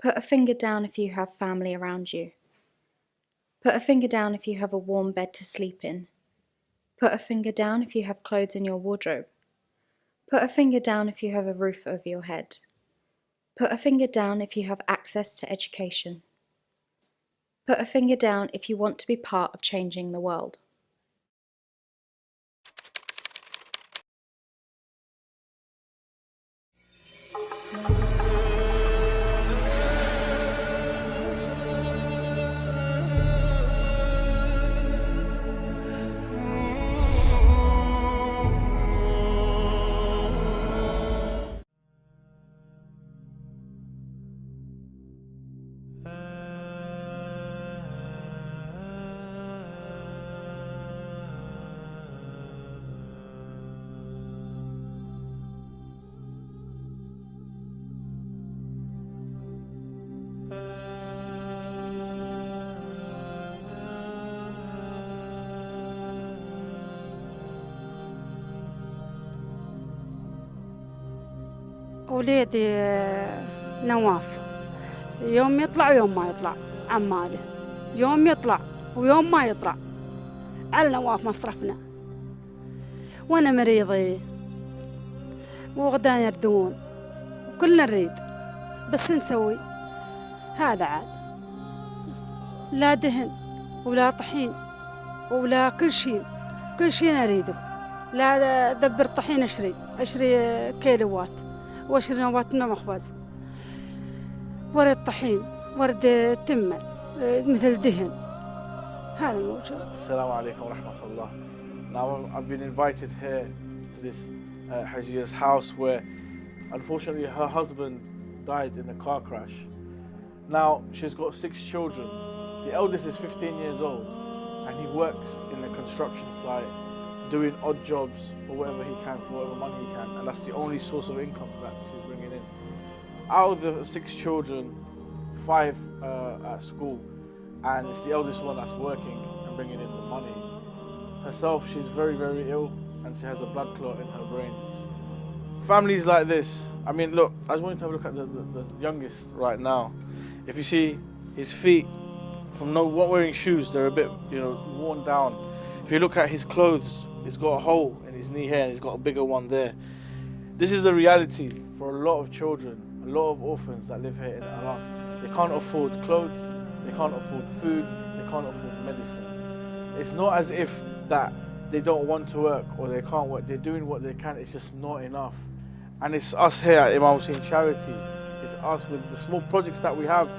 Put a finger down if you have family around you. Put a finger down if you have a warm bed to sleep in. Put a finger down if you have clothes in your wardrobe. Put a finger down if you have a roof over your head. Put a finger down if you have access to education. Put a finger down if you want to be part of changing the world. وليدي نواف يوم يطلع ويوم ما يطلع عماله، يوم يطلع ويوم ما يطلع على نواف مصرفنا، وانا مريضة وغدان يردون وكلنا نريد، بس نسوي هذا عاد، لا دهن ولا طحين ولا كل شيء نريده، لا دبر طحين اشري كيلوات واشري نوات من مخبز، ورد طحين ورد تمن مثل دهن، هذا الموجود. Assalamu alaikum wa rahmatullah. Now I've been invited here to this Hajiya's house where unfortunately her husband died in a car crash. Now she's got 6 children. The eldest is 15 years old and he works in a construction site doing odd jobs for whatever he can, for whatever money he can, and that's the only source of income that she's bringing in. Out of the 6 children, 5 at school, and it's the eldest one that's working and bringing in the money. Herself, she's very, very ill and she has a blood clot in her brain. Families like this, I mean, look, I just want you to have a look at the youngest right now. If you see his feet, from not wearing shoes, they're a bit, worn down. If you look at his clothes, he's got a hole in his knee here and he's got a bigger one there. This is the reality for a lot of children, a lot of orphans that live here in Iraq. They can't afford clothes, they can't afford food, they can't afford medicine. It's not as if that they don't want to work or they can't work, they're doing what they can, it's just not enough. And it's us here at Imam Hussein Charity, it's us with the small projects that we have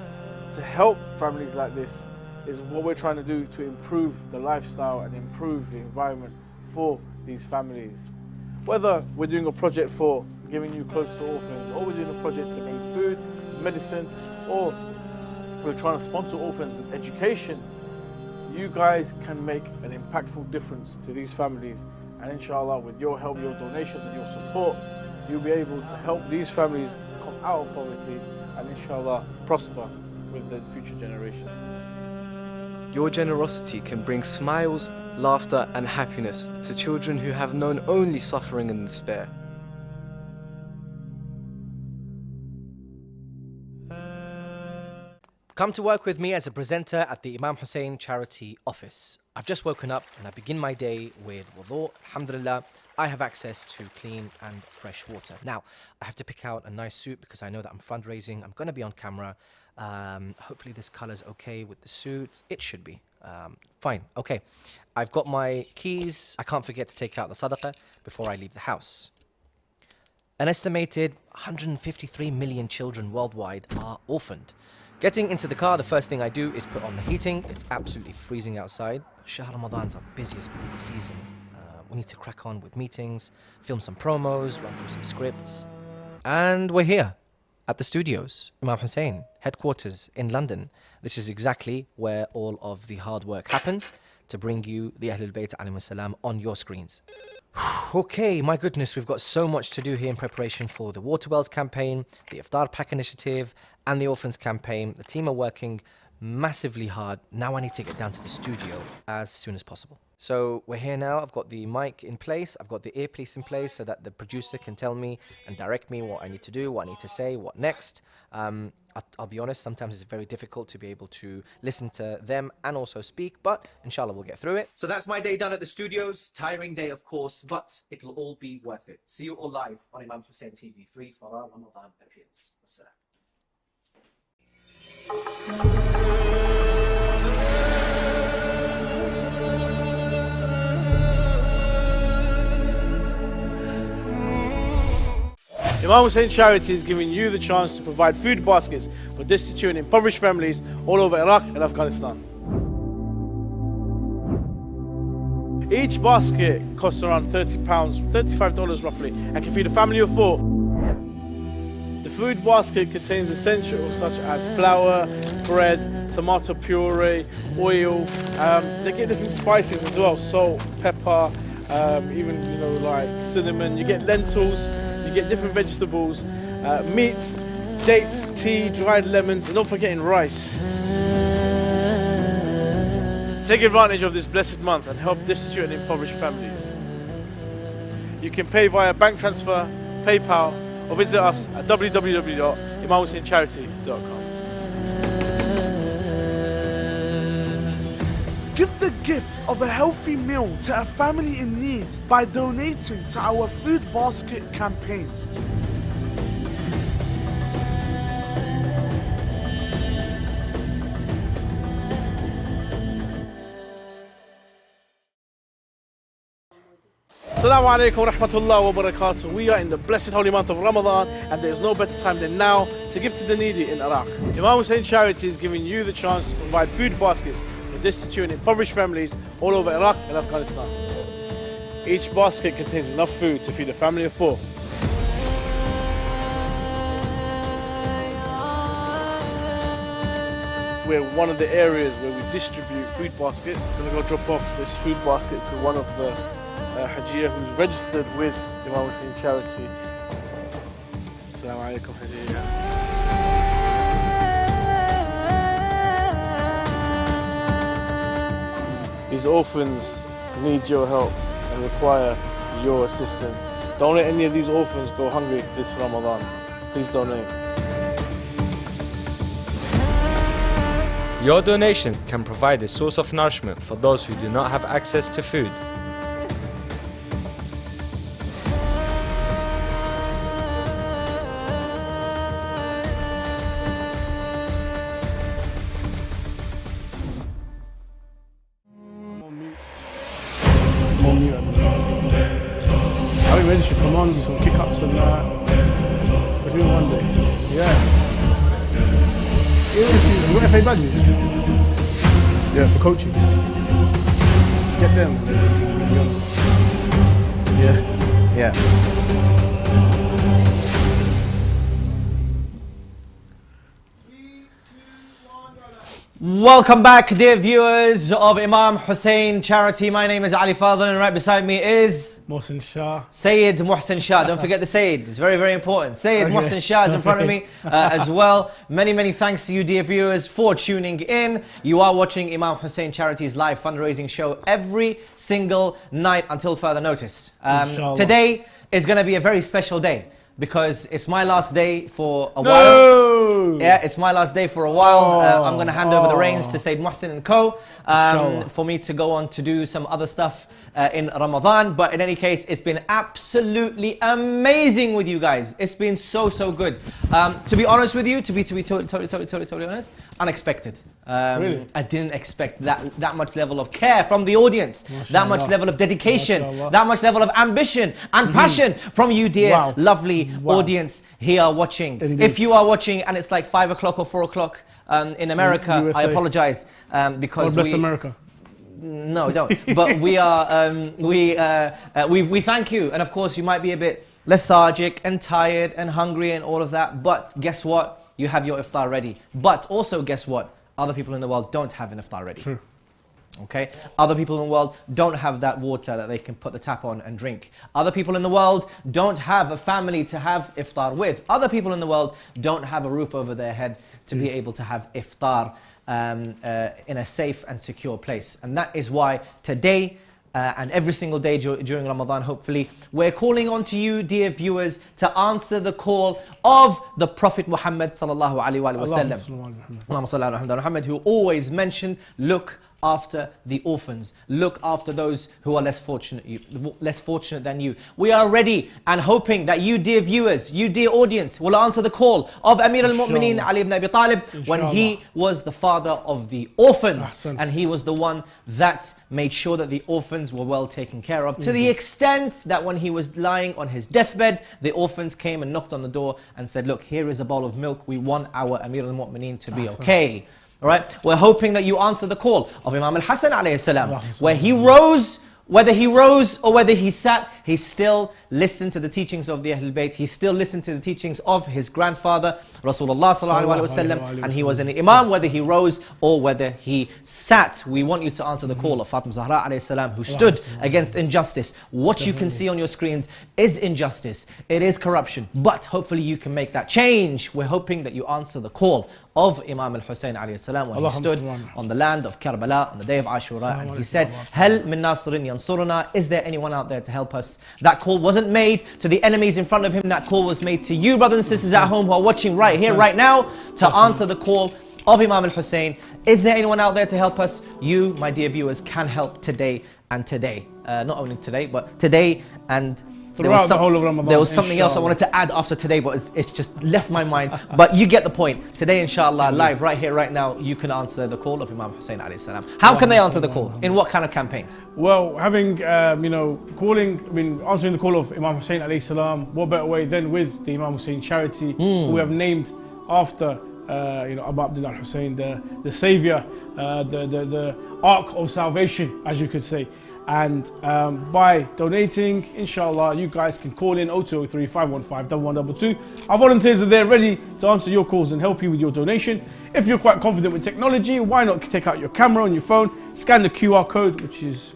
to help families like this, is what we're trying to do to improve the lifestyle and improve the environment for these families. Whether we're doing a project for giving you clothes to orphans, or we're doing a project to bring food, medicine, or we're trying to sponsor orphans with education, you guys can make an impactful difference to these families. And inshallah, with your help, your donations and your support, you'll be able to help these families come out of poverty and inshallah prosper with the future generations. Your generosity can bring smiles, laughter and happiness to children who have known only suffering and despair. Come to work with me as a presenter at the Imam Hussein Charity Office. I've just woken up and I begin my day with wudu. Alhamdulillah, I have access to clean and fresh water. Now, I have to pick out a nice suit because I know that I'm fundraising. I'm going to be on camera. Hopefully this color's okay with the suit. It should be. Fine. Okay. I've got my keys. I can't forget to take out the sadaqah before I leave the house. An estimated 153 million children worldwide are orphaned. Getting into the car, the first thing I do is put on the heating. It's absolutely freezing outside. Shahr Ramadan's our busiest season. We need to crack on with meetings, film some promos, run through some scripts. And we're here at the studios, Imam Hussein, headquarters in London. This is exactly where all of the hard work happens to bring you the Ahlul Bayt alayhimus salam on your screens. Okay, my goodness, we've got so much to do here in preparation for the Water Wells campaign, the Iftar Pack initiative, and the Orphans campaign. The team are working massively hard. Now I need to get down to the studio as soon as possible. So we're here now. I've got the mic in place. I've got the earpiece in place so that the producer can tell me and direct me what I need to do, what I need to say, what next. I'll be honest, sometimes it's very difficult to be able to listen to them and also speak, but inshallah we'll get through it. So that's my day done at the studios. Tiring day, of course, but it'll all be worth it. See you all live on Imam Hussein TV 3 for our Ramadan appeals. Assalam. Imam Hussein Charity is giving you the chance to provide food baskets for destitute and impoverished families all over Iraq and Afghanistan. Each basket costs around £30, $35 roughly, and can feed a family of 4. The food basket contains essentials such as flour, bread, tomato puree, oil. They get different spices as well, salt, pepper, even like cinnamon. You get lentils, you get different vegetables, meats, dates, tea, dried lemons, and not forgetting rice. Take advantage of this blessed month and help destitute and impoverished families. You can pay via bank transfer, PayPal, or visit us at www.imamhusseincharity.com. Give the gift of a healthy meal to a family in need by donating to our Food Basket campaign. Assalamu alaikum wa rahmatullahi wa barakatuh. We are in the blessed holy month of Ramadan, and there is no better time than now to give to the needy in Iraq. Imam Hussein Charity is giving you the chance to provide food baskets for destitute and impoverished families all over Iraq and Afghanistan. Each basket contains enough food to feed a family of 4. We're one of the areas where we distribute food baskets. I'm going to go drop off this food basket to one of the Hajia who's registered with Imam Hussein Charity. Assalamu alaikum Hajia. These orphans need your help and require your assistance. Don't let any of these orphans go hungry this Ramadan. Please donate. Your donation can provide a source of nourishment for those who do not have access to food. I think ready should come on, do some kick-ups and that. We're doing one day. Yeah. You got FA badges? Yeah, for coaching. Get them. Yeah. Welcome back, dear viewers of Imam Hussein Charity. My name is Ali Fadl, and right beside me is Mohsin Shah. Sayyid Mohsin Shah. Don't forget the Sayyid, it's very, very important. Sayyid Mohsin Shah is in front of me as well. Many thanks to you, dear viewers, for tuning in. You are watching Imam Hussein Charity's live fundraising show every single night until further notice. Today is going to be a very special day, because it's my last day for a while. Yeah, it's my last day for a while. I'm going to hand over the reins to Sayyid Mohsin and co. For me to go on to do some other stuff in Ramadan. But in any case, it's been absolutely amazing with you guys. It's been so good. To be honest with you, to be totally honest, unexpected. Really? I didn't expect that much level of care from the audience, that much level of dedication, that much level of ambition and passion from you, dear lovely audience here watching. Indeed. If you are watching and it's like 5 o'clock or 4 o'clock in America, USA. I apologize because God bless America. No, don't. But we are, we thank you. And of course, you might be a bit lethargic and tired and hungry and all of that. But guess what? You have your iftar ready. But also, guess what? Other people in the world don't have an iftar ready. True. Okay? Other people in the world don't have that water that they can put the tap on and drink. Other people in the world don't have a family to have iftar with. Other people in the world don't have a roof over their head to be able to have iftar in a safe and secure place. And that is why today and every single day during Ramadan, hopefully, we're calling on to you, dear viewers, to answer the call of the Prophet Muhammad sallallahu alaihi wasallam, who always mentioned, look after the orphans, look after those who are less fortunate than you. We are ready and hoping that you, dear viewers, you, dear audience, will answer the call of Amir al-Mu'mineen Ali ibn Abi Talib when he was the father of the orphans, and he was the one that made sure that the orphans were well taken care of, to the extent that when he was lying on his deathbed, the orphans came and knocked on the door and said, look, here is a bowl of milk, we want our Amir al-Mu'mineen to be okay. All right, we're hoping that you answer the call of Imam al-Hassan alayhi salam, where he rose, whether he rose or whether he sat, he still listened to the teachings of the Ahlul Bayt, he still listened to the teachings of his grandfather, Rasulullah sallallahu alaihi wasallam, and he was an imam whether he rose or whether he sat. We want you to answer the call of Fatima Zahra alayhi salam, who stood against injustice. What you can see on your screens is injustice, it is corruption, but hopefully you can make that change. We're hoping that you answer the call of Imam Hussein alayhi salam when he stood on the land of Karbala on the day of Ashura, and he said, Hal min nasirin yansuruna, is there anyone out there to help us? That call wasn't made to the enemies in front of him, that call was made to you, brothers and sisters at home who are watching right here, right now, to answer the call of Imam al-Hussein. Is there anyone out there to help us? You, my dear viewers, can help today and today. Not only today, but today and there was something else I wanted to add after today, but it's just left my mind. But you get the point. Today, inshallah, live, right here, right now, you can answer the call of Imam Hussein alayhi salam. How can they answer the call? In what kind of campaigns? Well, having, answering the call of Imam Hussein alayhi salam, what better way than with the Imam Hussein Charity, who we have named after, Abu Abdullah Hussein, the savior, the ark of salvation, as you could say. And by donating, inshallah, you guys can call in 0203 515 1122. Our volunteers are there ready to answer your calls and help you with your donation. If you're quite confident with technology, why not take out your camera on your phone, scan the QR code, which is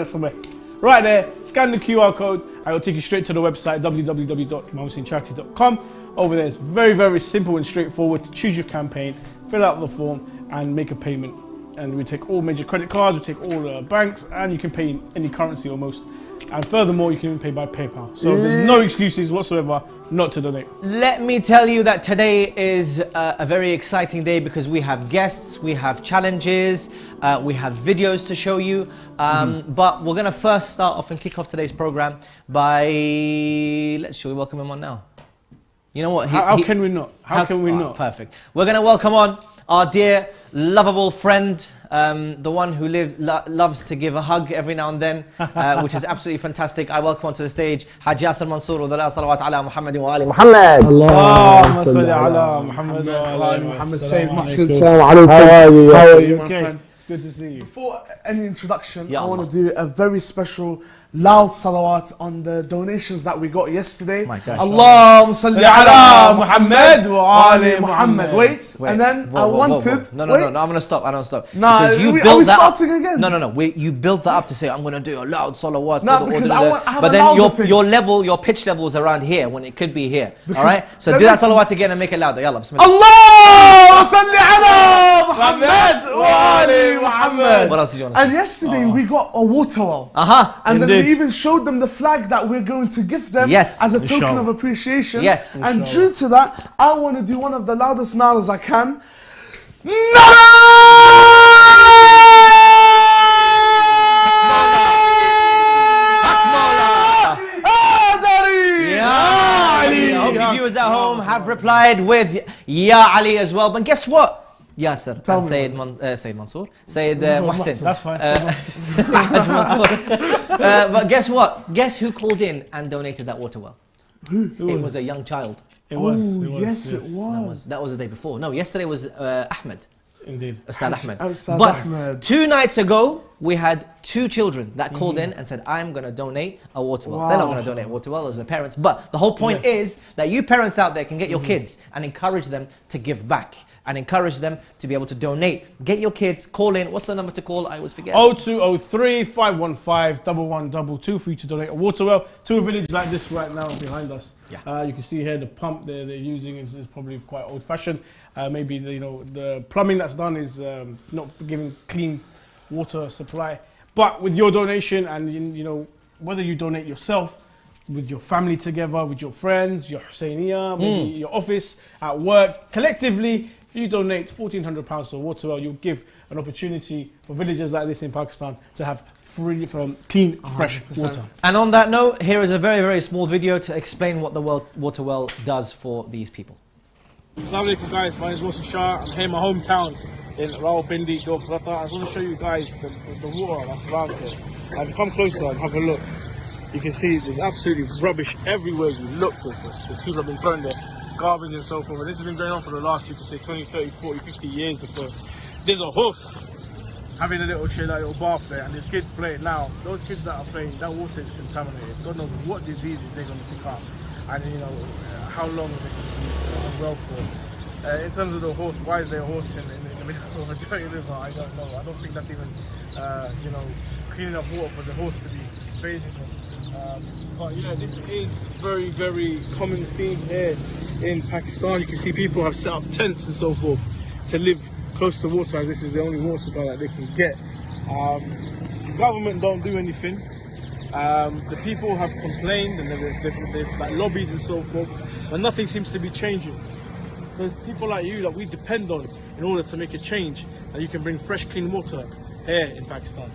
somewhere right there. Scan the QR code and it'll take you straight to the website www.imamhusseincharity.com. Over there, it's very, very simple and straightforward to choose your campaign, fill out the form, and make a payment. And we take all major credit cards, we take all banks, and you can pay in any currency almost. And furthermore, you can even pay by PayPal. So there's no excuses whatsoever not to donate. Let me tell you that today is a very exciting day because we have guests, we have challenges, we have videos to show you. But we're going to first start off and kick off today's program by, shall we welcome him on now? You know what? How can we not? How can we not? Perfect. We're going to welcome on our dear, lovable friend, the one who loves to give a hug every now and then, which is absolutely fantastic. I welcome onto the stage Haj Yasser Mansour wa salawat ala Muhammad wa ali Muhammad. Allahumma salli ala Muhammad wa ali Muhammad. Sayyid Mahsin, how are you? Okay. Good to see you. Before any introduction, I want to do a very special loud salawat on the donations that we got yesterday. Allahumma salli ala Muhammad wa ali Muhammad. Wait, and then I wanted... No, I'm going to stop. I don't stop. No, are we starting again? No. You built that up to say, I'm going to do a loud salawat. No, because I have but then your pitch level is around here when it could be here. Alright? So do that salawat again and make it louder. Yalla, bismillah. Allahumma salli ala Muhammad wa ali Muhammad. What else did you want? And yesterday we got a water well. And then we even showed them the flag that we're going to give them as a token of appreciation. And due to that, I want to do one of the loudest naras I can. I hope you viewers at home have replied with Ya Ali as well. But guess what? Yasser and Sayyid Mansour, Sayyid Muhsin. That's fine. But guess what? Guess who called in and donated that water well? It was a young child. It was. That was the day before. No, yesterday was Ahmed. Indeed. Ustad Ahmed. Ustad But Ahmed. 2 nights ago, we had 2 children that called in and said, I'm going to donate a water well. They're not going to donate a water well as the parents, but the whole point is that you parents out there can get your kids and encourage them to give back and encourage them to be able to donate. Get your kids, call in. What's the number to call? I always forget. 0203 515 1122 for you to donate a water well to a village like this right now behind us. Yeah. You can see here the pump they're using is probably quite old fashioned. Maybe the plumbing that's done is not giving clean water supply. But with your donation and whether you donate yourself, with your family together, with your friends, your Husseiniyah, maybe your office, at work, collectively, if you donate £1,400 to a water well, you'll give an opportunity for villages like this in Pakistan to have free from clean, fresh 100%. Water. And on that note, here is a very, very small video to explain what the water well does for these people. Assalamu alaikum guys, my name is Hussein Shah. I'm here in my hometown in Rawalpindi, Dorkrata. I just want to show you guys the water that's around here. If you come closer and have a look, you can see there's absolutely rubbish everywhere you look. There's people have been throwing their garbage and so forth. And this has been going on for the last, you can say, 20, 30, 40, 50 years ago. There's a horse having a little shit, like a little bath there, and there's kids playing now. Those kids that are playing, that water is contaminated. God knows what diseases they're going to pick up. And how long is it going to be unwell for. In terms of the horse, why is there a horse in the middle of a dirty river? I don't know. I don't think that's even, clean enough water for the horse to be bathing in. But yeah, this is very, very common theme here in Pakistan. You can see people have set up tents and so forth to live close to water, as this is the only water supply that they can get. The government don't do anything. The people have complained and they've like lobbied and so forth, but nothing seems to be changing. So it's people like you that we depend on in order to make a change, that you can bring fresh, clean water here in Pakistan.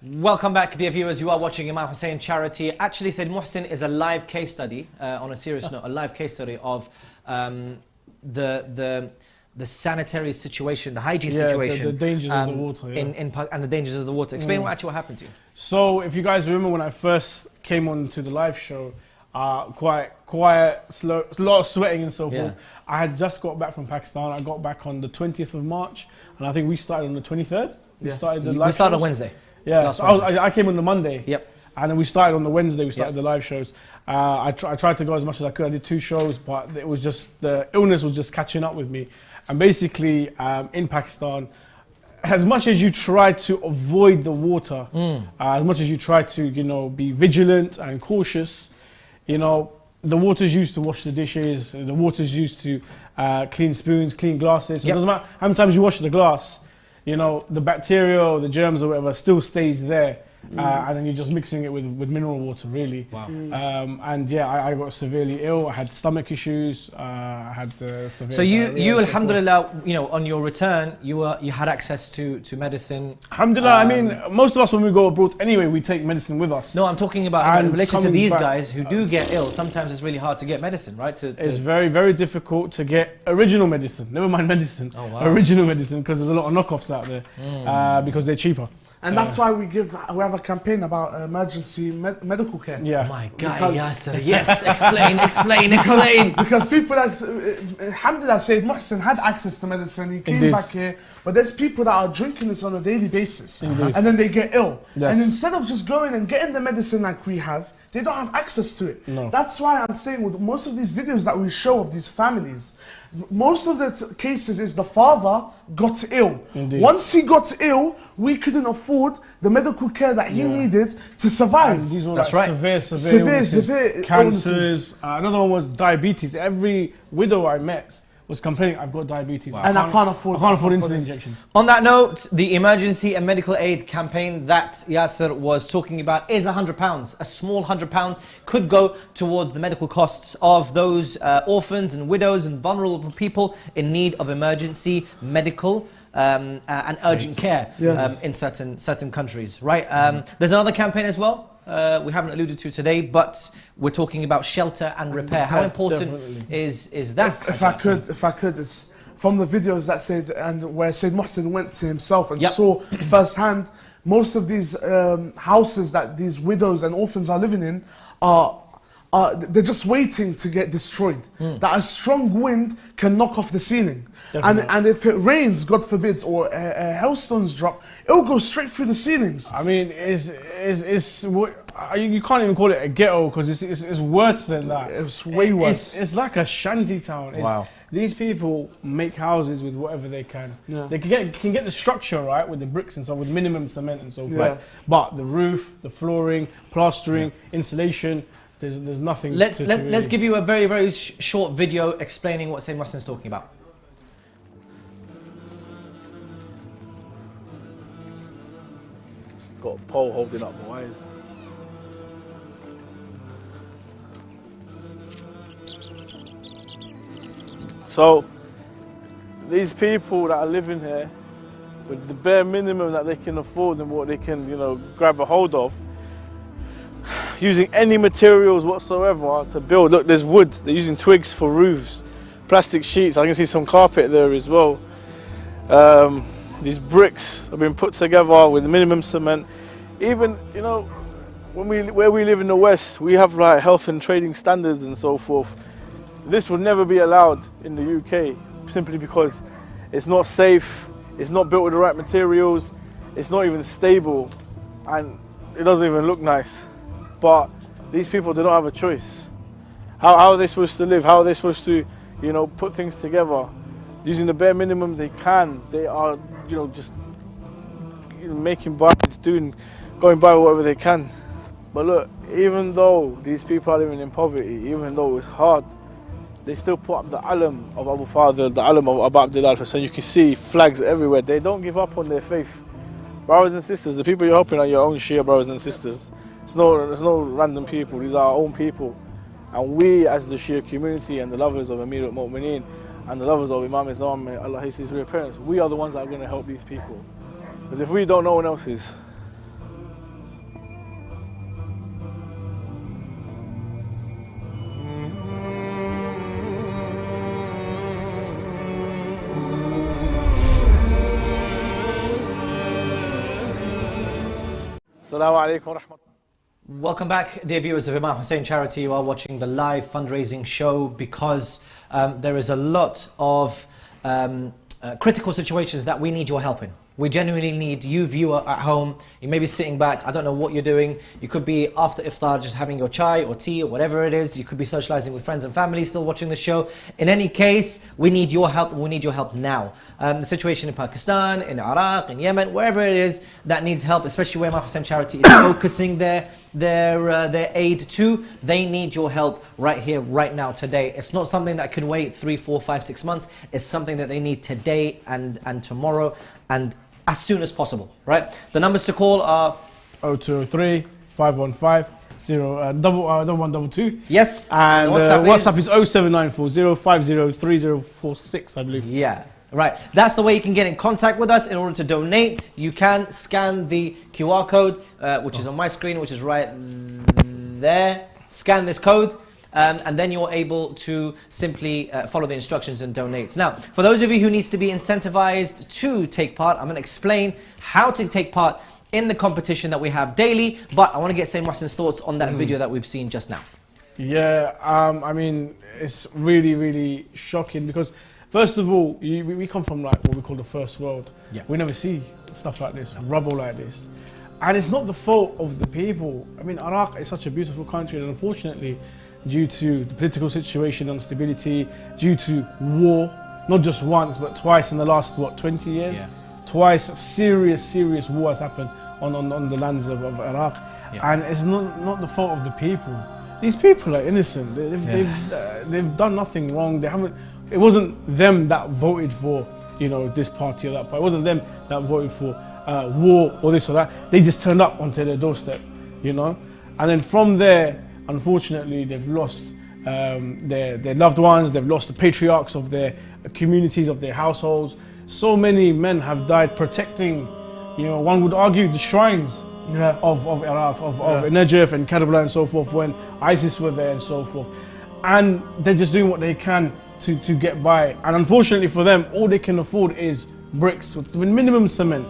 Welcome back, dear viewers. You are watching Imam Hussein Charity. Actually, Said Muhsin is a live case study, on a serious note, a live case study of the sanitary situation, the hygiene situation. The dangers of the water. And the dangers of the water. Explain what happened to you. So, if you guys remember when I first came on to the live show, quite quiet, slow, a lot of sweating and so forth. I had just got back from Pakistan. I got back on the 20th of March, and I think we started on the 23rd. We started on Wednesday. Yeah, so I came on the Monday. Yep. And then we started on the Wednesday, we started the live shows. I tried to go as much as I could. I did 2 shows, but it was just, the illness was just catching up with me. And basically, in Pakistan, as much as you try to avoid the water, as much as you try to, be vigilant and cautious, the water's used to wash the dishes, the water's used to clean spoons, clean glasses. So it doesn't matter how many times you wash the glass, the bacteria or the germs or whatever still stays there. And then you're just mixing it with mineral water, really. Wow. And yeah, I got severely ill. I had stomach issues. I had severe. So you alhamdulillah, on your return, you had access to medicine. Alhamdulillah. I mean, most of us when we go abroad anyway, we take medicine with us. No, I'm talking about in relation to these guys who do get ill. Sometimes it's really hard to get medicine, right? It's very, very difficult to get original medicine. Never mind medicine. Oh, wow. Original medicine, because there's a lot of knockoffs out there because they're cheaper. And that's why we have a campaign about emergency medical care. Yeah. Oh my God, Yasser. Yes, explain. Because people like, alhamdulillah, Sayyid Muhsin had access to medicine. He came back here. But there's people that are drinking this on a daily basis. And then they get ill. Yes. And instead of just going and getting the medicine like we have, they don't have access to it. No. That's why I'm saying with most of these videos that we show of these families, most of the cases is the father got ill. Indeed. Once he got ill, we couldn't afford the medical care that he needed to survive. And these were severe cancers. Another one was diabetes. Every widow I met was complaining, I've got diabetes. Wow. And I can't afford insulin injections. On that note, the emergency and medical aid campaign that Yasser was talking about is £100. A small £100 could go towards the medical costs of those orphans and widows and vulnerable people in need of emergency medical and urgent care in certain countries, right? There's another campaign as well. We haven't alluded to today, but we're talking about shelter and repair. How important is that? If I could, it's from the videos that said, and where Sayyid Muhsin went to himself and saw firsthand, most of these houses that these widows and orphans are living in are they're just waiting to get destroyed. That a strong wind can knock off the ceiling. And if it rains, God forbid, or hailstones drop, it'll go straight through the ceilings. I mean, you can't even call it a ghetto because it's worse than that. It's way worse. It's like a shanty town. Wow. These people make houses with whatever they can. Yeah. They can get the structure right with the bricks and so with minimum cement and so forth. Yeah. But the roof, the flooring, plastering, insulation, there's nothing. Let's give you a very short video explaining what Sayyid Mohsin's talking about. Got a pole holding up my wires. So these people that are living here with the bare minimum that they can afford and what they can, grab a hold of, using any materials whatsoever to build. Look, there's wood. They're using twigs for roofs, plastic sheets. I can see some carpet there as well. These bricks have been put together with minimum cement. Even, where we live in the West, we have like health and trading standards and so forth. This would never be allowed in the UK simply because it's not safe, it's not built with the right materials, it's not even stable, and it doesn't even look nice. But these people, they don't have a choice. How are they supposed to live? How are they supposed to, put things together? Using the bare minimum they can. They are, just making buys, going by whatever they can. But look, even though these people are living in poverty, even though it's hard, they still put up the alam of Abu Fadl, the alam of Abu Abdullah al-Hussein. You can see flags everywhere. They don't give up on their faith. Brothers and sisters, the people you're helping are your own Shia brothers and sisters. It's no random people. These are our own people. And we, as the Shia community and the lovers of Amir al-Mu'mineen and the lovers of Imam Islam, Allah his real parents, we are the ones that are going to help these people. Because if we don't, no one else is. Assalamu alaikum wa rahmatullah. Welcome back, dear viewers of Imam Hussein Charity. You are watching the live fundraising show because there is a lot of critical situations that we need your help in. We genuinely need you, viewer at home. You may be sitting back, I don't know what you're doing. You could be after iftar just having your chai or tea or whatever it is. You could be socializing with friends and family, still watching the show. In any case, we need your help. We need your help now. The situation in Pakistan, in Iraq, in Yemen, wherever it is that needs help, especially where Imam Hussein Charity is focusing their aid to, they need your help right here, right now, today. It's not something that can wait 3, 4, 5, 6 months. It's something that they need today and tomorrow and as soon as possible, right? The numbers to call are 0203 515 1122. Yes. And WhatsApp is 07940 503046, I believe. Yeah. Right, that's the way you can get in contact with us in order to donate. You can scan the QR code, which is on my screen, which is right there. Scan this code, and then you're able to simply follow the instructions and donate. Now, for those of you who needs to be incentivized to take part, I'm going to explain how to take part in the competition that we have daily, but I want to get Sayyid Mohsin's thoughts on that video that we've seen just now. Yeah, I mean, it's really shocking because first of all, we come from like what we call the first world. Yeah. We never see stuff like this, rubble like this. And it's not the fault of the people. I mean, Iraq is such a beautiful country, and unfortunately, due to the political situation, instability, due to war, not just once, but twice in the last, 20 years? Yeah. Twice, serious war has happened on the lands of Iraq. Yeah. And it's not the fault of the people. These people are innocent. They've done nothing wrong. It wasn't them that voted for, this party or that party. It wasn't them that voted for war or this or that. They just turned up onto their doorstep, And then from there, unfortunately, they've lost their loved ones. They've lost the patriarchs of their communities, of their households. So many men have died protecting, one would argue, the shrines of Iraq, of Najaf and Karbala and so forth, when ISIS were there and so forth. And they're just doing what they can to get by. And unfortunately for them, all they can afford is bricks with minimum cement.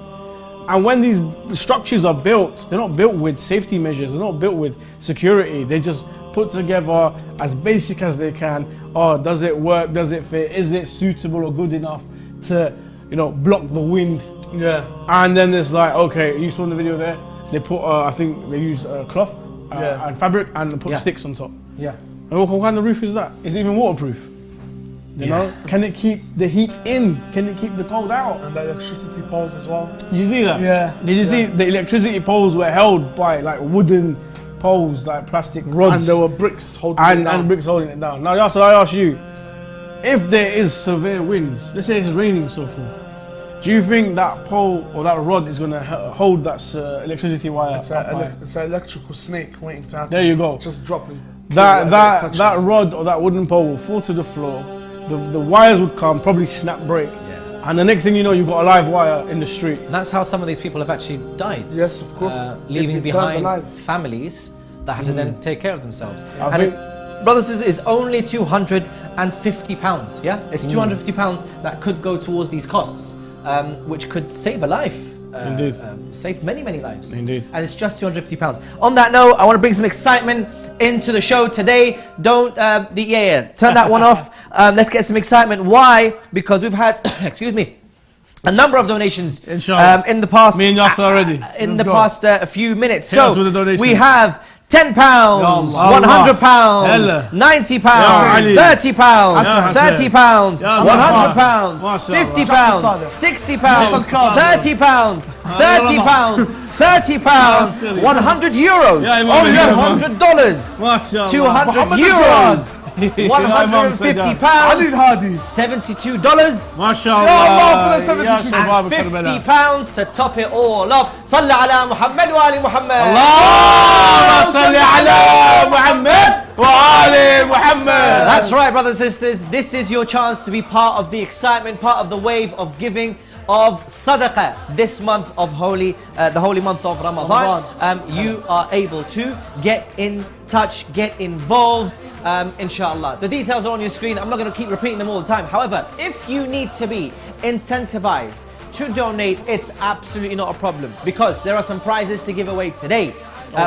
And when these structures are built, they're not built with safety measures, they're not built with security, they're just put together as basic as they can. Oh, does it work? Does it fit? Is it suitable or good enough to, you know, block the wind? Yeah. And then it's like, okay, you saw in the video there, they put, I think they used cloth and fabric and put sticks on top. Yeah. And what kind of roof is that? Is it even waterproof? You know? Can it keep the heat in? Can it keep the cold out? And the electricity poles as well. Did you see that? Yeah. Did you see the electricity poles were held by like wooden poles, like plastic rods? And there were bricks holding it down. And bricks holding it down. Now, Yasser, I ask you, if there is severe winds, let's say it's raining and so forth, do you think that pole or that rod is going to hold that electricity wire? It's an electrical snake waiting to happen. There you go. Just dropping. That rod or that wooden pole will fall to the floor. The wires would come, probably snap break. Yeah. And the next thing you know, you've got a live wire in the street. And that's how some of these people have actually died. Yes, of course. Leaving behind families that have to then take care of themselves. Brothers, this is only £250. Yeah, it's £250 that could go towards these costs, which could save a life. Indeed. Save many lives. Indeed. And it's just £250. On that note, I want to bring some excitement into the show today. Don't, turn that one off. Let's get some excitement. Why? Because we've had, excuse me, a number of donations in the past. Me and Yasser already. In the past few minutes. Hit us with the donations. We have £10, £100, £90, £30, £30, £100, £50, £60, £30, £30, £30, €100, $100, €200, £150, $72, and £50 to top it all off. صل على محمد وآل محمد. اللهم صل على محمد وآل محمد. That's right, brothers and sisters. This is your chance to be part of the excitement, part of the wave of giving of sadaqah this month of the holy month of Ramadan. You are able to get in touch, get involved, inshallah. The details are on your screen. I'm not going to keep repeating them all the time. However, if you need to be incentivized to donate, it's absolutely not a problem, because there are some prizes to give away today.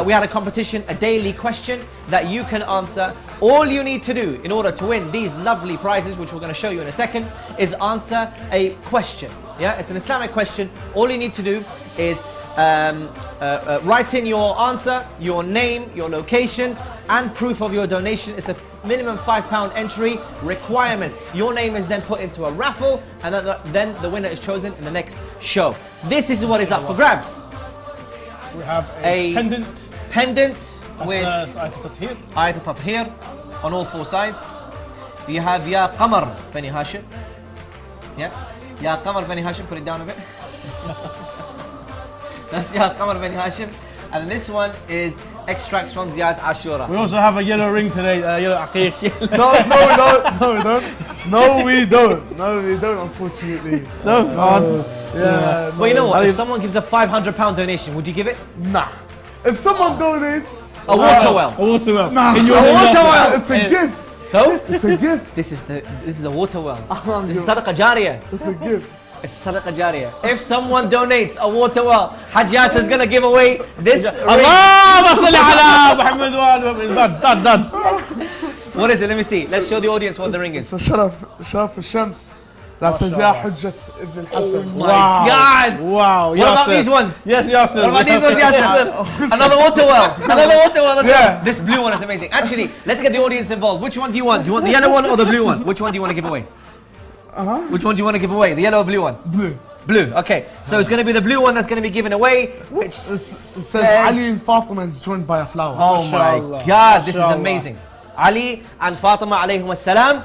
We had a competition, a daily question that you can answer. All you need to do in order to win these lovely prizes, which we're going to show you in a second, is answer a question. Yeah, it's an Islamic question. All you need to do is write in your answer, your name, your location, and proof of your donation. It's a minimum £5 entry requirement. Your name is then put into a raffle, and then the winner is chosen in the next show. This is what is up for grabs. We have a pendant. With Ayat al-Tathir on all four sides. You have Ya Qamar Bani Hashim. Yeah, Ya Qamar Bani Hashim, put it down a bit. That's Ya Qamar Bani Hashim. And this one is extracts from Ziyad Ashura. We also have a yellow ring today, yellow aqiq. No, we don't, unfortunately. No? Yeah. But you know what? If someone gives a £500 donation, would you give it? Nah. If someone donates a water well. Nah. A water well. It's a gift. So? It's a gift. This is a water well. This is sadaqah jariyah. It's a gift. It's sadaqah jariyah. If someone donates a water well, Hajj Yasser is going to give away this ring. Allahumma salli ala Muhammad wa ali Muhammad. Done. What is it? Let me see. Let's show the audience what the ring is. It's a Sharaf al-Shams. That says Ya Hujjat ibn al-Hasan. Oh my God! Wow. What about these ones? Yes, Yasser. What about these ones, Yasser? Another water well. Yeah. This blue one is amazing. Actually, let's get the audience involved. Which one do you want? Do you want the yellow one or the blue one? Which one do you want to give away? Which one do you want to give away? The yellow or blue one? Blue. Okay. So it's going to be the blue one that's going to be given away, which it says Ali and Fatima is joined by a flower. Oh my God! This is amazing. Ali and Fatima alayhim assalam.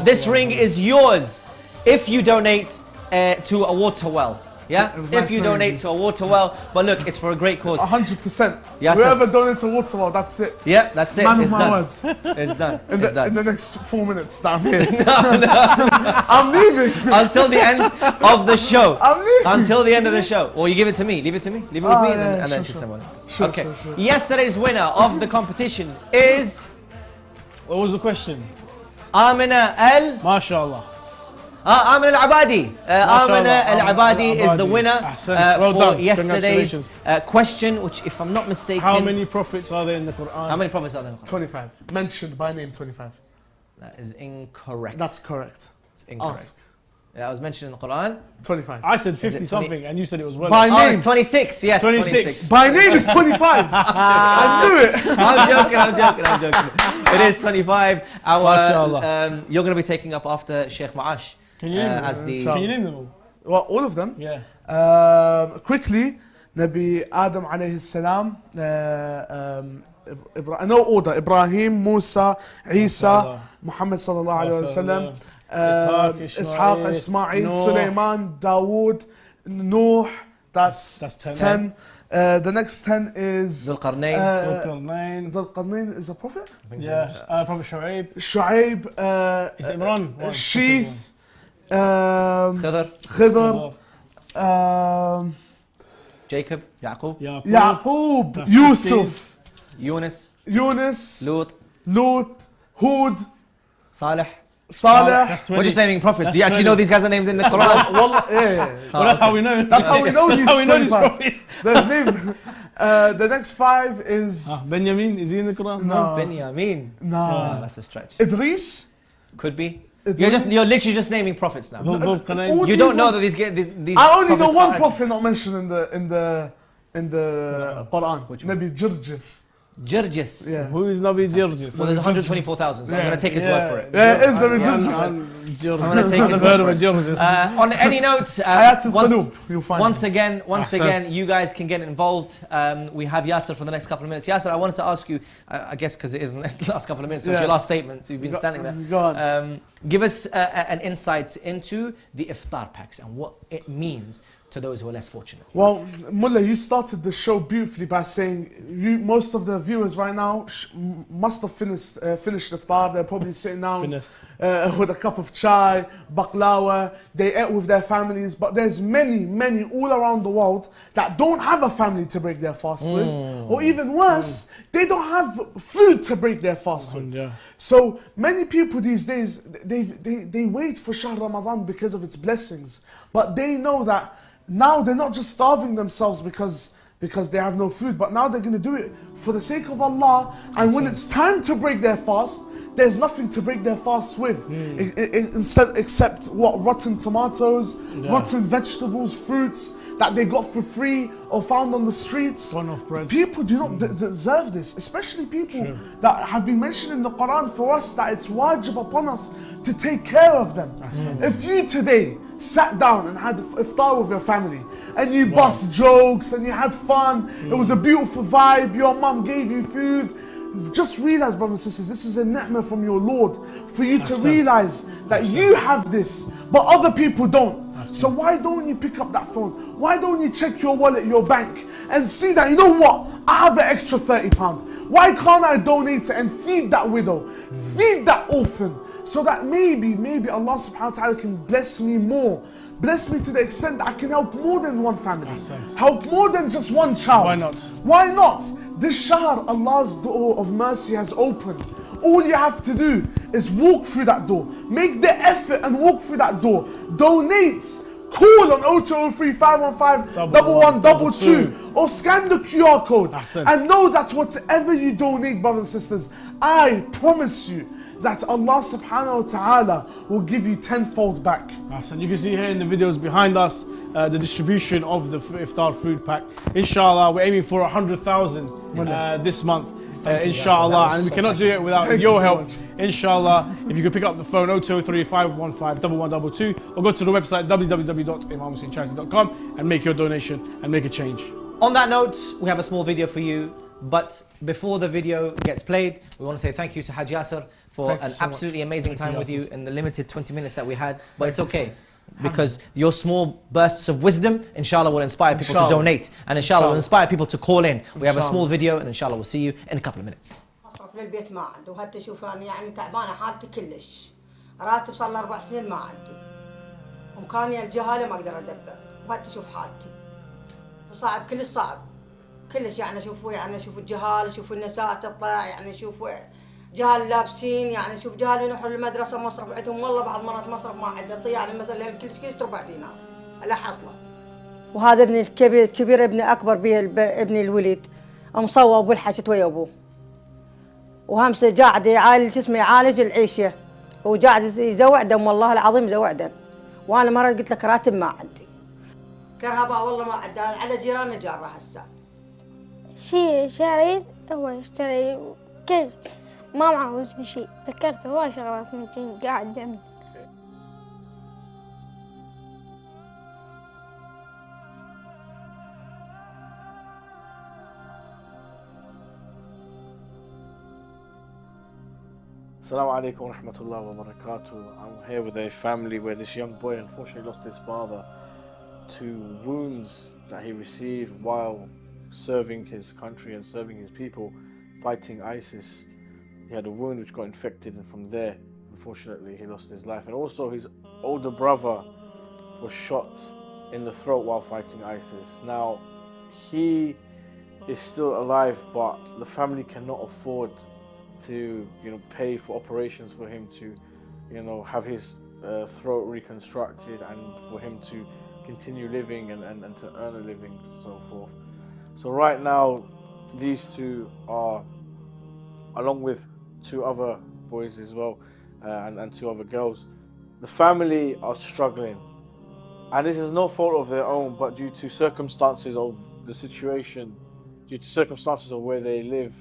This ring is yours if you donate to a water well. Yeah, if you donate to a water well, but look, it's for a great cause. 100%. Whoever donates a water well, that's it. Yeah, that's it. Man of my words. It's done. In the next 4 minutes, I'm here. I'm leaving. Until the end of the show. I'm leaving. Until the end of the show. Or you give it to me. Leave it to me. Leave it with me and then to someone. Okay. Yesterday's winner of the competition is... What was the question? Amina Al... MashaAllah. Amin Al-Abadi. Amin Al-Abadi is the winner for yesterday's question, which, if I'm not mistaken... How many prophets are there in the Quran? How many prophets are there in the Quran? 25. Mentioned by name 25. That is incorrect. That's correct. It's incorrect. Ask. That was mentioned in the Quran. 25. I said 50 something and you said it was well. By name. 26, yes. 26. By name is 25. I knew it. I'm joking. It is 25. You're going to be taking up after Sheikh Ma'ash. Can you name them all? Well, all of them? Yeah. Quickly, Nabi Adam alayhi salam, no order, Ibrahim, Musa, Isa, Muhammad sallallahu alayhi wa sallam, Ishaq, Ismail, Sulaiman, Dawood, Nuh, that's 10. The next 10 is Dhul Qarnayn. Dhul Qarnayn is a prophet? Yeah, Prophet Shu'aib. Shu'aib. Is it Imran? Sheath. Khidr. Jacob. Yaqub. Yaqub. Yusuf. Yunus. Lut. Hud. Salih. We're just naming prophets. Do you actually know these guys are named in the Quran? Well, that's how we know. That's how we know these 25. prophets. The next 5 is... Benjamin, is he in the Quran? No. Benjamin. No. That's a stretch. Idris? Could be. You're literally just naming prophets now. You don't know that these I only know one prophet not mentioned in the Quran. Which one? Nabi Jirgis. Jirgis. Yeah. Who is Nabi Jirgis? Well, there's 124,000, so I'm going to take his word for it. Yeah, it is Nabi Jirgis. I'm going to take his word for it. On any note, once again, you guys can get involved. We have Yasser for the next couple of minutes. Yasser, I wanted to ask you, I guess because it is the last couple of minutes, so it's your last statement. You've been standing there. Go on. Give us an insight into the iftar packs and what it means to those who are less fortunate. Well, Mullah, you started the show beautifully by saying most of the viewers right now must have finished iftar. They're probably sitting down with a cup of chai, baklawa. They ate with their families, but there's many all around the world that don't have a family to break their fast with, or even worse, they don't have food to break their fast with. Yeah. So many people these days, they wait for Shahr Ramadan because of its blessings, but they know that now they're not just starving themselves because they have no food, but now they're going to do it for the sake of Allah. And when it's time to break their fast, there's nothing to break their fast with, except what, rotten tomatoes, rotten vegetables, fruits that they got for free or found on the streets. People do not deserve this, especially people that have been mentioned in the Quran for us that it's wajib upon us to take care of them. If you today sat down and had iftar with your family and you bust jokes and you had fun, it was a beautiful vibe, your mum gave you food, just realize, brothers and sisters, this is a ni'mah from your Lord for you to realize that you have this, but other people don't. So why don't you pick up that phone? Why don't you check your wallet, your bank, and see that, you know what, I have an extra £30. Why can't I donate it and feed that widow, feed that orphan, so that maybe Allah subhanahu wa ta'ala can bless me more. Bless me to the extent that I can help more than one family. Help more than just one child. Why not? Why not? This Shahr, Allah's door of mercy has opened. All you have to do is walk through that door. Make the effort and walk through that door. Donate. Call on 0203 515 1122 or scan the QR code. And know that whatever you donate, brothers and sisters, I promise you that Allah subhanahu wa ta'ala will give you tenfold back. And you can see here in the videos behind us the distribution of the iftar food pack. Inshallah, we're aiming for 100,000 this month. Inshallah, and we cannot do it without your help. Inshallah, if you could pick up the phone 0203 515 1122 or go to the website www.imamhusseincharity.com and make your donation and make a change. On that note, we have a small video for you, but before the video gets played, we want to say thank you to Haj Yasser for an absolutely amazing time with you in the limited 20 minutes that we had, but it's okay. Because your small bursts of wisdom, inshallah, will inspire people to donate, and inshallah will inspire people to call in. We have a small video, and inshallah we'll see you in a couple of minutes. للبيت ما عندي وهذا شوف أنا يعني تعبانة حالتي كلش راتب صار لي 4 سنين ما عندي ومكاني الجهالة ما أقدر أدبر وهذا شوف حالتي وصعب كلش صعب كلش يعني شوفوا الجهالة شوفوا النساء تطلع يعني شوفوا جهال لابسين يعني شوف جهال يروحوا للمدرسة مصرف عندهم والله بعض مرات مصرف ما عنده يعني مثلا الكل كيس ربع دينار لا حصله. وهذا ابني الكبير ابني أكبر به ابني الوليد مصوب والحشت ويا أبوه وهمس قاعد يعالج شو اسمه يعالج العيشة وقاعد يزوع دم والله العظيم يزوع دم. وأنا مرة قلت لك راتب ما عندي كهرباء والله ما عندها على جيراننا جارة هسه. شهرين هو يشتري كل ما معه شيء ذكرت هواي شغلات من قاعد دمي. Assalamu alaikum wa rahmatullahi wa barakatuh. I'm here with a family where this young boy unfortunately lost his father to wounds that he received while serving his country and serving his people, fighting ISIS. He had a wound which got infected, and from there, unfortunately, he lost his life. And also his older brother was shot in the throat while fighting ISIS. Now, he is still alive, but the family cannot afford to pay for operations for him to have his throat reconstructed and for him to continue living and to earn a living and so forth. So right now these two are, along with two other boys as well and two other girls, the family are struggling, and this is no fault of their own, but due to circumstances of the situation, due to circumstances of where they live.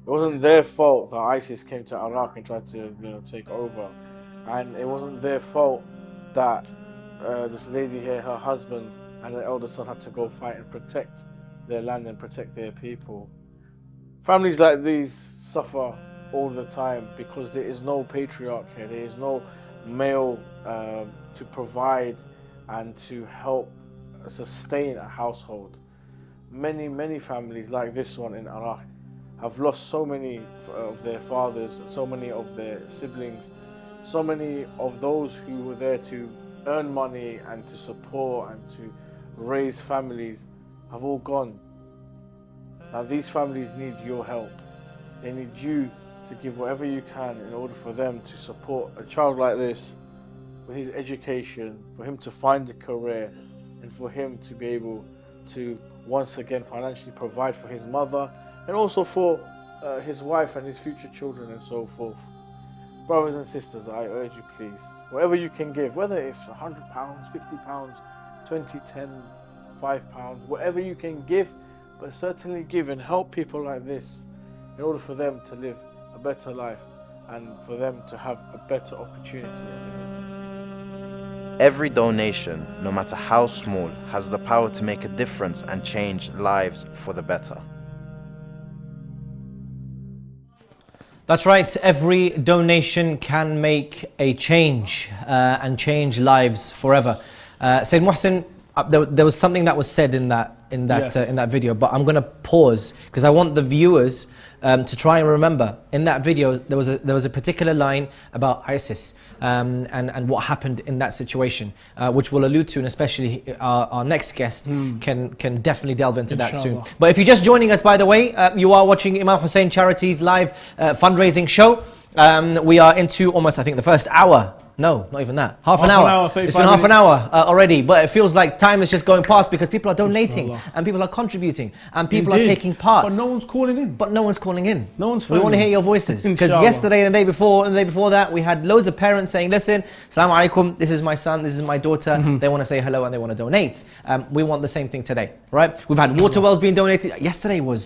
It wasn't their fault that ISIS came to Iraq and tried to take over, and it wasn't their fault that this lady here, her husband and her eldest son had to go fight and protect their land and protect their people. Families like these suffer all the time because there is no patriarch here, there is no male to provide and to help sustain a household. Many families like this one in Iraq have lost so many of their fathers, so many of their siblings, so many of those who were there to earn money and to support and to raise families have all gone. Now these families need your help. They need you to give whatever you can in order for them to support a child like this with his education, for him to find a career, and for him to be able to once again financially provide for his mother and also for his wife and his future children and so forth. Brothers and sisters, I urge you please, whatever you can give, whether it's £100, £50, 20, 10, £5, whatever you can give, but certainly give and help people like this in order for them to live a better life and for them to have a better opportunity. Every donation, no matter how small, has the power to make a difference and change lives for the better. That's right, every donation can make a change and change lives forever. Sayyid Muhsin, there was something that was said in that video, but I'm going to pause because I want the viewers to try and remember. In that video, there was a particular line about ISIS and what happened in that situation, which we'll allude to, and especially our next guest can definitely delve into that soon. But if you're just joining us, by the way, you are watching Imam Hussein Charity's live fundraising show. We are into almost, I think, the first hour. No, not even that. Half an hour. It's been half an hour already, but it feels like time is just going past because people are donating and people are contributing and people are taking part. But no one's calling in. No one's we want to hear your voices because yesterday and the day before that, we had loads of parents saying, listen, Assalamu alaikum, this is my son, this is my daughter. They want to say hello and they want to donate. We want the same thing today, right? We've had water wells being donated. Yesterday we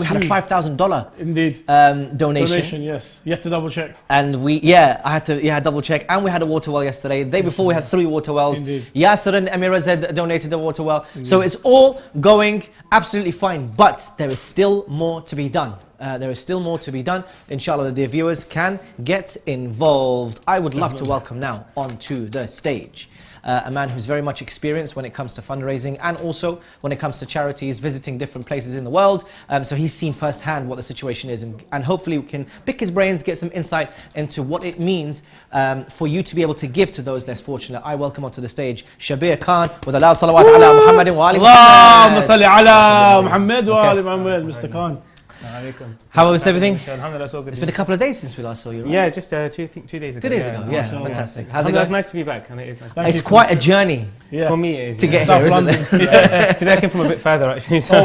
had a $5,000 indeed donation. Yes, you have to double check. And I had to double check. And we had a water well yesterday. The day before we had 3 water wells. Indeed. Yasser and Amira had donated a water well. Indeed. So it's all going absolutely fine, but there is still more to be done. Inshallah, the dear viewers can get involved. I would love to welcome now onto the stage a man who's very much experienced when it comes to fundraising and also when it comes to charities, visiting different places in the world. So he's seen firsthand what the situation is, and hopefully we can pick his brains, get some insight into what it means for you to be able to give to those less fortunate. I welcome onto the stage Shabir Khan with a loud salawat ala Muhammadin wa ali Muhammad. Allahumma salli ala Muhammad wa ali Muhammad, Mr. Khan. How was everything? Alhamdulillah, it's all good. It's been a couple of days since we last saw you, right? Yeah, just 2 days ago. 2 days ago, yeah, fantastic. How's it going? It's nice to be back, and it is nice. It's quite a journey. For me, it is. To get here, isn't it? Today I came from a bit further, actually. So, oh,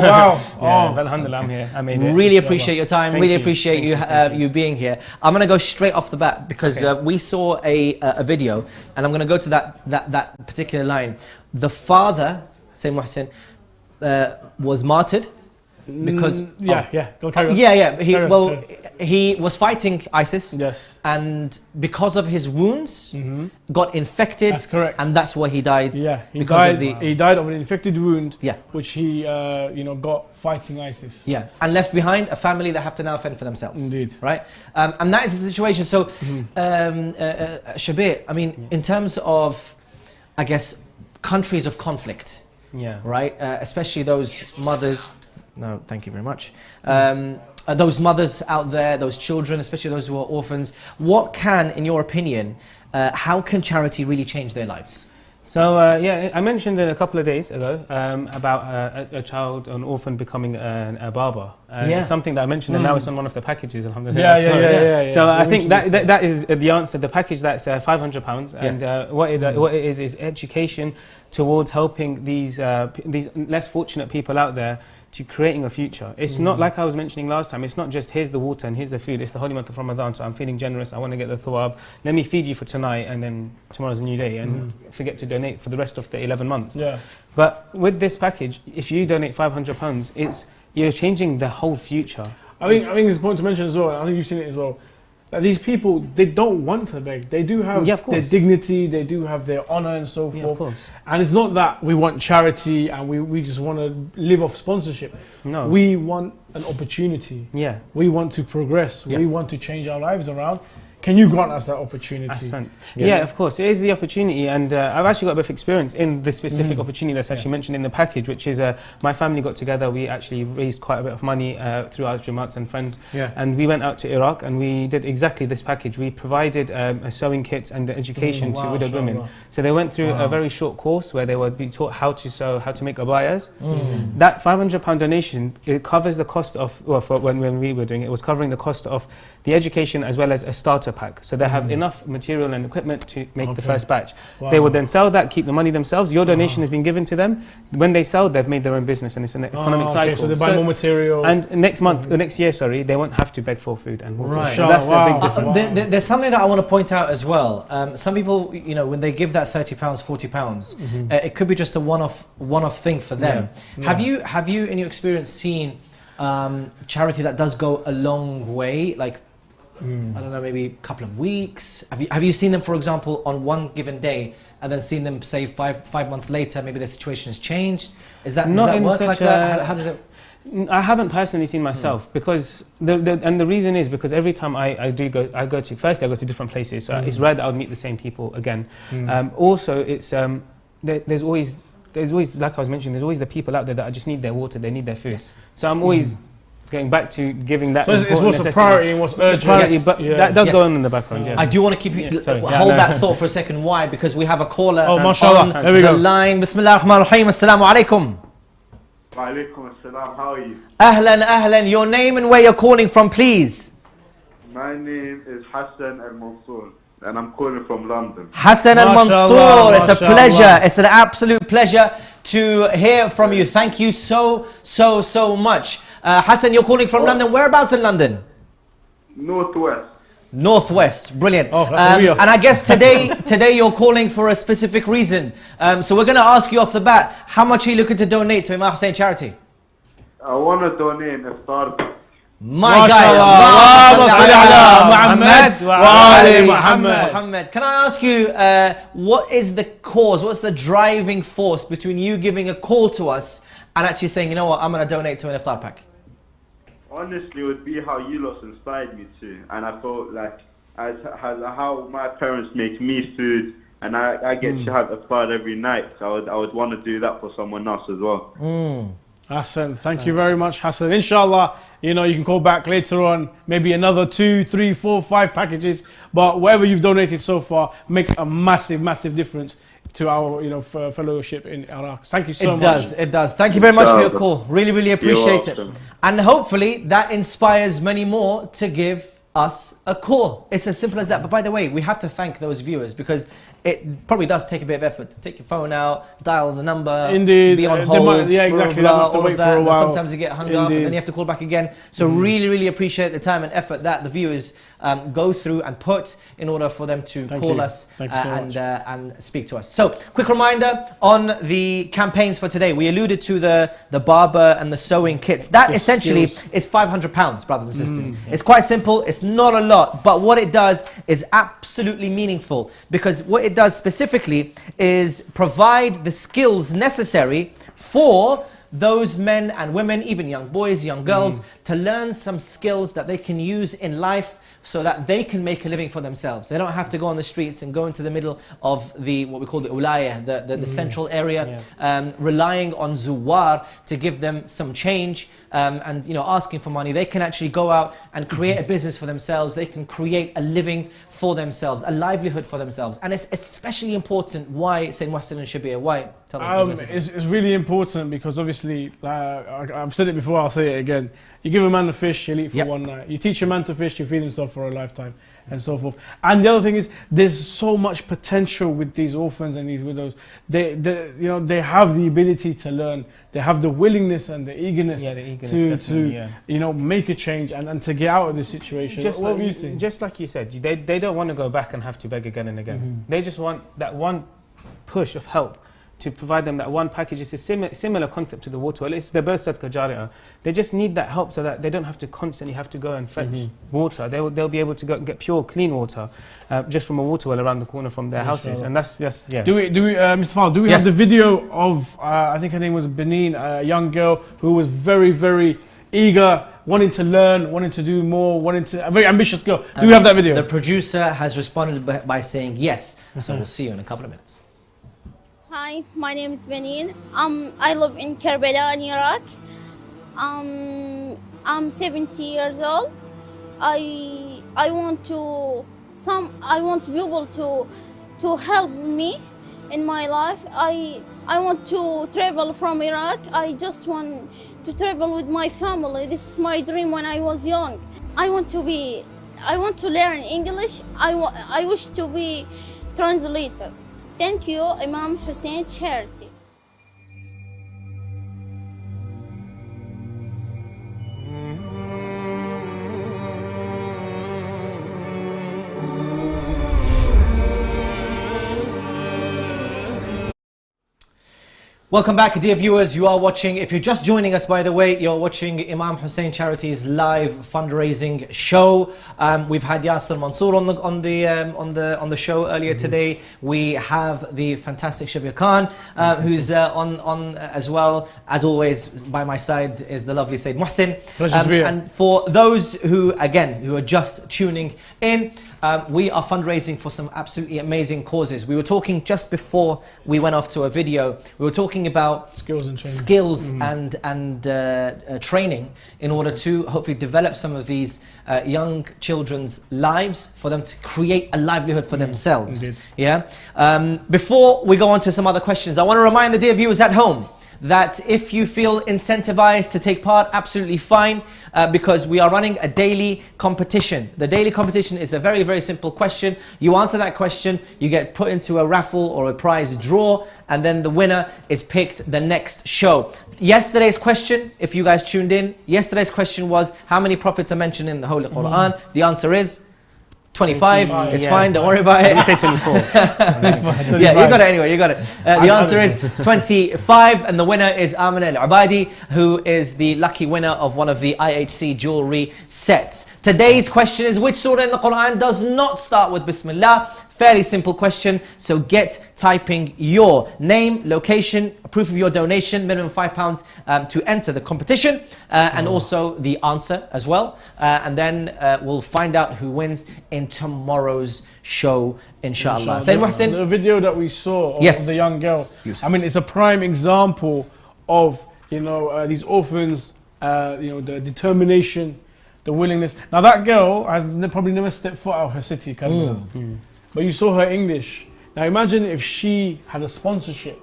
wow. Yeah, alhamdulillah, I'm here. I made it. Really appreciate your time. Really appreciate you being here. I'm going to go straight off the bat because we saw a video, and I'm going to go to that particular line. The father, Sayyid Muhsin, was martyred because he was fighting ISIS, and because of his wounds got infected. That's correct, and that's why he died. Yeah, he died of an infected wound. Yeah, which he got fighting ISIS. Yeah, and left behind a family that have to now fend for themselves. Indeed, right? And that is the situation. So, Shabir, I mean, in terms of, I guess, countries of conflict. Yeah. Right. Especially those mothers. No, thank you very much. Those mothers out there, those children, especially those who are orphans. What can, in your opinion, how can charity really change their lives? So yeah, I mentioned a couple of days ago about a child, an orphan, becoming a barber. It's something that I mentioned, and now it's on one of the packages. Alhamdulillah. Yeah. So I think that is the answer. The package, that's £500, and what it is education towards helping these less fortunate people out there to creating a future. It's not like I was mentioning last time, it's not just here's the water and here's the food, it's the holy month of Ramadan, so I'm feeling generous, I want to get the thawab, let me feed you for tonight and then tomorrow's a new day, and forget to donate for the rest of the 11 months. Yeah. But with this package, if you donate £500, you're changing the whole future. I think it's important to mention as well, I think you've seen it as well, that these people, they don't want to beg. They do have their dignity, they do have their honor and so forth. Of course. And it's not that we want charity and we just want to live off sponsorship. No. We want an opportunity. Yeah. We want to progress. We want to change our lives around. Can you grant us that opportunity? Yeah, of course, it is the opportunity, and I've actually got a bit of experience in this specific opportunity that's actually mentioned in the package, which is my family got together, we actually raised quite a bit of money through our Jamaats and friends, and we went out to Iraq and we did exactly this package. We provided sewing kits and education to widowed women. So they went through a very short course where they would be taught how to sew, how to make abayas. That £500 donation, it covers the cost of, well, for when we were doing it, it was covering the cost of the education as well as a starter pack. So they have enough material and equipment to make the first batch. They would then sell that, keep the money themselves. Your donation has been given to them. When they sell, they've made their own business, and it's an economic cycle. So they buy more material. And next year, they won't have to beg for food and water. Right. So that's the big difference. There's something that I want to point out as well. Some people, when they give that £30, £40, it could be just a one-off thing for them. Have you, in your experience, seen charity that does go a long way, like I don't know, maybe a couple of weeks? Have you seen them, for example, on one given day, and then seen them, say, five months later, maybe their situation has changed? Does that work like that? How does it? I haven't personally seen myself because the reason is because every time I go to different places. So it's rare that I would meet the same people again. Also, it's there's always, like I was mentioning, there's always the people out there that just need their water, they need their food. So I'm always going back to giving that. So it's what's a priority and what's urgent. But that does go on in the background. I do want to keep you hold that thought for a second. Why? Because we have a caller on the line. Bismillah ar-Rahman ar-Rahim. Assalamu alaikum. Wa alaikum assalam. How are you? Ahlan. Your name and where you're calling from, please. My name is Hassan al-Mansour, and I'm calling from London. Hassan al-Mansour, it's a pleasure. It's an absolute pleasure to hear from you. Thank you so much. Hassan, you're calling from London. Whereabouts in London? Northwest, brilliant. And I guess today you're calling for a specific reason. So we're going to ask you off the bat, how much are you looking to donate to Imam Hussein Charity? I want to donate a start. My guy, Muhammad. Can I ask you, what is the cause, what's the driving force between you giving a call to us and actually saying, you know what, I'm going to donate to an iftar pack? Honestly, it would be how you lot inspired me to, and I felt like how my parents make me food, and I get to have iftar every night, so I would want to do that for someone else as well. Hassan, thank you very much, Hassan. Inshallah, you know, you can call back later on, maybe another 2, 3, 4, 5 packages. But whatever you've donated so far makes a massive, massive difference to our, you know, fellowship in Iraq. Thank you so much. It does. Thank you very much for your call. Really, really appreciate it. And hopefully that inspires many more to give us a call. It's as simple as that. But by the way, we have to thank those viewers because it probably does take a bit of effort to take your phone out, dial the number, indeed, be on hold, yeah, exactly. blah, Have to wait for a while. Sometimes you get hung up and then you have to call back again. So really, really appreciate the time and effort that the viewers go through and put in order for them to call us and speak to us. So, quick reminder on the campaigns for today. We alluded to the barber and the sewing kits. That essentially is £500, brothers and sisters. It's quite simple. It's not a lot, but what it does is absolutely meaningful because what it does specifically is provide the skills necessary for those men and women, even young boys, young girls, to learn some skills that they can use in life so that they can make a living for themselves. They don't have to go on the streets and go into the middle of the, what we call the ulayah, the central area, relying on zuwar to give them some change and, you know, asking for money. They can actually go out and create a business for themselves. They can create a living for themselves, a livelihood for themselves. And it's especially important. Why Sayyid Muhsin and Shabir? Why? Tell me. It's really important because obviously, I've said it before, I'll say it again. You give a man a fish, he'll eat for one night. You teach a man to fish, he'll feed himself for a lifetime, and so forth. And the other thing is, there's so much potential with these orphans and these widows. They have the ability to learn. They have the willingness and the eagerness, to you know, make a change and to get out of this situation. What were you saying? Just like you said, they don't want to go back and have to beg again and again. They just want that one push of help to provide them that one package. It's a similar concept to the water. Well, they're both sadqa jariyah. They just need that help so that they don't have to constantly have to go and fetch water. They'll be able to go and get pure, clean water just from a water well around the corner from their houses. And that's yeah. Do we, Mr. Fal, do we have the video of, I think her name was Benin, a young girl who was very, very eager, wanting to learn, wanting to do more, a very ambitious girl. Do we have that video? The producer has responded by saying yes. So we'll see you in a couple of minutes. Hi, my name is Benin. I live in Karbala in Iraq. I'm 70 years old. I want people to help me in my life. I want to travel from Iraq. I just want to travel with my family. This is my dream when I was young. I want to learn English. I wish to be translator. Thank you, Imam Hussein Charity. Welcome back, dear viewers. You are watching, if you're just joining us, by the way, you're watching Imam Hussein Charity's live fundraising show. We've had Yasser Mansour on the show earlier today. We have the fantastic Shabir Khan, who's on as well. As always, by my side is the lovely Sayyid Muhsin. Pleasure to be here. And for those who are just tuning in, we are fundraising for some absolutely amazing causes. We were talking just before we went off to a video. We were talking about skills and training in order to hopefully develop some of these young children's lives for them to create a livelihood for themselves. Indeed. Yeah. Before we go on to some other questions, I want to remind the dear viewers at home that if you feel incentivized to take part, absolutely fine, because we are running a daily competition. The daily competition is a very, very simple question. You answer that question, you get put into a raffle or a prize draw, and then the winner is picked the next show. Yesterday's question, if you guys tuned in, yesterday's question was, how many prophets are mentioned in the Holy Quran? The answer is 25. It's fine, don't worry about it. Let me say 24. Yeah, you got it anyway, you got it. The answer is 25, and the winner is Amina Al-Abadi, who is the lucky winner of one of the IHC jewelry sets. Today's question is, which surah in the Quran does not start with Bismillah? Fairly simple question, so get typing your name, location, proof of your donation, minimum £5 to enter the competition, and also the answer as well. And then we'll find out who wins in tomorrow's show, inshallah. Sayyid Muhsin? The video that we saw of the young girl, I mean, it's a prime example of you know, these orphans, you know, the determination, the willingness. Now that girl has probably never stepped foot out of her city, but you saw her English. Now imagine if she had a sponsorship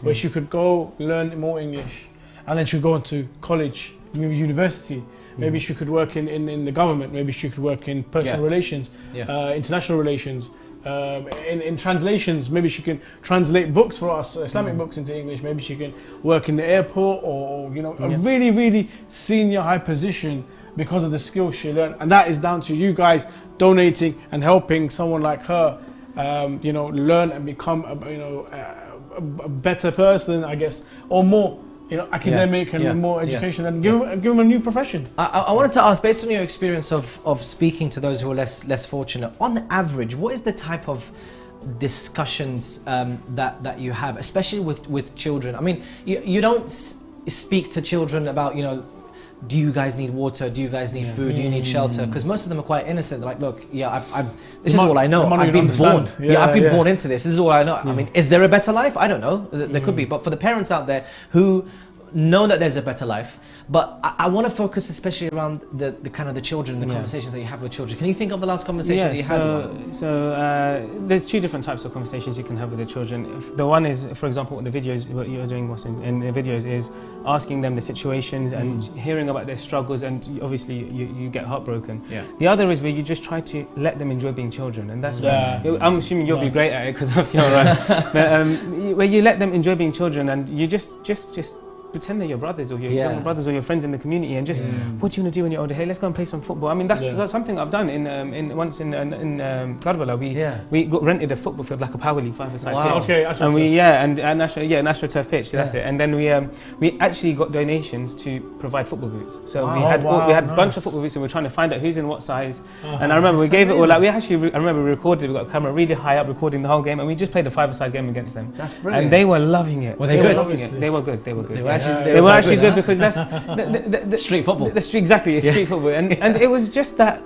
where she could go learn more English, and then she'd go into college, maybe university. Maybe she could work in the government. Maybe she could work in personal relations, international relations. In translations, maybe she can translate books for us, Islamic books into English. Maybe she can work in the airport, or you know, a really, really senior high position because of the skills she learned. And that is down to you guys donating and helping someone like her, you know, learn and become, a better person, I guess, or more, you know, academic and more education, and give them a new profession. I wanted to ask, based on your experience of speaking to those who are less fortunate, on average, what is the type of discussions that you have, especially with children? I mean, you don't speak to children about, you know, do you guys need water? Do you guys need food? Do you need shelter? Because most of them are quite innocent. They're like, look, this is all I know. I've been born. I've been born into this. This is all I know. I mean, is there a better life? I don't know. There could be. But for the parents out there who know that there's a better life, but I want to focus especially around the kind of the children, the conversations that you have with children. Can you think of the last conversation that you had? So there's two different types of conversations you can have with the children. The one is, for example, what you're doing in the videos is asking them the situations and hearing about their struggles, and obviously you get heartbroken. The other is where you just try to let them enjoy being children, and that's where I'm assuming you'll be great at it because of your where you let them enjoy being children, and you just pretend they're your brothers or your younger brothers or your friends in the community, and just what do you want to do when you're older? Hey, let's go and play some football. I mean, that's something I've done once in Karbala. We got rented a football field, like a power league 5-a-side pitch. And we an AstroTurf pitch. That's it. And then we actually got donations to provide football boots. So we had a bunch of football boots, and we were trying to find out who's in what size. And I remember we gave it all out. I remember we recorded. We got a camera really high up recording the whole game, and we just played a 5-a-side game against them. That's brilliant. And they were loving it. Were they good? They were good. They were good. They were actually good because that's the street football. Exactly, it's street football, and it was just that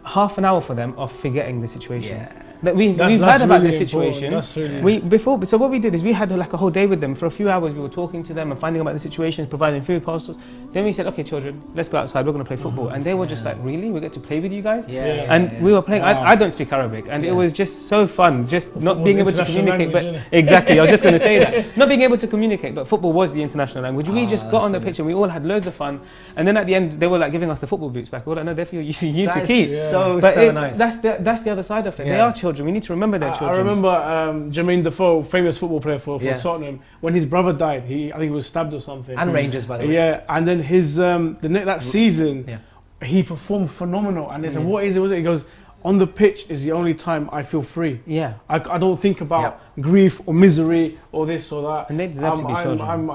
half an hour for them of forgetting the situation. That we've heard about this situation. So what we did is we had like a whole day with them. For a few hours we were talking to them and finding about the situation, providing food parcels. Then we said, okay children, let's go outside, we're going to play football. And they were just like, really? We get to play with you guys? And we were playing, I don't speak Arabic, and it was just so fun, just not being able to communicate. But exactly, I was just going to say that. Not being able to communicate, but football was the international language. We just got on the pitch and we all had loads of fun. And then at the end they were like giving us the football boots back. We were like, no, they're for you to keep. So nice. That's the other side of it. They are children. We need to remember their children. I remember Jermaine Defoe, famous football player for Tottenham, when his brother died, I think he was stabbed or something. And Rangers, by the way. Yeah, and then his that season, he performed phenomenal. And they said, what is it? He goes, on the pitch is the only time I feel free. I don't think about grief or misery or this or that. And they deserve to be children.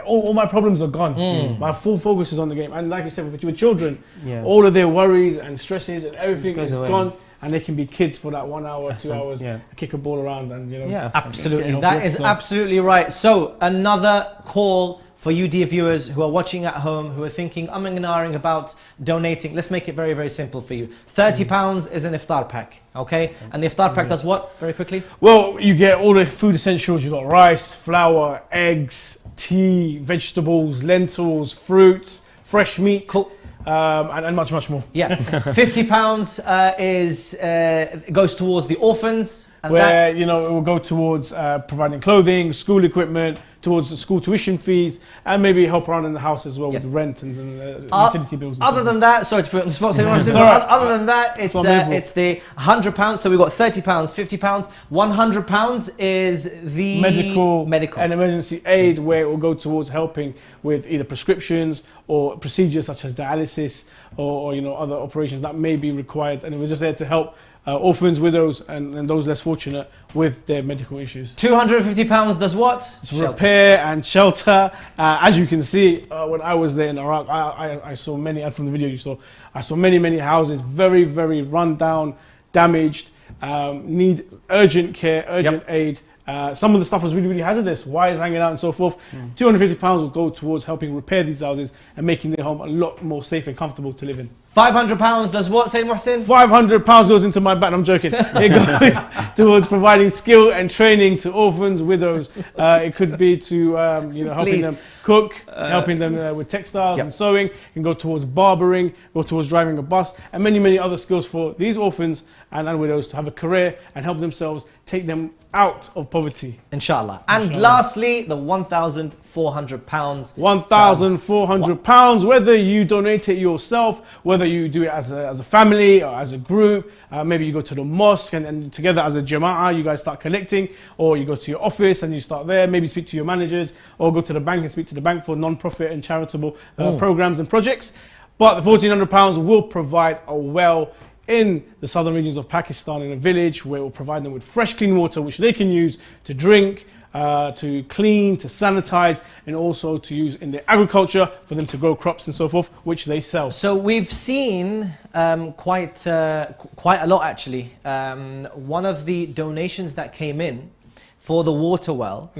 All my problems are gone. My full focus is on the game. And like you said, with children, all of their worries and stresses and everything is gone. And they can be kids for that 1 hour, 2 hours, kick a ball around, and absolutely. That is absolutely right. So another call for you dear viewers who are watching at home, who are thinking, I'm ignoring about donating. Let's make it very, very simple for you. £30 is an iftar pack, okay? And the iftar pack does what, very quickly? Well, you get all the food essentials. You've got rice, flour, eggs, tea, vegetables, lentils, fruits, fresh meat. Cool. And much, much more. Yeah, £50 goes towards the orphans. And where, it will go towards providing clothing, school equipment, towards the school tuition fees, and maybe help around in the house as well with rent and utility bills. Other than that, sorry to put it on the spot, other than that, it's the £100. So we've got £30, £50, £100 is the medical and emergency aid, where it will go towards helping with either prescriptions or procedures such as dialysis or other operations that may be required, and we're just there to help orphans, widows, and those less fortunate with their medical issues. £250 does what? It's repair and shelter. As you can see, when I was there in Iraq, I saw many, and from the video you saw, I saw many houses, very, very run down, damaged, need urgent care, urgent aid. Some of the stuff was really, really hazardous, wires hanging out and so forth. £250 will go towards helping repair these houses and making their home a lot more safe and comfortable to live in. £500 does what, Sayyid Muhsin? £500 goes into my bank. I'm joking. It goes towards providing skill and training to orphans, widows. It could be to helping them cook, helping them with textiles and sewing. It can go towards barbering, go towards driving a bus, and many other skills for these orphans and widows to have a career and help themselves take them out of poverty. Inshallah. And lastly, the £1,400. £1,400, whether you donate it yourself, whether you do it as a family or as a group, maybe you go to the mosque and together as a jama'ah, you guys start collecting, or you go to your office and you start there, maybe speak to your managers, or go to the bank and speak to the bank for non-profit and charitable programs and projects. But the £1,400 will provide a well in the southern regions of Pakistan in a village where it will provide them with fresh, clean water which they can use to drink, to clean, to sanitize, and also to use in their agriculture for them to grow crops and so forth, which they sell. So we've seen quite a lot actually. One of the donations that came in for the water well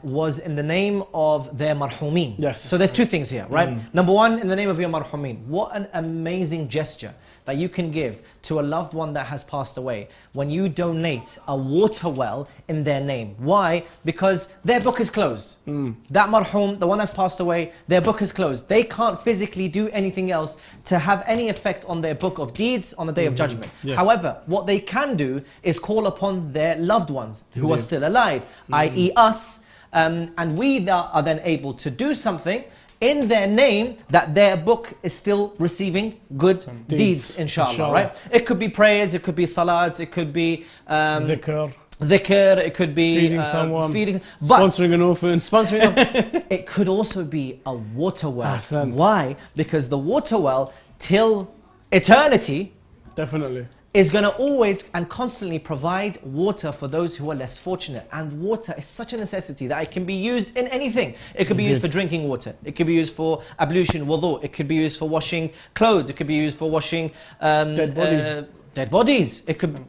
was in the name of their marhumin. Yes. So there's two things here, right? Number one, in the name of your marhumin. What an amazing gesture that you can give to a loved one that has passed away when you donate a water well in their name. Why? Because their book is closed. That marhum, the one that's passed away, their book is closed. They can't physically do anything else to have any effect on their book of deeds on the Day of Judgment. Yes. However, what they can do is call upon their loved ones who are still alive, i.e. us, and we are then able to do something in their name that their book is still receiving good deeds, inshallah, right? It could be prayers, it could be salats, it could be dhikr, it could be feeding someone, but sponsoring an orphan. It could also be a water well. Why? Because the water well till eternity is going to always and constantly provide water for those who are less fortunate. And water is such a necessity that it can be used in anything. It could be used for drinking water. It could be used for ablution, wudu. It could be used for washing clothes. It could be used for washing dead bodies. It could be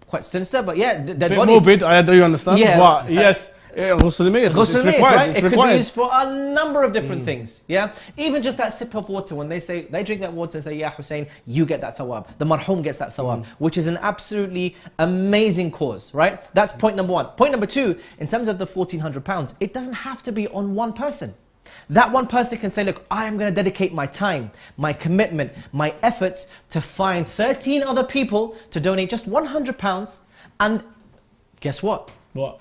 quite sinister, but yeah, dead bodies. Morbid, I do understand. Yeah. But yes. It's required. Right? It could be used for a number of different things. Yeah, even just that sip of water. When they drink that water and say, "Ya Hussein," you get that thawab. The marhum gets that thawab, which is an absolutely amazing cause. Right? That's point number one. Point number two, in terms of the £1,400, it doesn't have to be on one person. That one person can say, "Look, I am going to dedicate my time, my commitment, my efforts to find 13 other people to donate just £100," and guess what?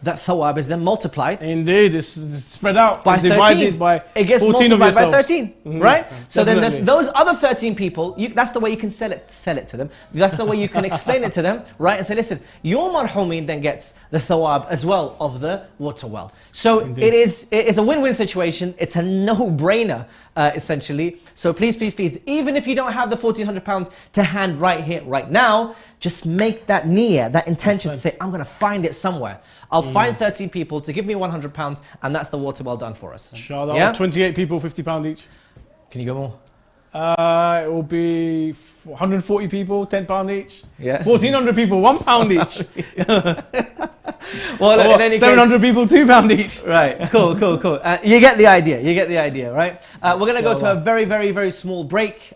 That thawab is then multiplied. Indeed, it's spread out. By it's 13. Divided by it gets 14 multiplied of by 13, right? So Definitely. then there's those other 13 people, that's the way you can sell it to them. That's the way you can explain it to them, right? And say, listen, your marhumin then gets the thawab as well of the water well. So it is a win-win situation. It's a no-brainer, essentially. So please, even if you don't have the £1,400 to hand right here, right now, just make that niyyah, that intention to say, I'm going to find it somewhere. I'll find 13 people to give me £100, and that's the water well done for us. Inshallah. Yeah? 28 people, £50 each. Can you go more? It will be 140 people, £10 each. Yeah. 1,400 people, £1 each. Well, in any 700 people, £2 each. Right, cool. You get the idea, right? We're going to go to a very, very, very small break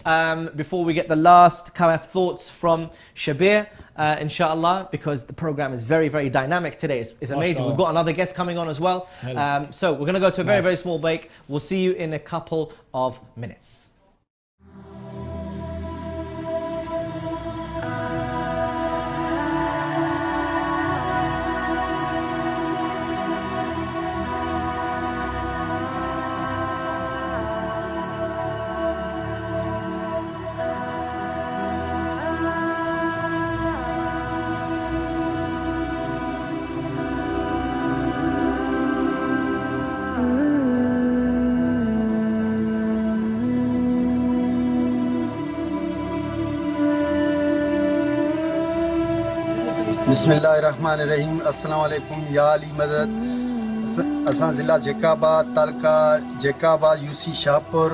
before we get the last kind of thoughts from Shabir, inshallah, because the program is very, very dynamic today. It's amazing. We've got another guest coming on as well. So we're going to go to a very, very small break. We'll see you in a couple of minutes. बिस्मिल्लाहिर्रहमानिर्रहीम अस्सलाम वालेकुम या अली मदद असां ज़िला जेकाबाद तालका जेकाबाद UC Shahpur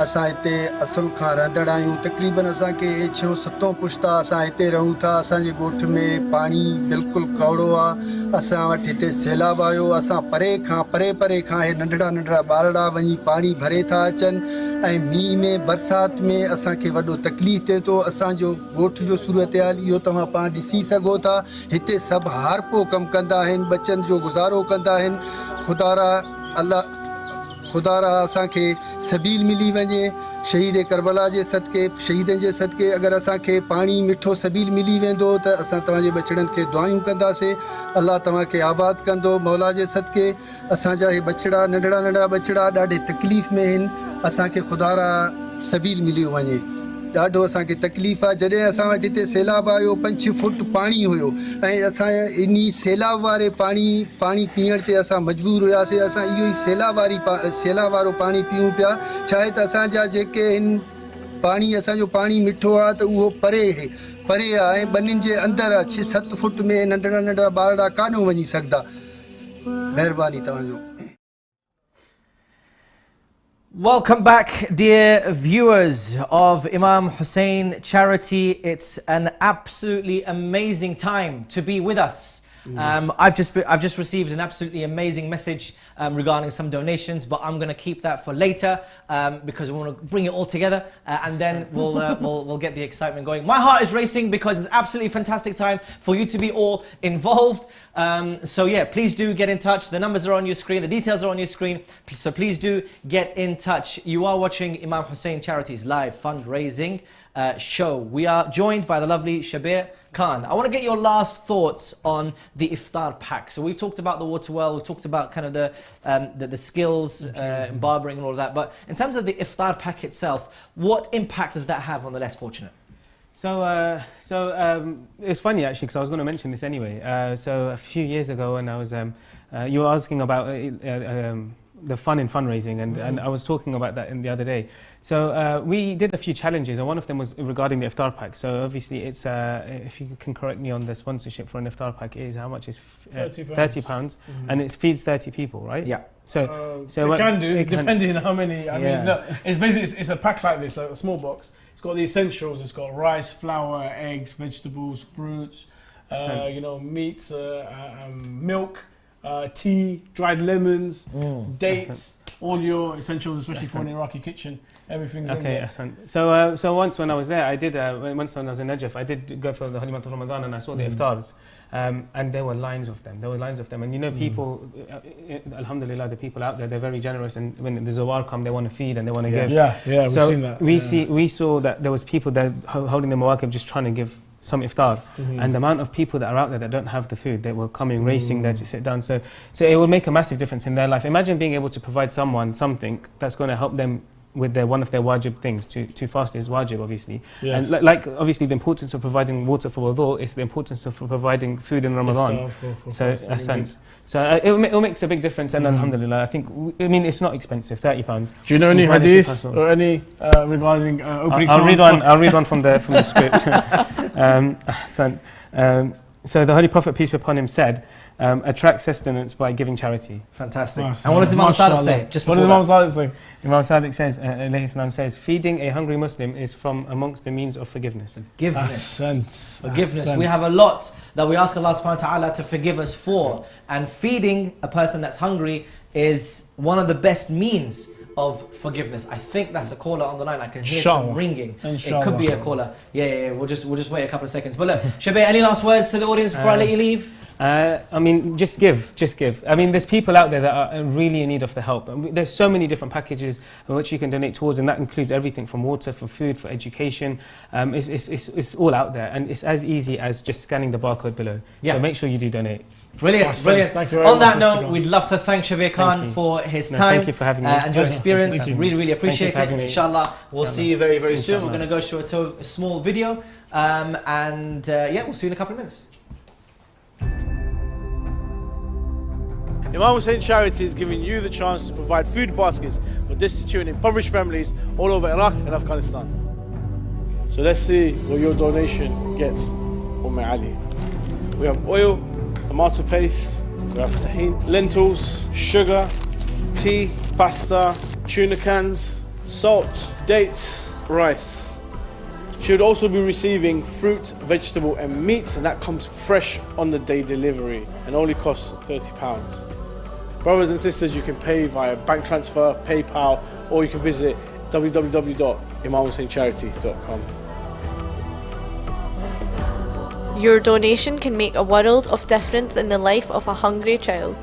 असां हिते असुल खां रहंदड़ आहियूं तक़रीबन असांखे 6-7 पुश्ता असां हिते रहूं था असांजे ॻोठ में पाणी बिल्कुलु कौड़ो आहे असां वटि हिते सैलाब आयो असां परे खां हे नंढड़ा ॿारड़ा वञी पाणी भरे था अचनि ऐं मींहं में बरसाति में असांखे वॾो तकलीफ़ थिए थो असांजो ॻोठ जो सूरत हाल इहो तव्हां पाण ॾिसी सघो था हिते सभु हारपो कमु कंदा आहिनि बचनि जो गुज़ारो कंदा आहिनि ख़ुदा रा असांखे सबील मिली वञे शहीद करबला जे सदके शहीदनि जे सदके अगरि असांखे पाणी मिठो सबील मिली वेंदो त असां तव्हांजे बचड़नि खे दुआयूं कंदासीं अल्लाह तव्हांखे आबाद कंदो मौला जे सदके असांजा हे बचड़ा नंढड़ा बचड़ा ॾाढे तकलीफ़ में आहिनि असांखे ख़ुदा रा सबील मिली वञे ॾाढो असांखे तकलीफ़ आहे जॾहिं असां वटि हिते सैलाब आयो 5-6 फुट पाणी हुयो ऐं असां इन सैलाब वारे पाणी पीअण ते असां मजबूर हुयासीं असां इहो ई सैलाब वारो पाणी पीऊं पिया छा आहे त असांजा जेके आहिनि पाणी असांजो पाणी मिठो आहे त उहो परे आहे ऐं ॿनिनि जे अंदरि आहे 6-7 फुट में नंढड़ा ॿारड़ा कान वञी सघंदा महिरबानी तव्हांजो Welcome back, dear viewers of Imam Hussein Charity. It's an absolutely amazing time to be with us. I've just received an absolutely amazing message regarding some donations, but I'm going to keep that for later because we want to bring it all together and then we'll get the excitement going. My heart is racing because it's absolutely fantastic time for you to be all involved. So yeah, please do get in touch. The numbers are on your screen, the details are on your screen. So please do get in touch. You are watching Imam Hussein Charity's live fundraising show. We are joined by the lovely Shahr Khan. I want to get your last thoughts on the iftar pack. So we've talked about the water well, we've talked about kind of the skills in barbering and all of that. But in terms of the iftar pack itself, what impact does that have on the less fortunate? So it's funny actually because I was going to mention this anyway. So a few years ago when I was, you were asking about the fun in fundraising and I was talking about that the other day. So we did a few challenges and one of them was regarding the iftar pack. So obviously it's, if you can correct me on the sponsorship for an iftar pack is how much is £30 and it feeds 30 people, right? Yeah. So it can do, depending on how many. I mean, no, it's basically it's a pack like this, like a small box. It's got the essentials. It's got rice, flour, eggs, vegetables, fruits, meats, milk, tea, dried lemons, dates, all your essentials, especially for an Iraqi kitchen. Everything's in there. So once when I was there, I did. Once when I was in Najaf, I did go for the holy month of Ramadan, and I saw the iftars, and there were lines of them. And you know, people, alhamdulillah, the people out there, they're very generous, and when the zawar come, they want to feed and they want to give. Yeah, we've seen that. We saw that there was people that holding the mawaqib just trying to give some iftar, and the amount of people that are out there that don't have the food, they were coming racing there to sit down. So it will make a massive difference in their life. Imagine being able to provide someone something that's going to help them with one of their wajib things. To fast is wajib, obviously. Yes. And like obviously the importance of providing water for wudu is the importance of providing food in Ramadan. So it makes a big difference, and alhamdulillah, I mean it's not expensive, £30. Do you know any hadith or any regarding opening? I'll read one from the script. So the Holy Prophet, peace be upon him, said, attract sustenance by giving charity. Fantastic. And what does Imam Sadiq say? What does Imam Sadiq say? Imam Sadiq says, alayhi salam says, feeding a hungry Muslim is from amongst the means of forgiveness. Forgiveness. We have a lot that we ask Allah subhanahu wa ta'ala to forgive us for. And feeding a person that's hungry is one of the best means of forgiveness. I think that's a caller on the line. I can hear some ringing. It could be a caller. Yeah. We'll just wait a couple of seconds. But look, Shahr, any last words to the audience before I let you leave? I mean, just give. I mean, there's people out there that are really in need of the help. There's so many different packages which you can donate towards, and that includes everything from water, for food, for education. It's all out there, and it's as easy as just scanning the barcode below. So make sure you do donate. Brilliant. Thank you very On that much, note, we'd love to thank Shahr Khan for his time. Thank you for having me. And your experience. Really appreciate it. Me. Inshallah, we'll see you very, very soon. We're going to go show a small video. We'll see you in a couple of minutes. Imam Hussein Charity is giving you the chance to provide food baskets for destitute and impoverished families all over Iraq and Afghanistan. So let's see what your donation gets, Ali. We have oil, tomato paste, we have tahini, lentils, sugar, tea, pasta, tuna cans, salt, dates, rice. She would also be receiving fruit, vegetable and meats, and that comes fresh on the day delivery and only costs £30. Brothers and sisters, you can pay via bank transfer, PayPal, or you can visit www.imamhusseincharity.com. Your donation can make a world of difference in the life of a hungry child.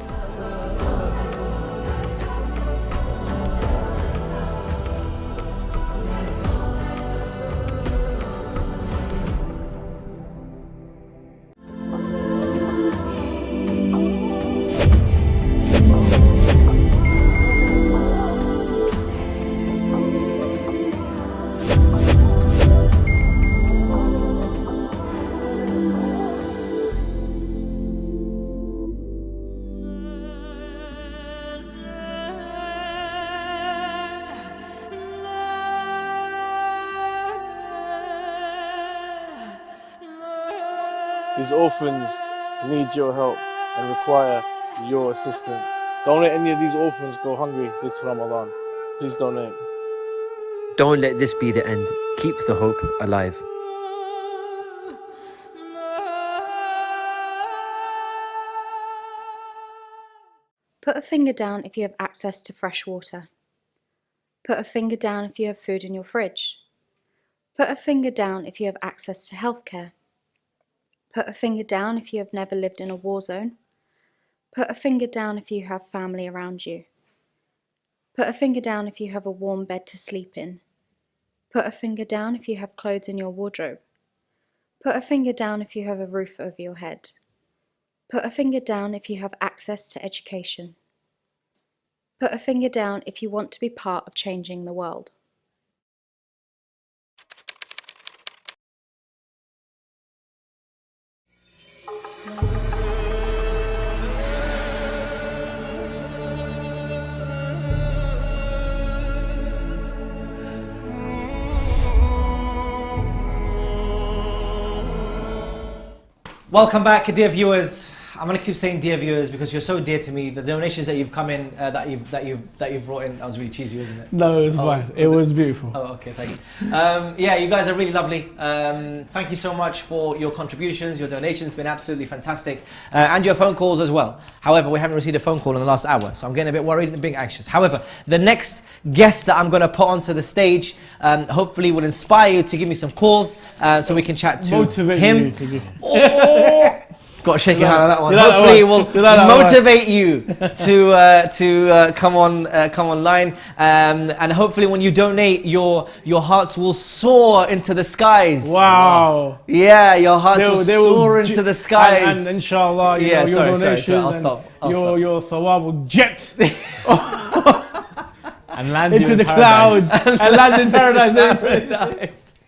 These orphans need your help and require your assistance. Don't let any of these orphans go hungry this Ramadan. Please donate. Don't let this be the end. Keep the hope alive. Put a finger down if you have access to fresh water. Put a finger down if you have food in your fridge. Put a finger down if you have access to healthcare. Put a finger down if you have never lived in a war zone. Put a finger down if you have family around you. Put a finger down if you have a warm bed to sleep in. Put a finger down if you have clothes in your wardrobe. Put a finger down if you have a roof over your head. Put a finger down if you have access to education. Put a finger down if you want to be part of changing the world. Welcome back, dear viewers. I'm gonna keep saying dear viewers because you're so dear to me. The donations that you've come in, that you've brought in, that was really cheesy, wasn't it? No, it was fine. It was beautiful. Oh, okay, thanks. Yeah, you guys are really lovely. Thank you so much for your contributions. Your donations been absolutely fantastic, and your phone calls as well. However, we haven't received a phone call in the last hour, so I'm getting a bit worried and being anxious. However, the next guest that I'm going to put onto the stage hopefully will inspire you to give me some calls so we can chat to Motivate him. you to give. Got to shake your hand on that one. Hopefully, it will motivate you to come online, and hopefully, when you donate, your hearts will soar into the skies. Wow! Yeah, your hearts will soar into the skies. And inshallah, your donations, your thawab will jet and land into the clouds and land in paradise.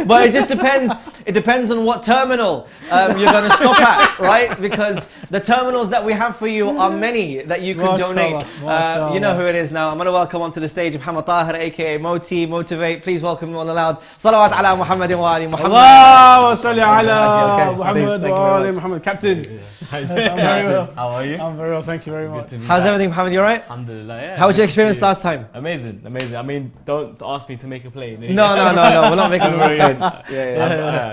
But it just depends. It depends on what terminal you're going to stop at, right? Because the terminals that we have for you are many that you can donate. You know who it is now. I'm going to welcome onto the stage Muhammad Tahir, aka Moti, Motivate. Please welcome him all aloud. Salawat ala Muhammadin wa ali Muhammad. Allahumma salli ala Muhammad wa ali Muhammad. Captain. I'm very well. How are you? I'm very well, thank you very much. How's everything, Muhammad? You alright? Alhamdulillah, yeah. How was your experience last time? Amazing, amazing. I mean, don't ask me to make a play. No, we're not making plays. Yeah.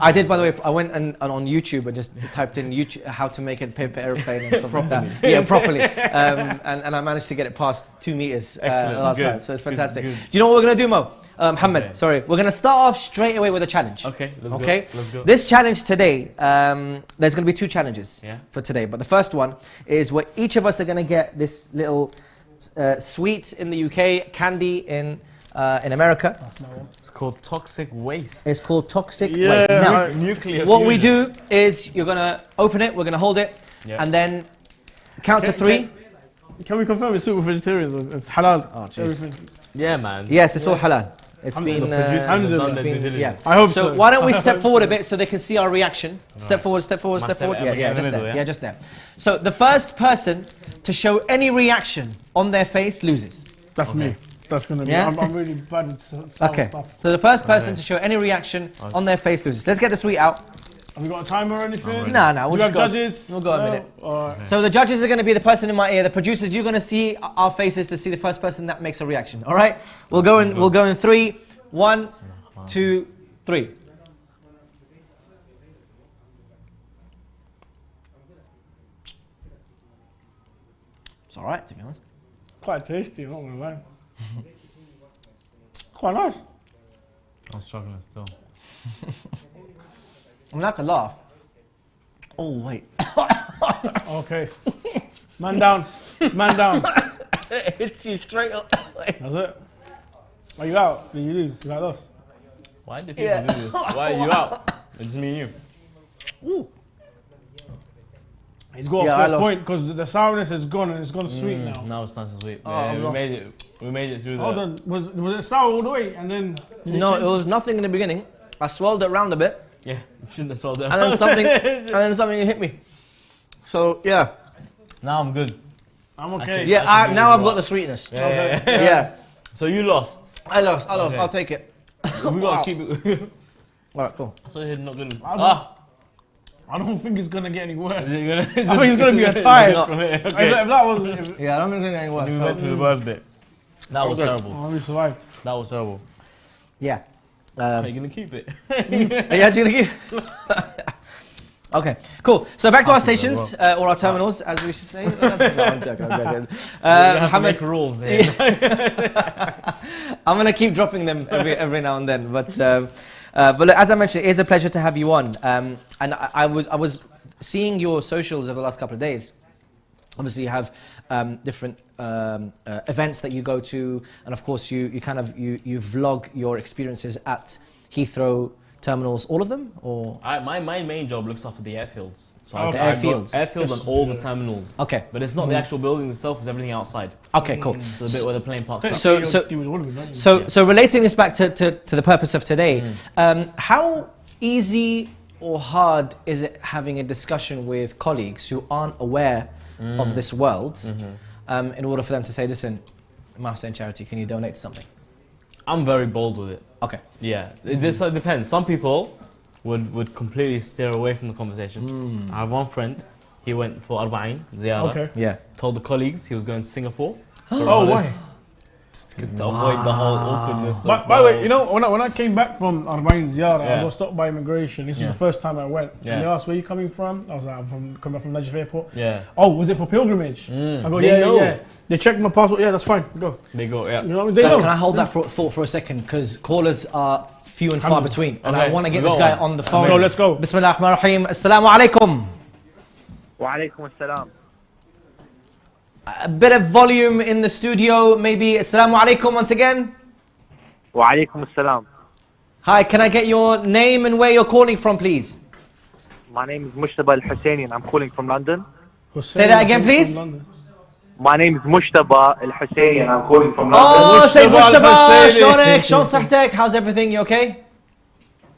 I did, by the way. I went and on YouTube and just typed in YouTube how to make a paper airplane and stuff like that. Yeah, properly. And I managed to get it past 2 meters last time, so it's fantastic. Good. Do you know what we're gonna do, Mo? Muhammad, sorry. We're gonna start off straight away with a challenge. Okay, let's go. This challenge today, there's gonna be 2 challenges for today. But the first one is where each of us are gonna get this little sweet in the UK, candy in America. It's called toxic waste. It's called toxic waste. Now, nuclear what we fusion. do is you're gonna open it, we're gonna hold it, and then count to 3. Can we confirm it's suitable for vegetarians? It's halal. Oh, jeez. Yeah, man. Yes, it's all halal. It's been, yes. I hope so. Why don't we step forward a bit so they can see our reaction? Step forward, step forward, step forward. Yeah, just there. Yeah, just there. So the first person to show any reaction on their face loses. That's me. That's going to be, I'm really bad at stuff. So the first person to show any reaction on their face loses. Let's get the sweet out. Have we got a timer or anything? No, Do we have judges? We'll go a minute. Alright. So the judges are going to be the person in my ear. The producers, you're going to see our faces to see the first person that makes a reaction. All right? We'll go in 3, 1, 2, 3. It's all right, to be honest. Quite tasty, I'm not gonna lie. Quite nice. I'm struggling still. I'm gonna have to laugh. Oh wait. Okay. Man down. Man down. It hits you straight up. That's it. Are you out? Did you lose? You like us? Why do people do this? Why are you out? It's me and you. Ooh. He's got a fair point because the sourness is gone and it's gone sweet now. Now it's nice and sweet. Oh, Yeah, I'm we lost. made it. We made it through. Hold on. Was it sour all the way and then? No, it was nothing in the beginning. I swirled it round a bit. Yeah, you shouldn't have swallowed it. And then something hit me. So yeah. Now I'm good. I'm okay. Yeah, now I've got the sweetness. Yeah. So you lost. I lost. Okay. I'll take it. We gotta keep it. Alright, cool. So you're not good. I don't think it's gonna get any worse. Is it gonna, I think it's gonna be a tie. Okay. If that was, yeah, I don't think it's gonna get any worse. We went through the worst bit. That was terrible. Oh, we survived. That was terrible. Yeah. Are you gonna keep it? Are you actually gonna keep? Okay, cool. So back to our stations or our terminals, as we should say. No, I'm joking. have to make rules here. I'm gonna keep dropping them every now and then, but look, as I mentioned, it is a pleasure to have you on. And I was seeing your socials over the last couple of days. Obviously, you have different events that you go to, and of course, you vlog your experiences at Heathrow terminals, all of them, or my main job looks after the airfields. So Okay. airfields on all the terminals. Okay, but it's not the actual building itself; it's everything outside. Okay, cool. So the bit where the plane parks up. So relating this back to the purpose of today, how easy or hard is it having a discussion with colleagues who aren't aware of this world, in order for them to say, listen, Imam Hussein Charity, can you donate to something? I'm very bold with it. Okay. Yeah, this depends. Some people would completely steer away from the conversation. I have one friend, he went for Arba'in, Ziyara. Okay. Yeah. Told the colleagues he was going to Singapore. Oh, why? Just to avoid the whole awkwardness. By the way, you know, when I came back from Arba'in Ziyara, I Yeah. got stopped by immigration. This is the first time I went. Yeah. And they asked, where are you coming from? I was like, I'm coming from Najaf Airport. Yeah. Oh, was it for pilgrimage? I go, They know. yeah. They checked my passport. Yeah, that's fine. Go. They go, yeah. You know what I mean? They So know. can I hold that thought for a second? Because callers are few and far between. And I Okay, want to get go this guy on. on the phone. So let's go. Bismillah ar-Rahman ar-Rahim. Assalamu alaikum. Wa alaikum assalam. A bit of volume in the studio, maybe. Assalamu alaikum once again. Wa alaikum assalam. Hi, can I get your name and where you're calling from, please? My name is Mushtaba Al-Husseini and I'm calling from London. Say that again, please. My name is Mushtaba Al-Husseini and I'm calling from London. Oh, say Mustafa, Shonek, Shon Sahtek. How's everything? You okay?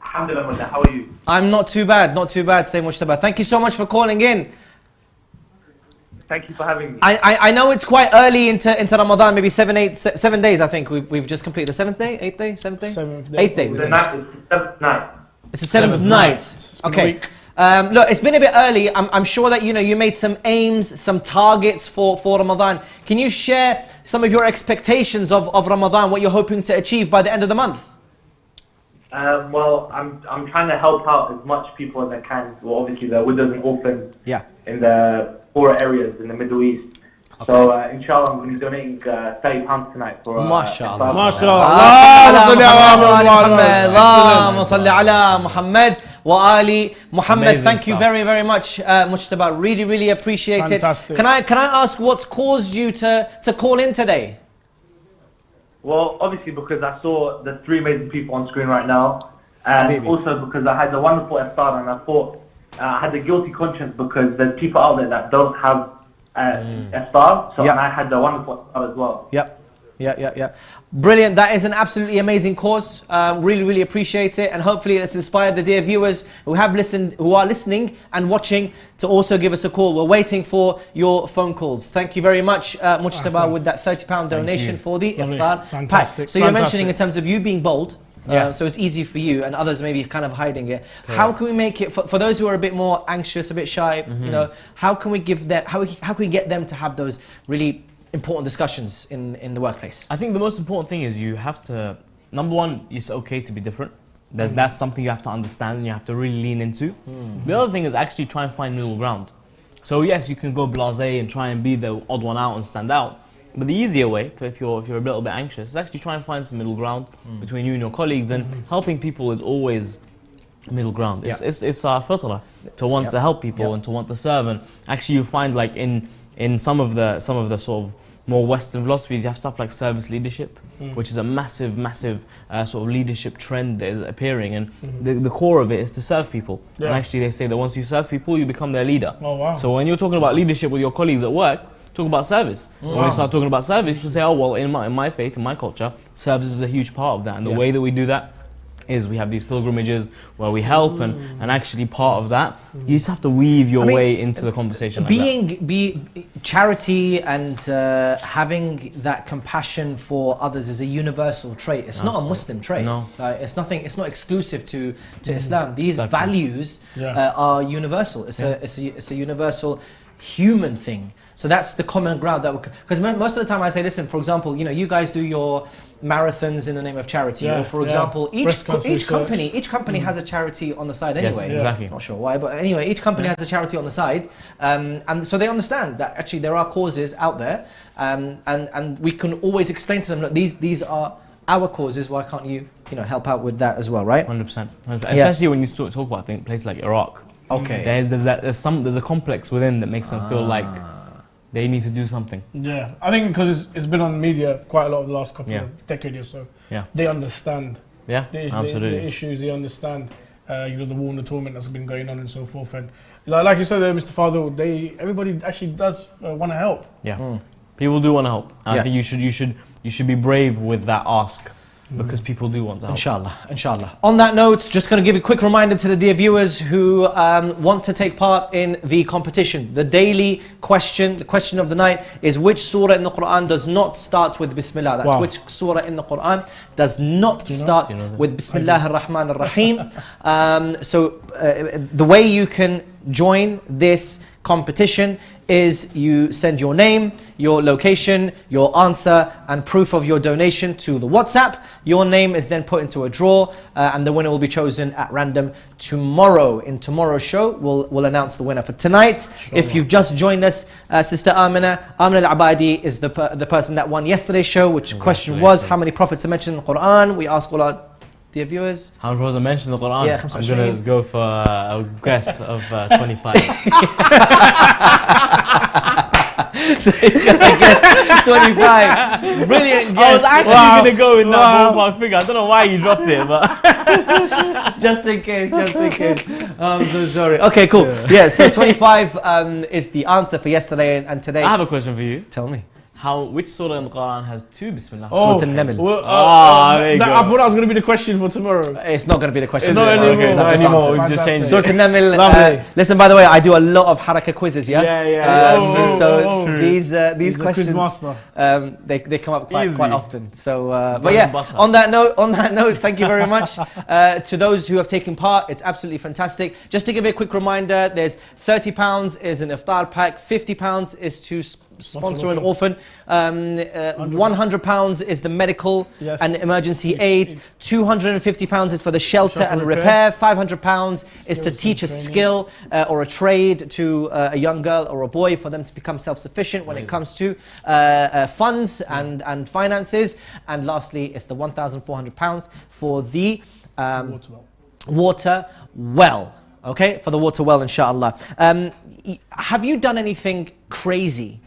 Alhamdulillah, how are you? I'm not too bad, say Mustafa. Thank you so much for calling in. Thank you for having me. I know it's quite early into Ramadan, maybe 7 days I think. We've just completed the 7th day, 8th day, 7th day? 8th day. The night is the 7th night. It's the 7th night. Okay. Look, it's been a bit early. I'm sure that you made some aims, some targets for Ramadan. Can you share some of your expectations of Ramadan, what you're hoping to achieve by the end of the month? Well, I'm trying to help out as much people as I can. Well, obviously the widows and orphans in the poorer areas in the Middle East. Okay. So inshallah, I'm going to be donating £30 tonight for MashaAllah. MashaAllah. Allahumma Muhammad wa ali Muhammad. Thank you very, very much, Mujtaba. Really, really appreciate Fantastic. it. Can I ask what's caused you to call in today? Well, obviously because I saw the 3 amazing people on screen right now, and also because I had a wonderful iftar, and I thought I had a guilty conscience because there's people out there that don't have iftar, so and I had a wonderful iftar as well. Yeah. Brilliant. That is an absolutely amazing cause. Really, really appreciate it, and hopefully it's inspired the dear viewers who are listening and watching to also give us a call. We're waiting for your phone calls. Thank you very much, Mujtaba, with that £30 donation for the iftar pack. So you're mentioning in terms of you being bold So it's easy for you, and others maybe kind of hiding it. How can we make it for those who are a bit more anxious, a bit shy? You know, how can we give them? How can we get them to have those really important discussions in the workplace? I think the most important thing is you have to. Number one, it's okay to be different. That's something you have to understand and you have to really lean into. The other thing is actually try and find middle ground. So yes, you can go blasé and try and be the odd one out and stand out. But the easier way, if you're a little bit anxious, is actually try and find some middle ground between you and your colleagues. And helping people is always middle ground. It's our fitrah to want to help people and to want to serve. And actually, you find like in some of the sort of more Western philosophies, you have stuff like service leadership, which is a massive sort of leadership trend that is appearing, and the core of it is to serve people. And actually they say that once you serve people, you become their leader. So when you're talking about leadership with your colleagues at work, talk about service. When you start talking about service, you should say, oh well, in my faith, in my culture, service is a huge part of that, and the way that we do that is we have these pilgrimages where we help, and actually part of that, you just have to weave your way into the conversation. Charity and having that compassion for others is a universal trait. It's not a Muslim trait. No. It's nothing. It's not exclusive to Islam. These values are universal. It's a universal human thing. So that's the common ground that because most of the time I say, listen, for example, you know, you guys do your marathons in the name of charity, or for example, each company has a charity on the side anyway. Yes, exactly. Not sure why, but anyway, each company has a charity on the side, and so they understand that actually there are causes out there, and we can always explain to them, look, these are our causes. Why can't you help out with that as well, right? 100%. Especially when you talk about places like Iraq. Okay. There's a complex within that makes them feel like they need to do something. Yeah, I think because it's been on media quite a lot of the last couple of decades or so. Yeah. They understand. Yeah, absolutely. The issues, they understand. The war and the torment that's been going on and so forth. And like you said, Mr. Fadil, everybody actually does want to help. Yeah, people do want to help. I think you should be brave with that ask. Because people do want to help. Inshallah. On that note, just going to give a quick reminder to the dear viewers who want to take part in the competition. The daily question, the question of the night is which surah in the Quran does not start with Bismillah. That's which surah in the Quran does not start with Bismillah ar-Rahman ar-Rahim. So the way you can join this competition is you send your name, your location, your answer and proof of your donation to the WhatsApp. Your name is then put into a draw and the winner will be chosen at random tomorrow. In tomorrow's show, we'll announce the winner for tonight. If you've just joined us, Sister Amina Al-Abadi is the person that won yesterday's show, which question was, how many prophets are mentioned in the Quran? We ask all our dear viewers. How many prophets are mentioned in the Quran? Yeah, I'm going to go for a guess of 25. He's gonna guess 25. Brilliant guess. I was actually going to go in that ballpark figure. I don't know why you dropped it, but just in case. I'm so sorry. Okay, cool. Yeah, so 25 is the answer for yesterday and today. I have a question for you. Tell me. Which surah in the Quran has two Bismillah? Surah An-Naml. There you go. I thought that was going to be the question for tomorrow. It's not going to be the question. It's not anymore. Okay, not anymore. We've just changed Surah An-Naml. Listen, by the way, I do a lot of haraka quizzes, yeah? Yeah. So these questions, they come up quite often. So, but yeah, on that note, thank you very much to those who have taken part. It's absolutely fantastic. Just to give you a quick reminder, there's £30 is an iftar pack, £50 is to sponsor an orphan, £100 is the medical and emergency aid, £250 is for the shelter and repair, £500 is to teach a skill or a trade to a young girl or a boy for them to become self-sufficient when it comes to funds and finances, and lastly it's the £1,400 for the water well. Okay, for the water well, inshallah. Have you done anything crazy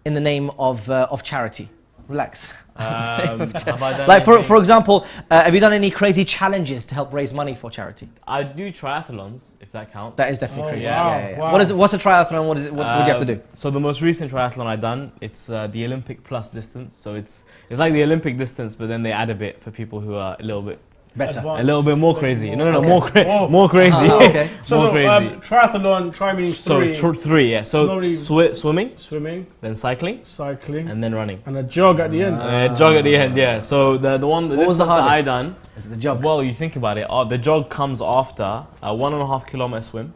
in the name of charity? Relax. Like for example, have you done any crazy challenges to help raise money for charity? I do triathlons, if that counts. That is definitely crazy. Yeah. Wow. What's a triathlon? What do you have to do? So the most recent triathlon I done, it's the Olympic plus distance. So it's like the Olympic distance, but then they add a bit for people who are a little bit Better. advanced. A little bit more crazy. No, Okay. more crazy. Okay. More crazy. Triathlon, try meaning three. So three, yeah. So Slowly- swimming, then cycling, and then running. And a jog at the end. Jog at the end, yeah. So the one What was the distance that I hardest? done Is it the jog? Well, you think about it. The jog comes after a 1.5 kilometer swim,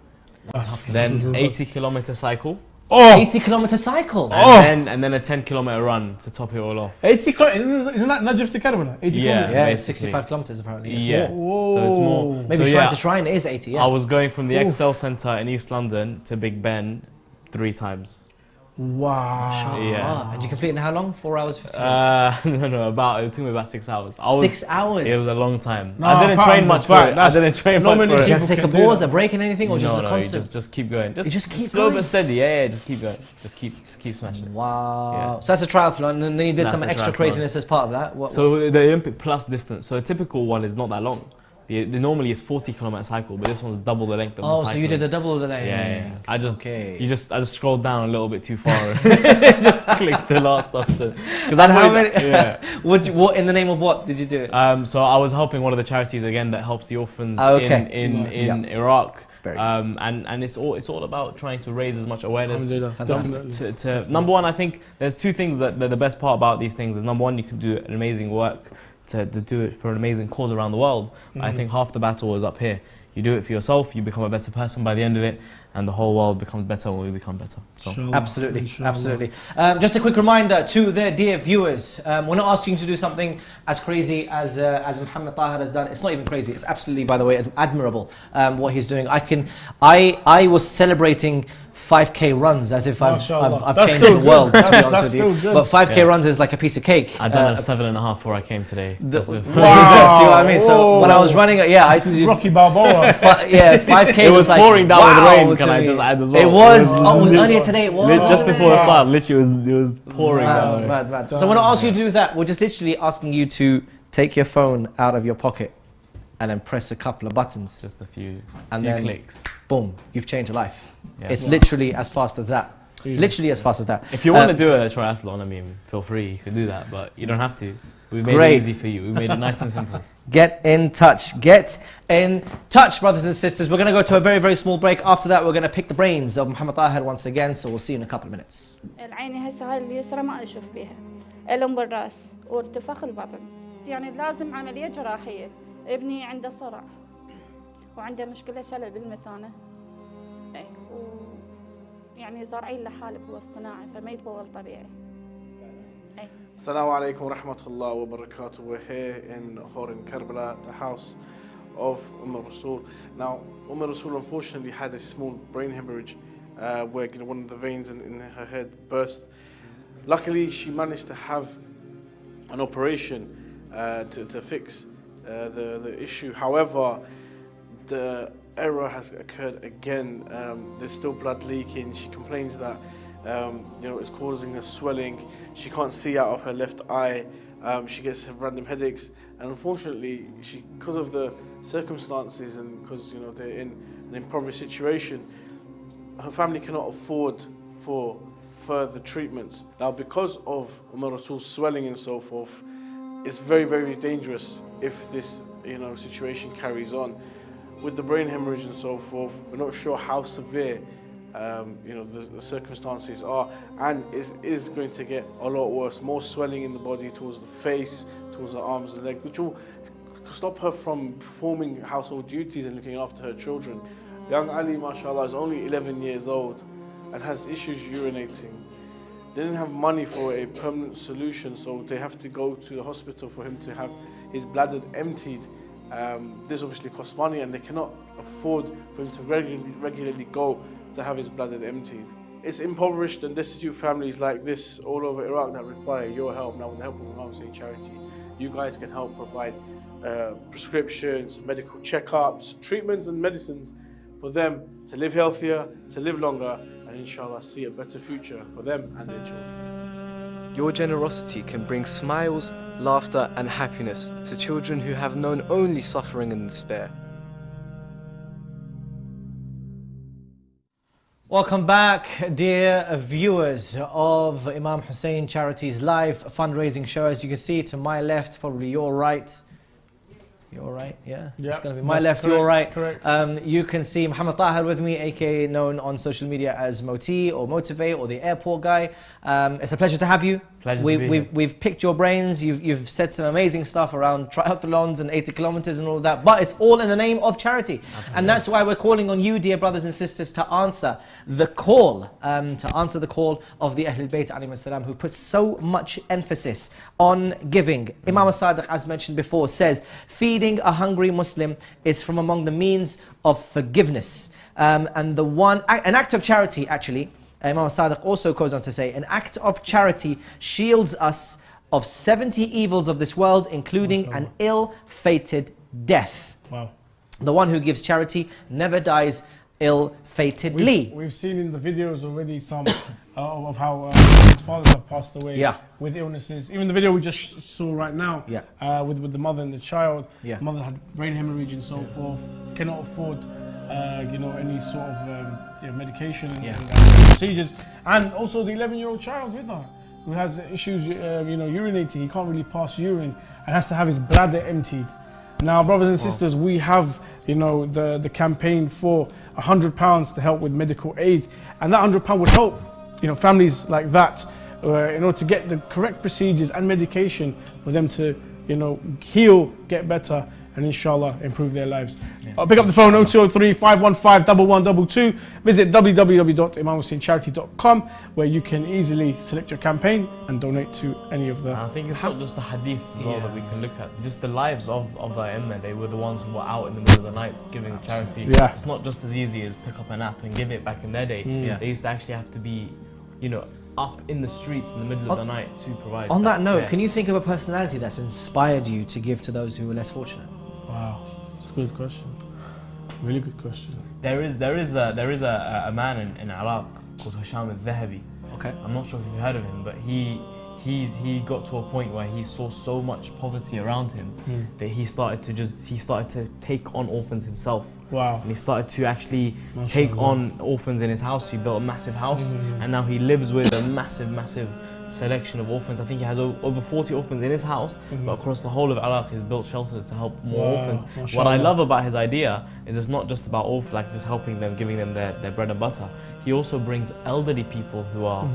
then 80 kilometer cycle. 80 kilometer cycle. And then a 10 kilometer run to top it all off. 80 kilometers, isn't that Najaf to Karbala? 80 kilometers? Yeah, it's 65 kilometers apparently. It's Yeah, more. so it's more. Maybe so Shrine to Shrine is 80, yeah. I was going from the Oof. Excel Centre in East London to Big Ben 3 times. Wow. Yeah. And you completed in how long? 4 hours, 50 minutes? No, it took me about 6 hours. 6 hours? It was a long time. No, I didn't train much for it. I didn't train much for it. Did you have to take a pause, a break and anything, or just a constant? just keep going. You just keep slow going? but steady. Yeah, just keep going. Just keep smashing it. Wow. Yeah. So that's a triathlon, and then you did That's some a extra triathlon. craziness as part of that. What, So the Olympic plus distance. So a typical one is not that long. The normally is 40 kilometer cycle, but this one's double the length of the cycle. Oh, so you did the double of the length. Yeah. I just Okay. I just scrolled down a little bit too far. Just clicked the last option. Because And how many? Yeah. what in the name of what did you do it? So I was helping one of the charities again that helps the orphans in Iraq. And it's all about trying to raise as much awareness. To number one, I think there's two things that the best part about these things is number one, you can do an amazing work to do it for an amazing cause around the world. I think half the battle is up here. You do it for yourself, you become a better person by the end of it, and the whole world becomes better when we become better. So. Absolutely, absolutely. Just a quick reminder to the dear viewers, we're not asking you to do something as crazy as Muhammad Tahir has done. It's not even crazy. It's absolutely, by the way, admirable what he's doing. I was celebrating 5K runs as if I've changed the world, to be honest with you. But 5K runs is like a piece of cake. I've done a 7.5 before I came today. Wow. See what I mean? So when I was running, I used to do Rocky Balboa. 5K it was like, pouring down with wow rain. Can I just add as well? It was earlier today. It was just before the start. Literally, it was pouring down. Mad. So we're not asking you to do that. We're just literally asking you to take your phone out of your pocket and then press a couple of buttons. Just a few clicks. Boom, you've changed a life. Yeah. It's literally as fast as that. Literally as fast as that. If you want to do a triathlon, I mean, feel free, you can do that, but you don't have to. We made it easy for you. We made it nice and simple. Get in touch. Get in touch, brothers and sisters. We're going to go to a very, very small break. After that, we're going to pick the brains of Muhammad Tahir once again. So we'll see you in a couple of minutes. العين هسه هاي اليسرى ما أشوف بيها ألم بالرأس وارتفاخ البطن يعني لازم عملية جراحية ابني عنده صرع وعنده مشكلة شلل بالمثانة يعني زارعين له حالب هو اصطناعي فما يتبول طبيعي. Assalamu alaikum wa rahmatullah wa barakatuh. We're here in Horin Karbala, the house of Rasul. Now, Rasul unfortunately had a small brain hemorrhage where one of the veins in her head burst. Luckily, she managed to have an operation to fix the issue. However, the error has occurred again. There's still blood leaking. She complains that it's causing her swelling. She can't see out of her left eye. She gets random headaches, and unfortunately, because of the circumstances and because they're in an impoverished situation, her family cannot afford for further treatments. Now, because of Rasul's swelling and so forth, it's very, very dangerous if this situation carries on. With the brain hemorrhage and so forth, we're not sure how severe the circumstances are, and it is going to get a lot worse. More swelling in the body towards the face, towards the arms and legs, which will stop her from performing household duties and looking after her children. Young Ali, mashallah, is only 11 years old and has issues urinating. They didn't have money for a permanent solution, so they have to go to the hospital for him to have his bladder emptied. This obviously costs money, and they cannot afford for him to regularly go to have his bladder emptied. It's impoverished and destitute families like this all over Iraq that require your help. Now, with the help of Imam Hussein Charity, you guys can help provide prescriptions, medical checkups, treatments and medicines for them to live healthier, to live longer, and inshallah see a better future for them and their children. Your generosity can bring smiles, laughter and happiness to children who have known only suffering and despair. Welcome back, dear viewers of Imam Hussein Charity's live fundraising show. As you can see to my left, probably your right, Your right, yeah. Yeah, It's going to be my that's left, your right. correct. You can see Muhammad Tahir with me, aka known on social media as Moti or Motivate or the airport guy. It's a pleasure to have you. Pleasure to be here. We've picked your brains. You've said some amazing stuff around triathlons and 80 kilometers and all of that, but it's all in the name of charity. Absolutely. And that's why we're calling on you, dear brothers and sisters, to answer the call, of the Ahlul Bayt alayhi salam, who put so much emphasis on giving. Imam Sadiq, as mentioned before, says feeding a hungry Muslim is from among the means of forgiveness. And an act of charity, actually, Imam Sadiq also goes on to say, an act of charity shields us of 70 evils of this world, including an ill-fated death. Wow. The one who gives charity never dies ill-fatedly. We've seen in the videos already some of how his fathers have passed away with illnesses. Even the video we just saw right now with the mother and the child. The mother had brain hemorrhage and so forth, cannot afford any sort of medication and procedures. And also the 11-year-old child with her, who has issues, urinating. He can't really pass urine and has to have his bladder emptied. Now, brothers and sisters, we have, the campaign for £100 to help with medical aid, and that £100 would help, families like that, in order to get the correct procedures and medication for them to, heal, get better, and inshallah improve their lives. I'll pick up the phone 0203 515 1122. Visit www.imamhusseincharity.com, where you can easily select your campaign and donate to any of the... I think it's not just the hadiths as well that we can look at, just the lives of the Imam. They were the ones who were out in the middle of the night giving charity. It's not just as easy as pick up an app and give it. Back in their day. They used to actually have to be, up in the streets in the middle of the night to provide. On that note, care. can you think of a personality that's inspired you to give to those who were less fortunate? Wow, that's a good question. Really good question. There is a man in Iraq called Hisham al-Dhahabi. Okay. I'm not sure if you've heard of him, but he got to a point where he saw so much poverty around him that he started to take on orphans himself. Wow. And he started to actually take on orphans in his house. He built a massive house, and now he lives with a massive selection of orphans. I think he has over 40 orphans in his house, but across the whole of Iraq he's built shelters to help more orphans. What I love about his idea is it's not just about orphans, like just helping them, giving them their bread and butter. He also brings elderly people who are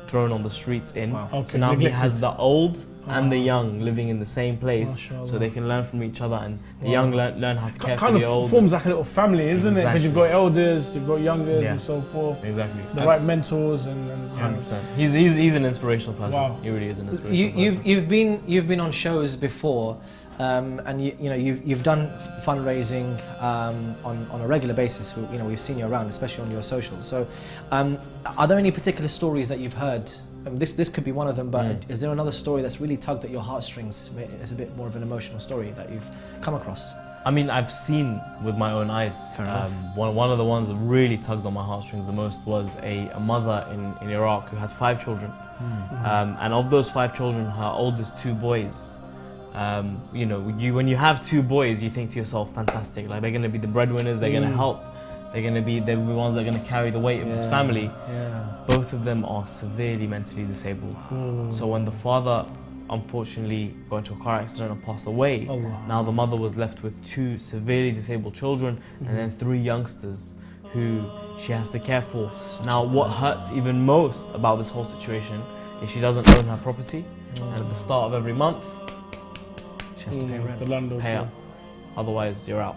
thrown on the streets in. So now he has the old and the young living in the same place, so they can learn from each other, and the young learn how to care for the old. Kind of forms like a little family, isn't it? Because you've got elders, you've got youngers and so forth. Exactly. The right mentors and 100%. He's an inspirational person. Wow. He really is an inspirational person. You've been on shows before, and you've done fundraising on a regular basis. We've seen you around, especially on your socials. So, are there any particular stories that you've heard? This could be one of them, but is there another story that's really tugged at your heartstrings? It's a bit more of an emotional story that you've come across. I mean, I've seen with my own eyes. One of the ones that really tugged on my heartstrings the most was a mother in Iraq who had 5 children. And of those 5 children, her oldest 2 boys. When you have 2 boys, you think to yourself, fantastic, like they're going to be the breadwinners, they're going to help. They're going to be the ones that are going to carry the weight of this family. Both of them are severely mentally disabled. So when the father unfortunately got into a car accident and passed away, now the mother was left with 2 severely disabled children and then 3 youngsters who she has to care for. Now what hurts even most about this whole situation is she doesn't own her property, and at the start of every month she has to pay rent, the landlord, pay out. Otherwise you're out.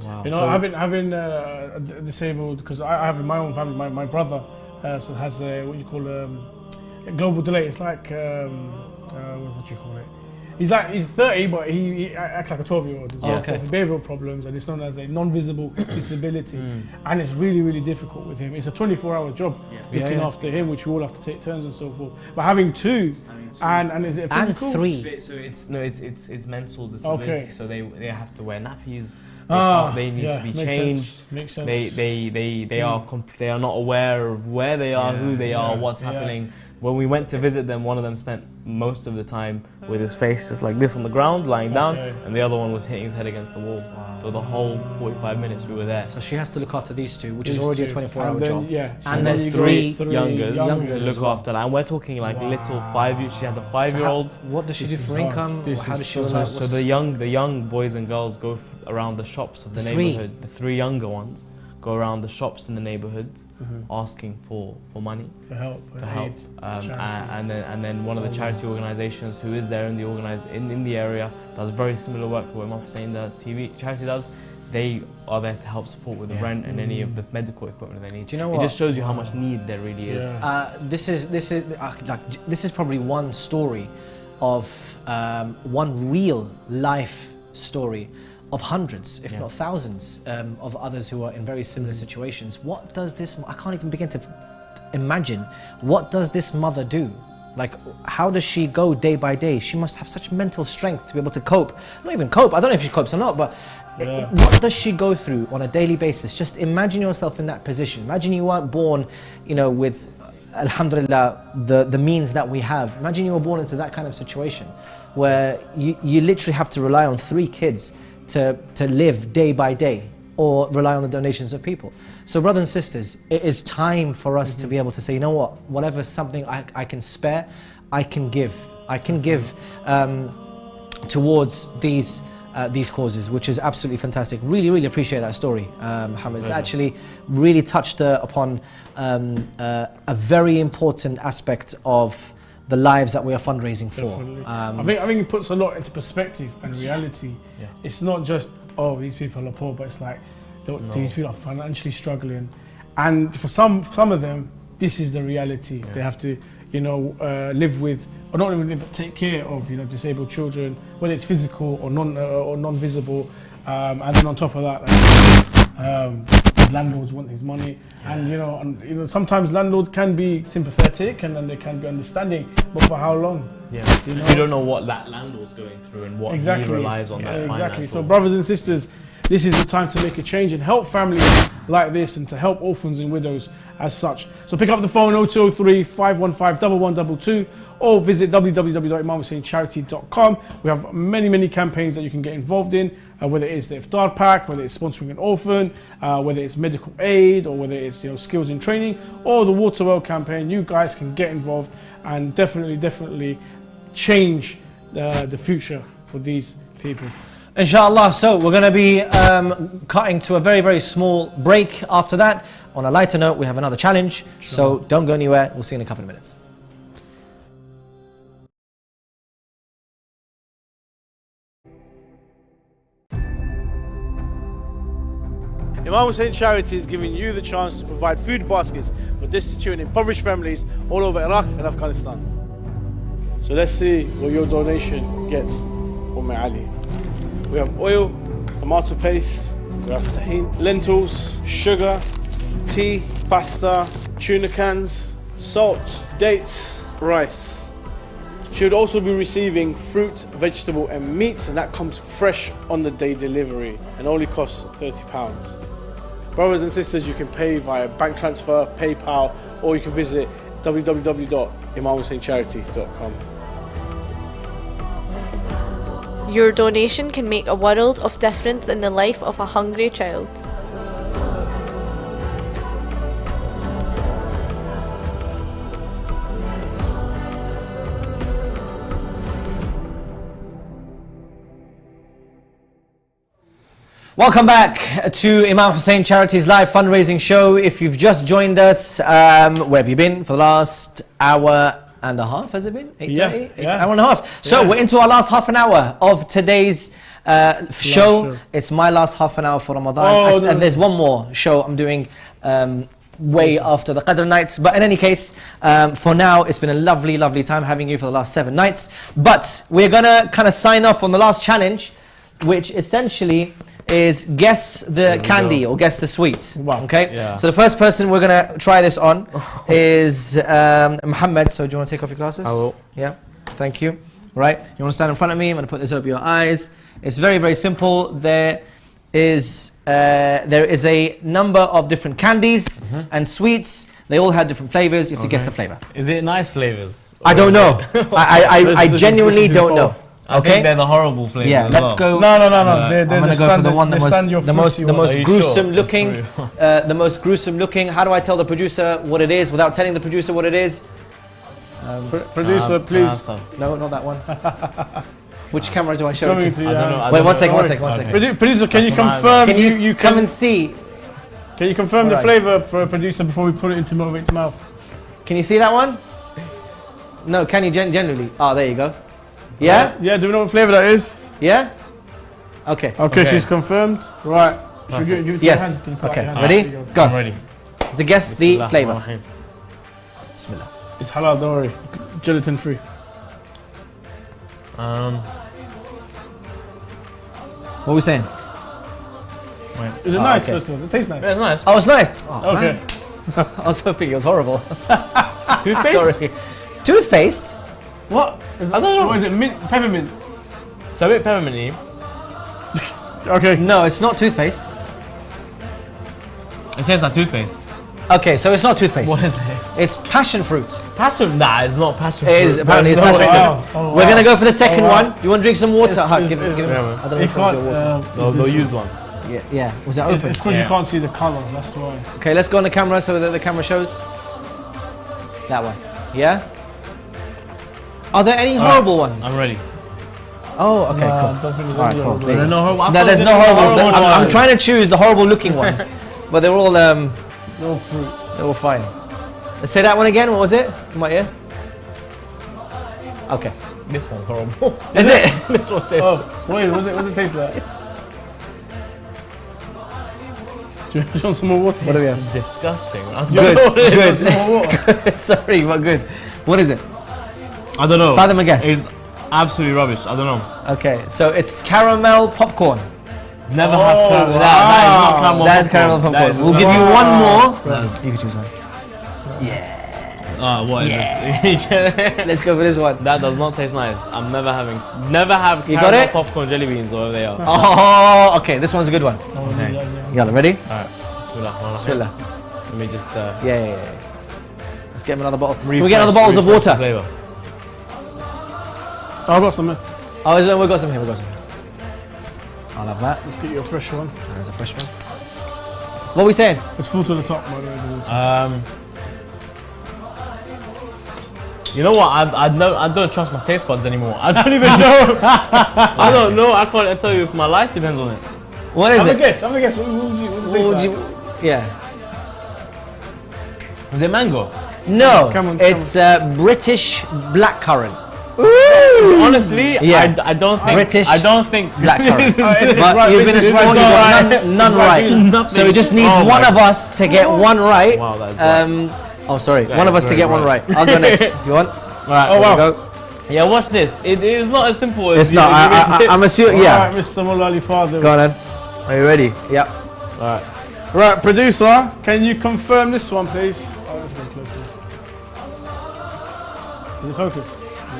Wow. Having disabled, because I have in my own family, my brother so has what you call a global delay. It's like what do you call it? He's 30, but he acts like a 12-year-old. He's got behavioural problems, and it's known as a non-visible disability. And it's really, really difficult with him. It's a 24-hour job looking after him, which we all have to take turns and so forth. But having 2, and is it physical? And 3. So it's mental disability. So they have to wear nappies. They need to be changed. Makes sense. They are not aware of where they are, who they are, what's happening. When we went to visit them, one of them spent most of the time with his face just like this on the ground, lying down, and the other one was hitting his head against the wall. So the whole 45 minutes we were there. So she has to look after these two, which is already a 24-hour job. Yeah, and there's three youngers to look after that. And we're talking like little 5-year. She has a 5-year-old. So what does she do for income? How does she so the young boys and girls go around the shops of the neighborhood. The 3 younger ones go around the shops in the neighborhood. Asking for money, for help, and then one of the charity organisations who is there in the area does very similar work to what Imam Hussein TV charity does. They are there to help support with the rent and any of the medical equipment they need. Do you know what? It just shows you how much need there really is. This is probably one story of one real life story of hundreds, if not thousands, of others who are in very similar situations. What does this, I can't even begin to imagine, what does this mother do? Like, how does she go day by day? She must have such mental strength to be able to cope. Not even cope, I don't know if she copes or not, but what does she go through on a daily basis? Just imagine yourself in that position. Imagine you weren't born, with, alhamdulillah, the means that we have. Imagine you were born into that kind of situation where you literally have to rely on 3 kids to live day by day, or rely on the donations of people. So brothers and sisters, it is time for us to be able to say, you know what, whatever something I can spare, I can give. I can give towards these causes, which is absolutely fantastic. Really, really appreciate that story, Mohammed. It's actually really touched upon a very important aspect of the lives that we are fundraising for. I think it puts a lot into perspective and reality. It's not just, oh, these people are poor, but it's like, look, these people are financially struggling, and for some of them, this is the reality. They have to, live with, or not even live, but take care of, disabled children, whether it's physical or non-visible, and then on top of that, landlords want his money, and sometimes landlord can be sympathetic and then they can be understanding, but for how long? You don't know what that landlord's going through and what he relies on. Exactly. So brothers and sisters, this is the time to make a change and help families like this, and to help orphans and widows as such. So pick up the phone 0203 515 1122, or visit www.imamhusseincharity.com. We have many campaigns that you can get involved in, whether it's the iftar pack, whether it's sponsoring an orphan, whether it's medical aid, or whether it's skills in training, or the water well campaign. You guys can get involved and definitely change the future for these people. Inshallah. So we're going to be cutting to a very small break after that. On a lighter note, we have another challenge, so don't go anywhere. We'll see you in a couple of minutes. Imam Hussein Charity is giving you the chance to provide food baskets for destitute and impoverished families all over Iraq and Afghanistan. So let's see what your donation gets, Ali. We have oil, tomato paste, we have tahini, lentils, sugar, tea, pasta, tuna cans, salt, dates, rice. She would also be receiving fruit, vegetable and meat, and that comes fresh on the day delivery and only costs £30. Brothers and sisters, you can pay via bank transfer, PayPal, or you can visit www.imamhusseincharity.com. Your donation can make a world of difference in the life of a hungry child. Welcome back to Imam Hussein Charity's live fundraising show. If you've just joined us, where have you been for the last hour and a half? Has it been? 8:30? Hour and a half. So we're into our last half an hour of today's show. It's my last half an hour for Ramadan. And there's one more show I'm doing way after the Qadr nights. But in any case, for now, it's been a lovely time having you for the last 7 nights. But we're going to kind of sign off on the last challenge, which essentially is guess the candy or guess the sweet. Wow. Okay? Yeah. So the first person we're going to try this on is Muhammad. So do you want to take off your glasses? I will. Yeah. Thank you. Right. You want to stand in front of me? I'm going to put this over your eyes. It's very simple. There is a number of different candies and sweets They all had different flavors. You have to guess the flavor. Is it nice flavors? I don't know. I genuinely don't know. I think they're the horrible flavors. Yeah, let's go. No. I'm gonna go for the one the most gruesome looking. The most gruesome looking. How do I tell the producer what it is without telling the producer what it is? Producer, please. No, not that one. Which camera do I show it to? I don't know. Wait, one second. Producer, can you confirm? Can you come and see? Can you confirm the flavor, producer, before we put it into Movate's mouth? Can you see that one? No, can you generally? Oh, there you go. Yeah? Yeah, do we know what flavor that is? Yeah? Okay. Okay, she's confirmed. Right. Should we give it to your hand? Can you put Okay, your hand? ready? Go. I'm ready. To guess the flavor. Bismillah. It's halal, don't worry. Gelatin free. What are we saying? Is it nice, first of all? It tastes nice. Yeah, it's nice. Oh, it's nice. Oh, okay. I was hoping it was horrible. Toothpaste? Sorry. Toothpaste? What? I don't know. What is it? Mint? Peppermint? It's a bit pepperminty. Okay. No, it's not toothpaste. It tastes like toothpaste. Okay, so it's not toothpaste. What is it? It's passion fruits. Passion? Nah, it's not passion fruit. It is, apparently it's passion fruit. We're going to go for the second one. You want to drink some water? Give him. I don't know which one's your water. They'll use one. Yeah. Was that open? It's because you can't see the colour, that's why. Okay, let's go on the camera so that the camera shows. That one. Yeah? Are there any horrible ones? I'm ready. Oh, okay, cool. I don't think there's any horrible. There's no horrible. No, there's no horrible. I'm trying to choose the horrible looking ones. But they're all no fruit. They're all fine. Let's say that one again. What was it? In my ear? Okay. This one's horrible. Is it? This one tastes. Oh, wait, what does it taste like? Do you want some more water? What do we have? Disgusting. Good. Sorry, but good. What is it? I don't know. Fathom a guess. It's absolutely rubbish. I don't know. Okay, so it's caramel popcorn. Never had caramel. Wow. That is not caramel. That is caramel popcorn. We'll give you one more. You can choose one. Yeah. What is this? Let's go for this one. That does not taste nice. I'm never have You got caramel it? popcorn jelly beans or whatever they are. Oh, okay. This one's a good one. Okay. Yalla, ready? Alright. Bismillah. Bismillah. Let me just. Yeah. Let's get him another bottle. Can we get another bottles of water? Flavor. Oh, I've got some. We've got some here. I'll have that. Let's get you a fresh one. There's a fresh one. What are we saying? It's full to the top, by the way, the water. You know what? I don't trust my taste buds anymore. I don't even know. I don't know. I can't tell you if my life depends on it. What is it? Have a guess. What would you taste like? Yeah. Is it mango? No. It's British blackcurrant. Honestly, Yeah. I don't think. British I don't think blackcurrant. But you've been sworn you got none right. So it just needs one of us to get one right. Wow, that's sorry. One of us to get one right. I'll go next. You want? Right. Oh, wow. Go. Yeah, watch this. It is not as simple as It's not. I'm assuming. Yeah. Alright, Mr. Mulali Father. Go on then. Are you ready? Yep. Alright. Right, producer, can you confirm this one, please? Oh, let's go closer. Is it focused?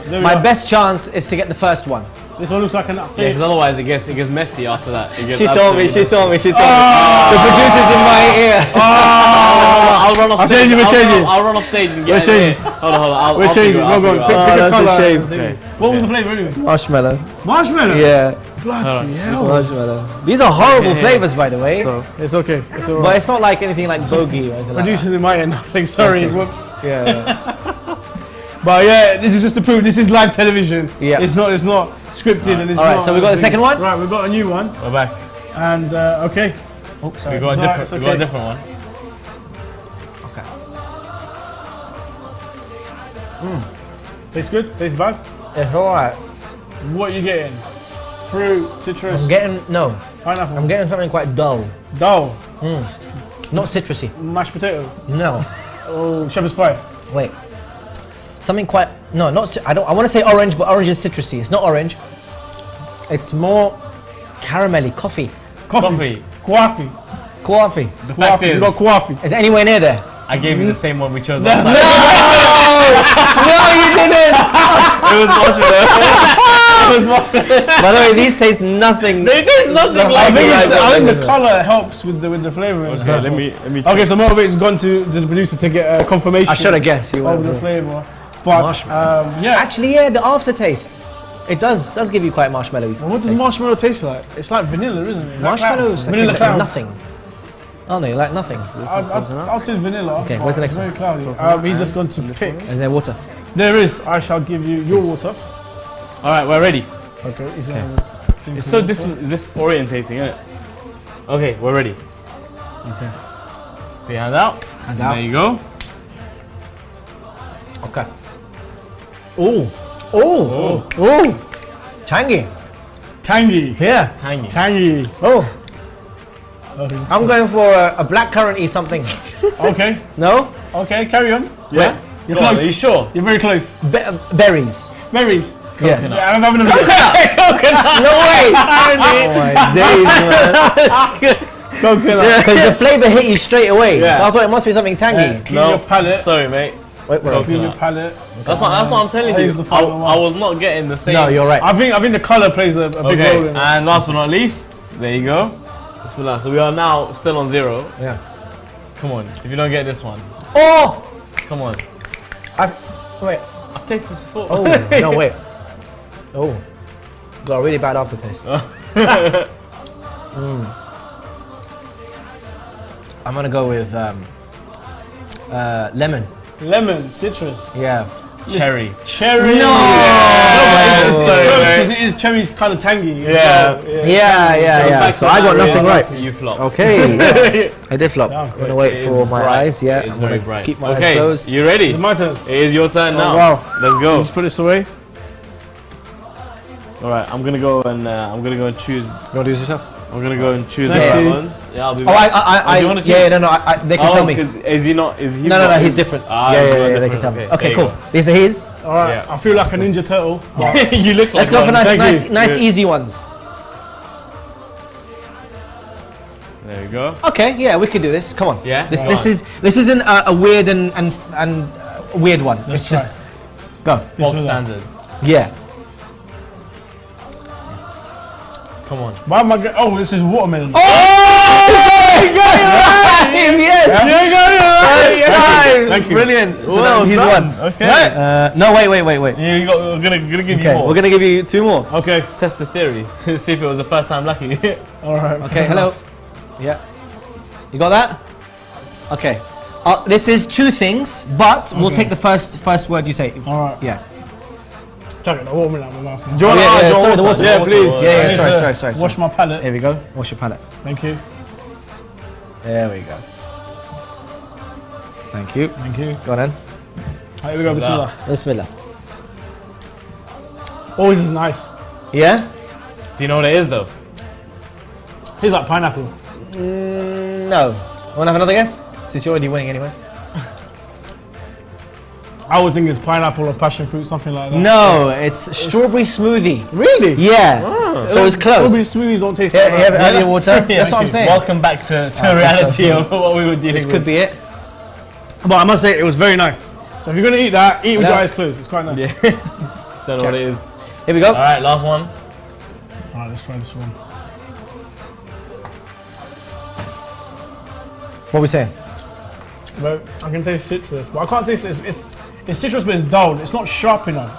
My best chance is to get the first one. This one looks like an Yeah, because otherwise it gets messy after that. She told me. The producer's in my ear. I'll run off stage. I'll run off stage and get it. Hold on. We're changing. Go on. Pick a colour. a shame. Okay. What was the flavour anyway? Marshmallow. Marshmallow? Yeah. Bloody hell. Marshmallow. These are horrible flavours, by the way. So, it's okay. It's all right. But it's not like anything like bogey or anything like Producer's in my end. I'm saying sorry. Whoops. Yeah. But yeah, this is just to prove this is live television. Yeah. It's not scripted and it's Alright, not. so we got the second one? Right, we've got a new one. We're back. And okay. Oh, sorry. We got a different one. Okay. Tastes good? Tastes bad? It's alright. What are you getting? Fruit, citrus? I'm getting pineapple. I'm getting something quite dull. Dull? Not citrusy. Mashed potato? No. Oh, shepherd's pie? Wait. Something quite I want to say orange, but orange is citrusy. It's not orange. It's more caramelly. Coffee. Coffee. Coffee. The fact is, Is it anywhere near there? I gave you the same one we chose last time. No, you didn't. It was marshmallow. By the way, these taste nothing. They taste nothing like I think the color helps with the flavor. Okay, let me. Okay, so more of it's gone to the producer to get confirmation. I should have guessed you of the flavor. But yeah, actually, yeah, the aftertaste. It does give you quite marshmallowy. Well, what does marshmallow taste like? It's like vanilla, isn't it? Marshmallows vanilla like nothing. Aren't they? Like nothing. I'll say vanilla. Okay, where's the next very one? cloudy. He's just going to pick. Is there water? There is. I shall give you your water. All right, we're ready. Okay. It's so disorientating, isn't it? Okay, we're ready. Okay. Put your hand out. Hands out. There you go. Okay. Oh. Tangy. Yeah. Tangy. Oh. I'm going for a blackcurranty something. Okay. No? Okay, carry on. Yeah. You're Go on, close. are you sure? You're very close. Berries. Berries. Coconut. Yeah, I'm having a Coconut. No way. Oh my days, man. Coconut. Because the flavour hit you straight away. Yeah. So I thought it must be something tangy. Clean your palate. Sorry, mate. Wait. Clean your palate. That's what I'm telling you. I was not getting the same. No, you're right. I think the color plays a big role in it. And last but not least, there you go. Bismillah. So we are now still on 0. Yeah. Come on. If you don't get this one. Oh! Come on. Wait. I've tasted this before. Oh, no, wait. Oh. Got a really bad aftertaste. I'm gonna go with lemon. Lemon, citrus. Yeah. Cherry. Cherry. No! Because it is cherry's kind of tangy. Yeah. So I got nothing right. You flopped. Okay. Yes. I did flop. I'm gonna wait It for is my bright. eyes. Yeah. It is I'm very gonna bright. keep my Okay, eyes closed. you ready? It's my turn. It is your turn now. Wow. Let's go. Let's put this away. All right, I'm gonna go and choose. You wanna do this yourself? I'm gonna go and choose the Thank right you. ones. Yeah, I'll be Oh, back. I do you wanna choose? yeah, no, they can tell me. Because is he not? Is he? No, he's different. Yeah, they can tell me. Okay, cool. These are his. All right. Yeah. I feel like a Ninja Turtle. but- You look like Let's go for one. nice, easy ones. There we go. Okay, yeah, we can do this. Come on. Yeah? This Right. this isn't a weird and weird one. Let's It's just go. Box standard. Yeah. Come on. Why am I getting? Oh, this is watermelon. Oh! You got it right! Yes! You got it right! Thank you. Brilliant. So Well he's done. won. Okay. No, wait. We're gonna give you Okay, more. we're gonna give you 2 more. Okay. Test the theory. See if it was the first time lucky. All right. Okay, hello. Yeah. You got that? Okay. This is 2 things, but we'll take the first word you say. All right. Yeah. Chuck it, the watermelon out my mouth. Do you want sorry, the water. Yeah, please. Yeah, sorry. Wash my palate. Here we go. Wash your palate. Thank you. There we go. Thank you. Thank you. Go on then. Here we go. Bismillah. Bismillah. Oh, this is nice. Yeah? Do you know what it is though? Tastes like pineapple. No. Wanna have another guess? Since you're already winning anyway. I would think it's pineapple or passion fruit, something like that. No, it's strawberry smoothie. Really? Yeah. So it's close. Strawberry smoothies don't taste Yeah, like that. have your water. That's what I'm saying. Welcome back to reality of what we were dealing This with. could be it. But I must say, it was very nice. So if you're going to eat that, eat with No. your eyes closed. It's quite nice. Yeah. Just don't know what it is. Here we go. All right, last one. All right, let's try this one. What are we saying? Well, I can taste citrus, but I can't taste it. It's citrus, but it's dull. It's not sharp enough.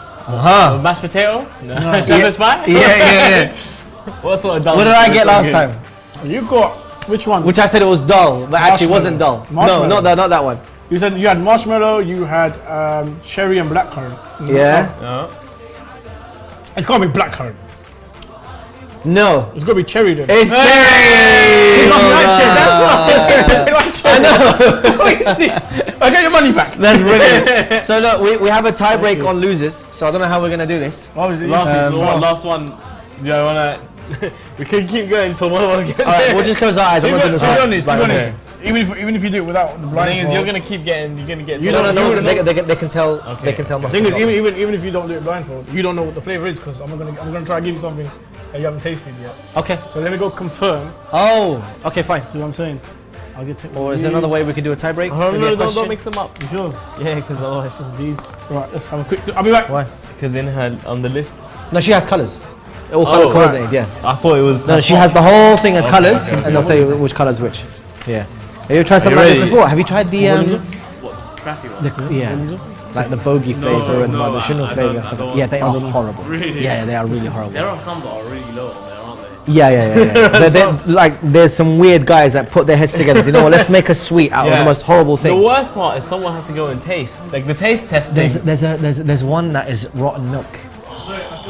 Mashed potato? No. Shepherd's pie? Yeah. What sort of dull? What did I get last time? You got which one? Which I said it was dull, but actually wasn't dull. No, Marshmallow. not that one. You said you had marshmallow, you had cherry and blackcurrant. Yeah. It's got to be blackcurrant. No. It's got to be cherry then. It's cherry! That's what I know. What is this? I get your money back. That's brilliant. So look, we have a tie break on losers, so I don't know how we're going to do this. Last one. Do you want to... We can keep going until one of us gets Alright, we'll just close our eyes. I'm not doing this. To be honest, even if you do it without the blind. The thing is, you're gonna keep getting. You're gonna get. You don't know. They can tell. Okay. They can tell. The thing is, even if you don't do it blindfold, you don't know what the flavor is because I'm gonna try to give you something that you haven't tasted yet. Okay. So let me go confirm. Oh. Okay. Fine. See what I'm saying? I'll get. Or is there another way we can do a tie break? No, don't mix them up. You sure? Yeah, because otherwise these. Right. Let's have a quick. I'll be back. Why? Because on the list No, she has colours. All colour coordinated, yeah. I thought it was. No, she has the whole thing as colours, and they'll tell you which colour's which. Yeah. Have you tried something like this before? Have you tried the yeah, like the bogey flavour and the shino flavour? Yeah, they are horrible. Really? Yeah, they are really horrible. There are some that are really low on there, aren't they? Yeah. Like, there's some weird guys that put their heads together. You know what? Let's make a sweet out of the most horrible thing. The worst part is someone had to go and taste, like the taste testing. There's one that is rotten milk.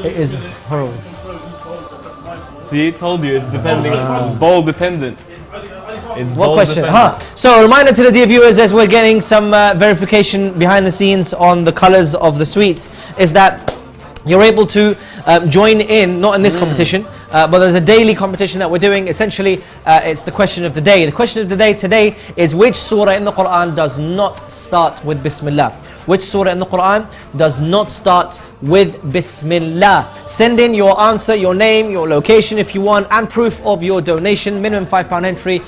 It is horrible. See, told you, it's depending. It's bowl dependent. It's What bowl question? dependent. So a reminder to the dear viewers, as we're getting some verification behind the scenes on the colours of the sweets, is that you're able to join in, not in this competition, but there's a daily competition that we're doing. Essentially, it's the question of the day. The question of the day today is, which surah in the Quran does not start with Bismillah? Which surah in the Quran does not start with Bismillah? Send in your answer, your name, your location if you want, and proof of your donation. Minimum £5 entry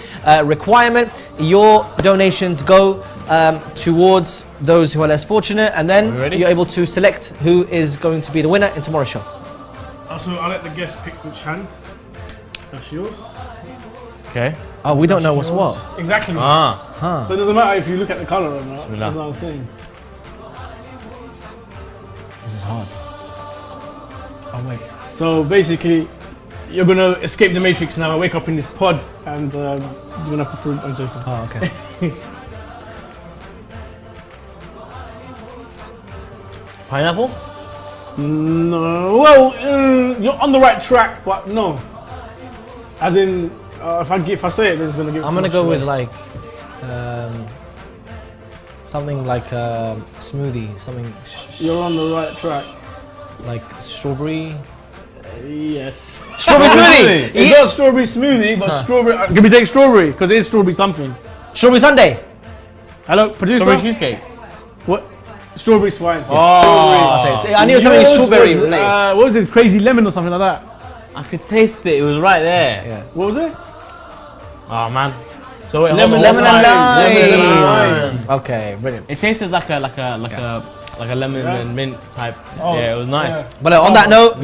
requirement. Your donations go towards those who are less fortunate, and then you're able to select who is going to be the winner in tomorrow's show. So I'll let the guest pick which hand. That's yours. Okay. Oh, we don't know what's what. Exactly. Ah. So it doesn't matter if you look at the colour or not. Bismillah. That's what I'm saying. This is hard. Oh wait. So basically, you're gonna escape the matrix now. Wake up in this pod, and you're gonna have to prove. I'm joking. Oh, okay. Pineapple? No. Well, you're on the right track, but no. As in, if I say it, then it's gonna give. I'm gonna go with like something like smoothie, something. You're on the right track. Like strawberry. Yes. Strawberry smoothie. It's not strawberry smoothie, but strawberry. Can we take strawberry? Because it is strawberry something. Strawberry sundae. Hello, producer. Strawberry cheesecake. What? Strawberry swine. Oh, okay. I knew something strawberry related. What was it? Crazy lemon or something like that? I could taste it. It was right there. Yeah. What was it? Oh man. So wait, lemon hold on, and lime. Okay, brilliant. It tasted like a lemon and mint type. Oh, yeah, it was nice. yeah. But on that note,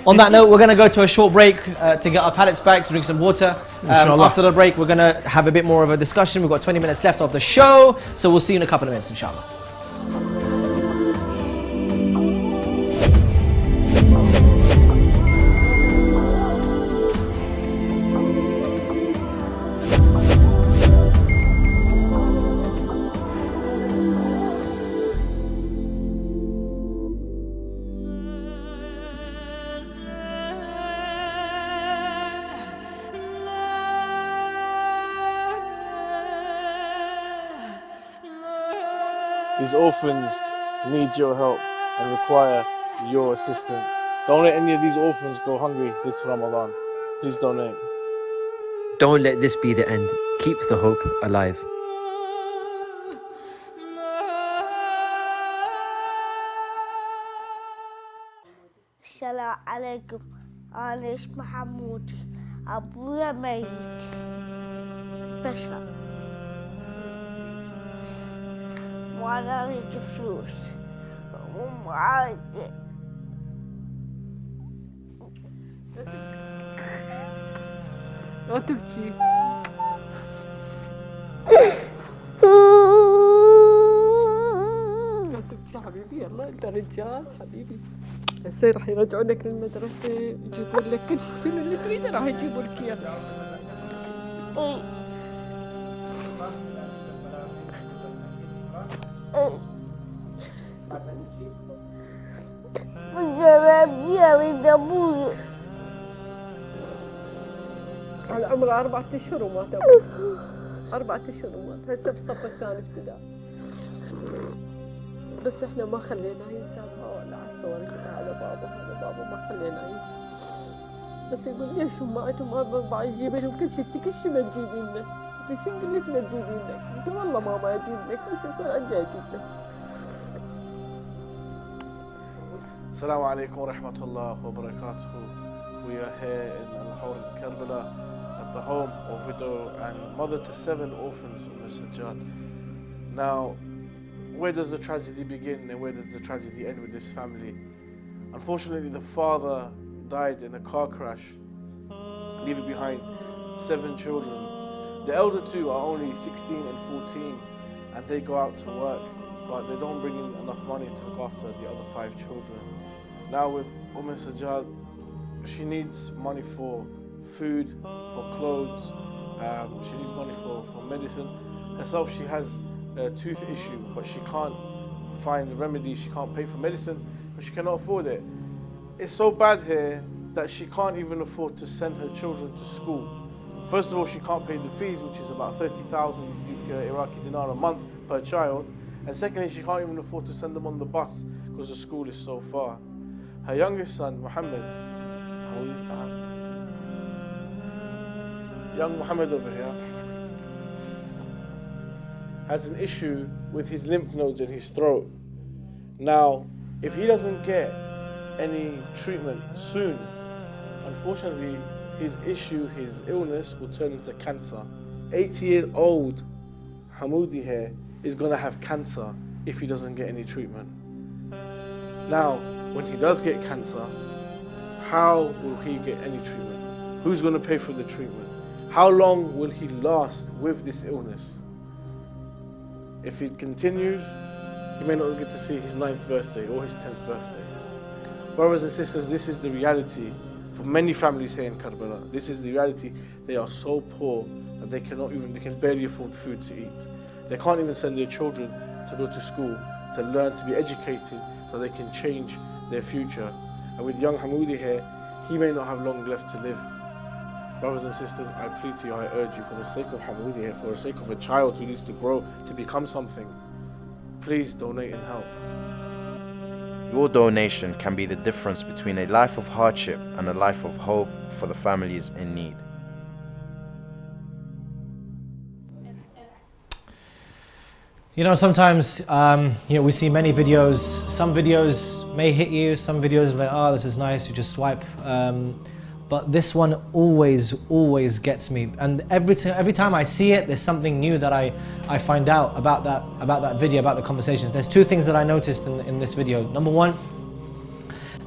on that note, we're going to go to a short break to get our palates back, to drink some water. After the break, we're going to have a bit more of a discussion. We've got 20 minutes left of the show, so we'll see you in a couple of minutes, inshallah. These orphans need your help and require your assistance. Don't let any of these orphans go hungry this Ramadan. Please donate. Don't let this be the end. Keep the hope alive. السلام عليكم. أنا اسمي حمودي. أبويا ميت. بشر. وأنا أريد فلوس. ومعاي لا تبكي. لا تبكي حبيبي، يلا انت رجال حبيبي. هسه راح يرجعونك للمدرسة، يجيبون لك كل شيء اللي تريده راح يجيبوا لك اياه. على عمره 4 أشهر ومات أبوه. 4 أشهر ومات، هسه بالصف الثاني ابتداء. بس احنا ما خليناه ينسى ولا على الصور هذا بابا ما خليناه ينسى. بس يقول ليش هم انتم ما يجيب لهم كل شيء، انت كل شيء ما تجيبين لنا. انت شو نقول لك ما تجيبين لك؟ انت والله ما اجيب لك، بس يصير عندي اجيب لك. Assalamu alaikum wa rahmatullahi wa barakatuh. We are here in Al-Hawr in Karbala at the home of widow and mother to 7 orphans of Ms. Sajjad. Now, where does the tragedy begin and where does the tragedy end with this family? Unfortunately, the father died in a car crash, leaving behind 7 children. The elder 2 are only 16 and 14, and they go out to work, but they don't bring in enough money to look after the other 5 children. Now with Sajjad, she needs money for food, for clothes, she needs money for medicine. Herself, she has a tooth issue, but she can't find the remedy, she can't pay for medicine, but she cannot afford it. It's so bad here that she can't even afford to send her children to school. First of all, she can't pay the fees, which is about 30,000 Iraqi dinar a month per child. And secondly, she can't even afford to send them on the bus because the school is so far. Her youngest son, Muhammad, young Muhammad over here, has an issue with his lymph nodes in his throat. Now, if he doesn't get any treatment soon, unfortunately, his issue, his illness will turn into cancer. 80 years old, Hamoudi here, is gonna have cancer if he doesn't get any treatment. Now, when he does get cancer, how will he get any treatment? Who's gonna pay for the treatment? How long will he last with this illness? If it continues, he may not get to see his 9th birthday or his 10th birthday. Brothers and sisters, this is the reality for many families here in Karbala. This is the reality. They are so poor that they can barely afford food to eat. They can't even send their children to go to school, to learn, to be educated, so they can change their future. And with young Hamoudi here, he may not have long left to live. Brothers and sisters, I plead to you, I urge you, for the sake of Hamoudi here, for the sake of a child who needs to grow to become something, please donate and help. Your donation can be the difference between a life of hardship and a life of hope for the families in need. You know, sometimes we see many videos. Some videos may hit you, some videos are like, oh, this is nice, you just swipe. But this one always gets me. And every time I see it, there's something new that I find out about that video, about the conversations. There's 2 things that I noticed in this video. Number 1,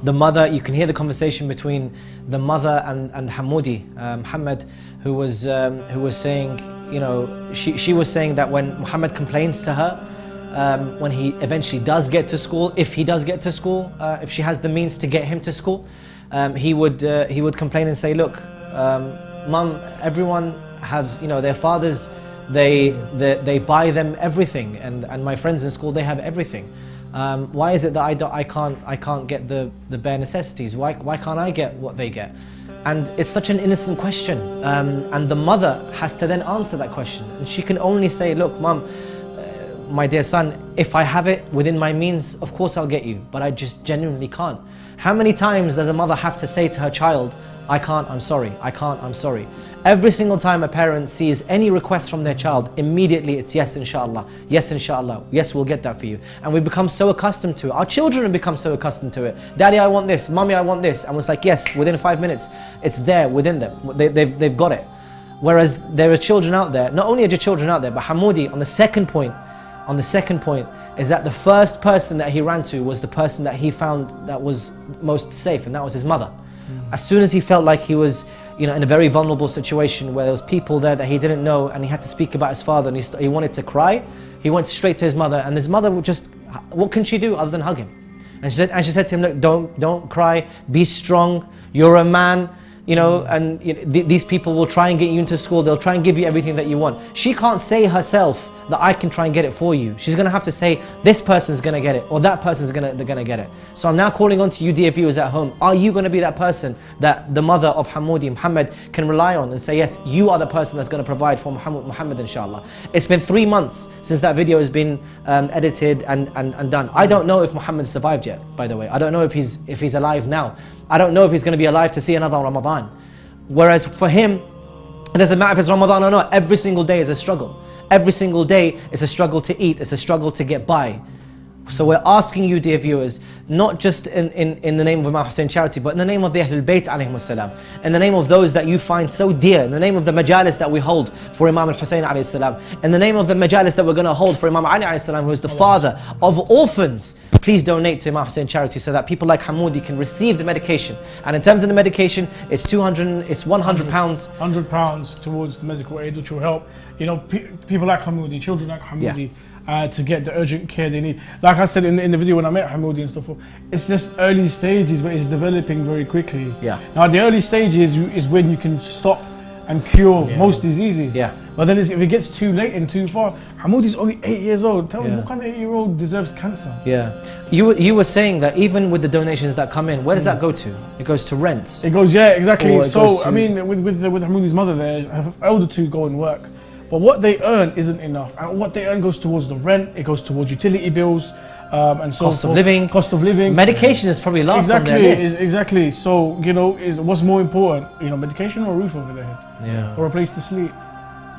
the mother, you can hear the conversation between the mother and Hamoudi, Muhammad, who was saying, you know, she was saying that when Muhammad complains to her, when he eventually does get to school, if he does get to school, if she has the means to get him to school, he would complain and say, look, Mum, everyone have, you know, their fathers, they buy them everything, and my friends in school, they have everything. Why is it that I can't get the bare necessities? Why can't I get what they get? And it's such an innocent question, and the mother has to then answer that question, and she can only say, look, Mum, my dear son, if I have it within my means, of course I'll get you, but I just genuinely can't. How many times does a mother have to say to her child, I can't, I'm sorry, I can't, I'm sorry? Every single time a parent sees any request from their child, immediately it's yes, inshallah, yes, inshallah, yes, we'll get that for you. And we become so accustomed to it. Our children have become so accustomed to it. Daddy, I want this, Mommy, I want this. And it's like, yes, within 5 minutes, it's there within them. They've got it. Whereas there are children out there, not only are there children out there, but Hamoudi, on the second point, is that the first person that he ran to was the person that he found that was most safe, and that was his mother. As soon as he felt like he was, you know, in a very vulnerable situation where there was people there that he didn't know, and he had to speak about his father, and he wanted to cry, he went straight to his mother, and his mother would just, what can she do other than hug him? And she said to him, look, don't cry, be strong, you're a man, you know, and these people will try and get you into school, they'll try and give you everything that you want. She can't say herself that I can try and get it for you. She's going to have to say, this person's going to get it, or that person's going to get it. So I'm now calling on to you, dear viewers at home. Are you going to be that person that the mother of Hamoudi, Muhammad, can rely on and say, yes, you are the person that's going to provide for Muhammad, inshallah. It's been 3 months since that video has been edited and done. I don't know if Muhammad survived yet, by the way. I don't know if he's alive now. I don't know if he's going to be alive to see another Ramadan. Whereas for him, it doesn't matter if it's Ramadan or not. Every single day is a struggle. Every single day is a struggle to eat, it's a struggle to get by. So we're asking you, dear viewers, not just in the name of Imam Hussein Charity, but in the name of the Ahlul Bayt alayhimus salam, in the name of those that you find so dear, in the name of the majalis that we hold for Imam Hussein alayhi salam, in the name of the majalis that we're going to hold for Imam Ali alayhi salam, who is the father of orphans, please donate to Imam Hussein Charity so that people like Hamoudi can receive the medication. And in terms of the medication, it's £100. £100 towards the medical aid, which will help, you know, people like Hamoudi, children like Hamoudi. To get the urgent care they need. Like I said in the video when I met Hamoudi and stuff, it's just early stages, but it's developing very quickly. Now the early stages is when you can stop and cure most diseases. But then if it gets too late and too far, Hamoudi's only 8 years old. Tell me, what kind of 8-year-old deserves cancer? You were saying that even with the donations that come in, where does that go to? It goes to rent. It goes, exactly. So I mean, with Hamoudi's mother there, her elder two go and work. But what they earn isn't enough, and what they earn goes towards the rent, it goes towards utility bills, and so cost of living. Medication is probably last on their list. Exactly. So you know, what's more important? You know, medication or a roof over their head, or a place to sleep.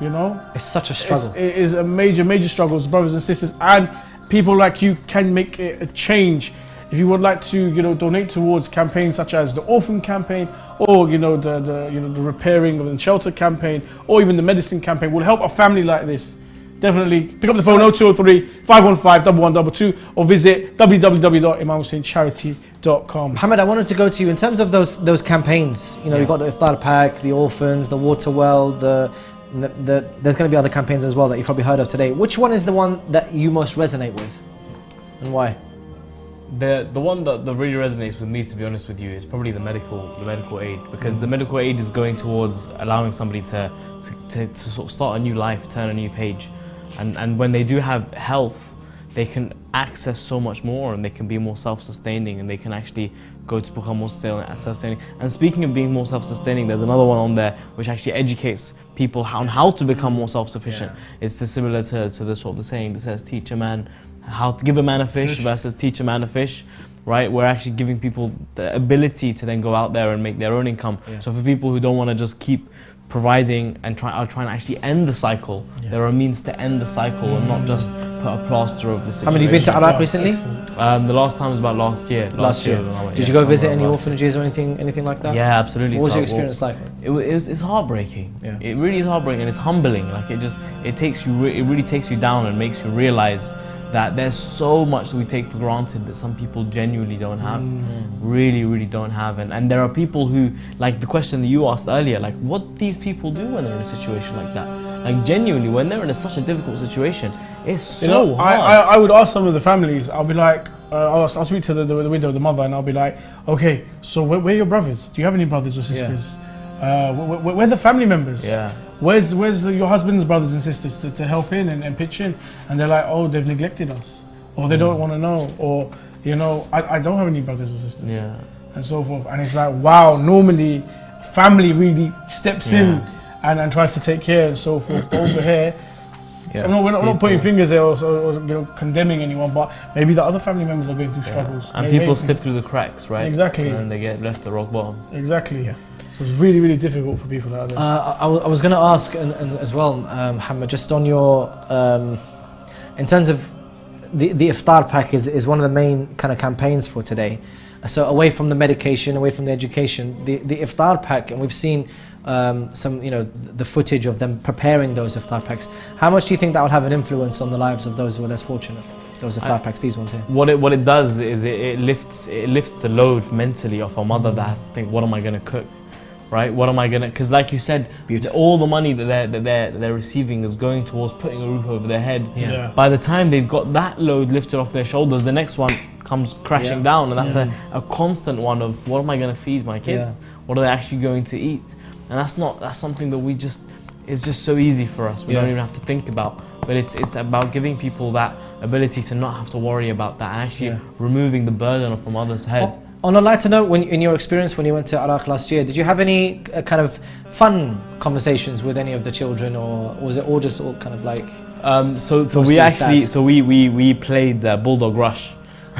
You know, it's such a struggle. It is a major struggle, brothers and sisters, and people like you can make it a change. If you would like to, you know, donate towards campaigns such as the orphan campaign, or you know the repairing of the shelter campaign, or even the medicine campaign, will help a family like this. Definitely pick up the phone 0203 515 1122 or visit www.imamhusseincharity.com. Mohammed, I wanted to go to you in terms of those campaigns. You know, you've got the iftar pack, the orphans, the water well, there's going to be other campaigns as well that you've probably heard of today. Which one is the one that you most resonate with, and why? The one that really resonates with me, to be honest with you, is probably the medical aid, because the medical aid is going towards allowing somebody to sort of start a new life, turn a new page, and when they do have health, they can access so much more, and they can be more self-sustaining, and they can actually go to become more self-sustaining. And speaking of being more self-sustaining, there's another one on there which actually educates people on how to become more self-sufficient. It's similar to the sort of the saying that says, teach a man how to give a man a fish versus teach a man a fish, right? We're actually giving people the ability to then go out there and make their own income. So for people who don't want to just keep providing and trying to actually end the cycle, there are means to end the cycle and not just put a plaster over the situation. How many have you been to Iraq recently? The last time was about last year. Last year. Did you go visit any orphanages or anything like that? Yeah, absolutely. What was your experience like? It's heartbreaking. It really is heartbreaking, and it's humbling. Like it really takes you down and makes you realize that there's so much that we take for granted that some people genuinely don't have, really don't have. And there are people who, like the question that you asked earlier, like what these people do when they're in a situation like that. Like genuinely, when they're in such a difficult situation, it's so hard. I would ask some of the families, I'll be like, I'll speak to the widow, the mother, and I'll be like, okay, so where are your brothers? Do you have any brothers or sisters? Where are the family members? Where's your husband's brothers and sisters to help in and pitch in? And they're like, oh, they've neglected us, or they don't want to know, or you know, I don't have any brothers or sisters, and so forth. And it's like, wow, normally family really steps in and tries to take care and so forth. Over here, we're not pointing fingers there or you know, condemning anyone, but maybe the other family members are going through struggles. And people slip through the cracks, right? Exactly. And they get left at rock bottom. Exactly. So it's really difficult for people out there. I was going to ask as well, Hamad, just on your, in terms of the iftar pack is one of the main kind of campaigns for today. So away from the medication, away from the education, the iftar pack, and we've seen some, you know, the footage of them preparing those iftar packs. How much do you think that would have an influence on the lives of those who are less fortunate? Those iftar packs, these ones here. What it does is it lifts the load mentally off a mother that has to think, what am I going to cook? Right? What am I gonna? Because like you said, all the money that they're receiving is going towards putting a roof over their head. By the time they've got that load lifted off their shoulders, the next one comes crashing down, and that's a constant one of, what am I gonna feed my kids? What are they actually going to eat? And that's something that it's just so easy for us. We don't even have to think about. But it's about giving people that ability to not have to worry about that, and actually removing the burden from others' head. On a lighter note, in your experience when you went to Iraq last year, did you have any kind of fun conversations with any of the children, or was it all just all kind of like? We played Bulldog Rush.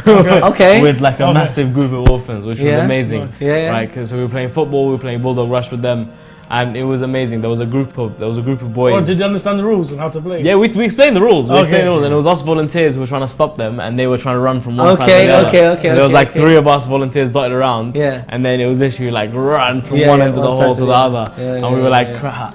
Okay. With like a massive group of orphans, which was amazing. Nice. Right? So we were playing football, we were playing Bulldog Rush with them, and it was amazing. There was a group of boys. Or did you understand the rules and how to play? Yeah, we explained the rules. We explained the rules, Okay. and it was us volunteers who were trying to stop them, and they were trying to run from one side to the other. So there was like 3 of us volunteers dotted around, and then it was literally like run from one end of the hall to the other, and we were like,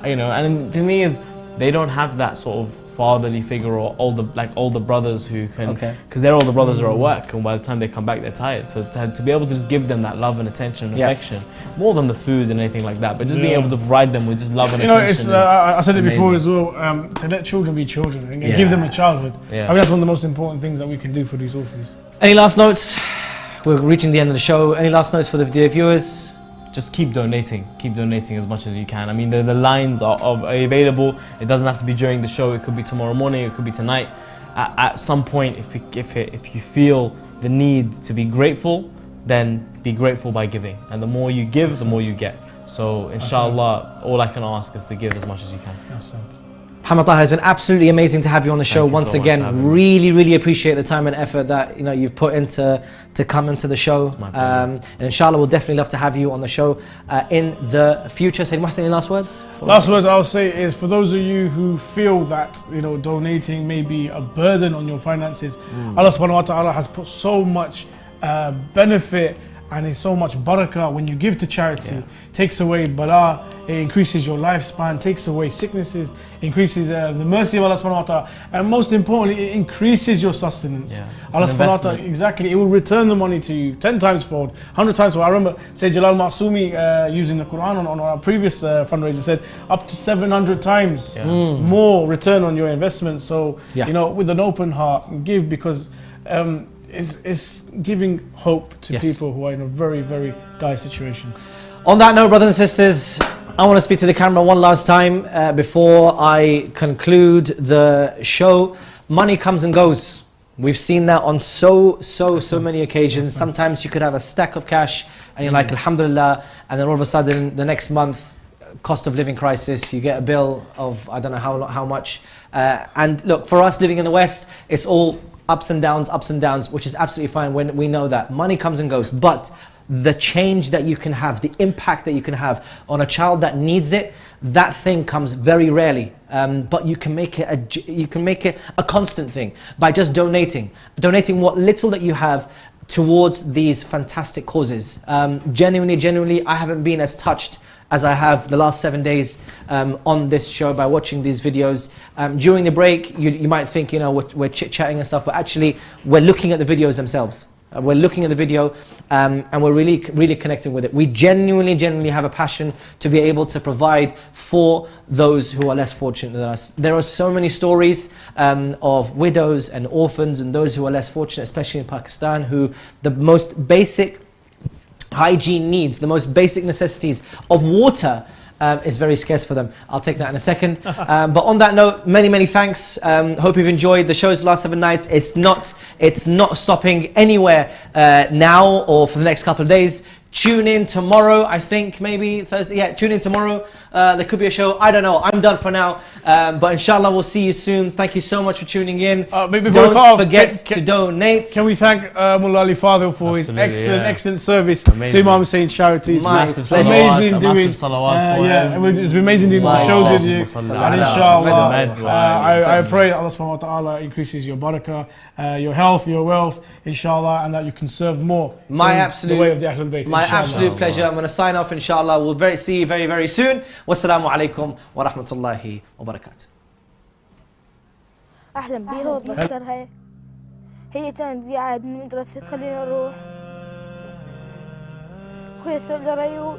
you know. And the thing is, they don't have that sort of fatherly figure or older brothers who can, because their older brothers are at work, and by the time they come back they're tired. So to be able to just give them that love and attention and affection, more than the food and anything like that, but just being able to provide them with just love and attention. I said it before as well, to let children be children and give them a childhood. I mean, that's one of the most important things that we can do for these orphans. Any last notes? We're reaching the end of the show. Any last notes for the dear viewers? Just keep donating as much as you can. I mean, the lines are available. It doesn't have to be during the show. It could be tomorrow morning. It could be tonight. At some point, if you feel the need to be grateful, then be grateful by giving. And the more you give, the more you get. So, inshallah, all I can ask is to give as much as you can. Muhammad Taha, has been absolutely amazing to have you on the show once again. Really appreciate the time and effort that you've put into to come into the show. And inshallah, we'll definitely love to have you on the show in the future. Sayyid Muhsin, any last words? Last words I'll say is, for those of you who feel that donating may be a burden on your finances, Allah subhanahu wa ta'ala has put so much benefit and there's so much barakah when you give to charity. Takes away bala, it increases your lifespan, takes away sicknesses, increases the mercy of Allah subhanahu wa ta'ala, and most importantly, it increases your sustenance. Allah subhanahu wa ta'ala, exactly, it will return the money to you 10 times fold, 100 times fold. I remember Sayyid Jalal Ma'soumi using the Quran on our previous fundraiser, said up to 700 times more return on your investment. So, with an open heart, give, because it's giving hope to people who are in a very dire situation. On that note, brothers and sisters, I want to speak to the camera one last time before I conclude the show. Money comes and goes. We've seen that on so many occasions. Sometimes you could have a stack of cash and you're like, alhamdulillah, and then all of a sudden the next month, cost of living crisis, you get a bill of I don't know how much. And look, for us living in the West, it's all ups and downs, which is absolutely fine when we know that money comes and goes. But the change that you can have, the impact that you can have on a child that needs it, that thing comes very rarely. But you can make it a constant thing by just donating what little that you have towards these fantastic causes. Genuinely, I haven't been as touched as I have the last 7 days on this show by watching these videos. During the break, you might think, we're chit-chatting and stuff, but actually we're looking at the videos themselves. We're looking at the video and we're really connecting with it. We genuinely have a passion to be able to provide for those who are less fortunate than us. There are so many stories of widows and orphans and those who are less fortunate, especially in Pakistan, who the most basic hygiene needs, the most basic necessities of water is very scarce for them. I'll take that in a second. But on that note, many thanks. Hope you've enjoyed the show's last 7 nights. It's not stopping anywhere now or for the next couple of days. Tune in tomorrow, I think, maybe Thursday. Yeah, tune in tomorrow. There could be a show. I don't know. I'm done for now. But inshallah, we'll see you soon. Thank you so much for tuning in. Don't forget to donate. Can we thank Mullah Ali Fadil for his excellent service to Imam Hussein Charity. It's been amazing doing. It's been amazing doing the shows with you. And inshallah, I pray Allah subhanahu wa ta'ala increases your barakah, your health, your wealth, inshallah, and that you can serve more. The way of the Ahlul Bayt. My absolute pleasure. I'm going to sign off, inshallah. We'll see you very soon. Wassalamu alaikum wa rahmatullahi wa barakatuh. أهلا بيها وأتذكرها هي كانت قاعد من المدرسة تخلينا نروح وهي سولة ريول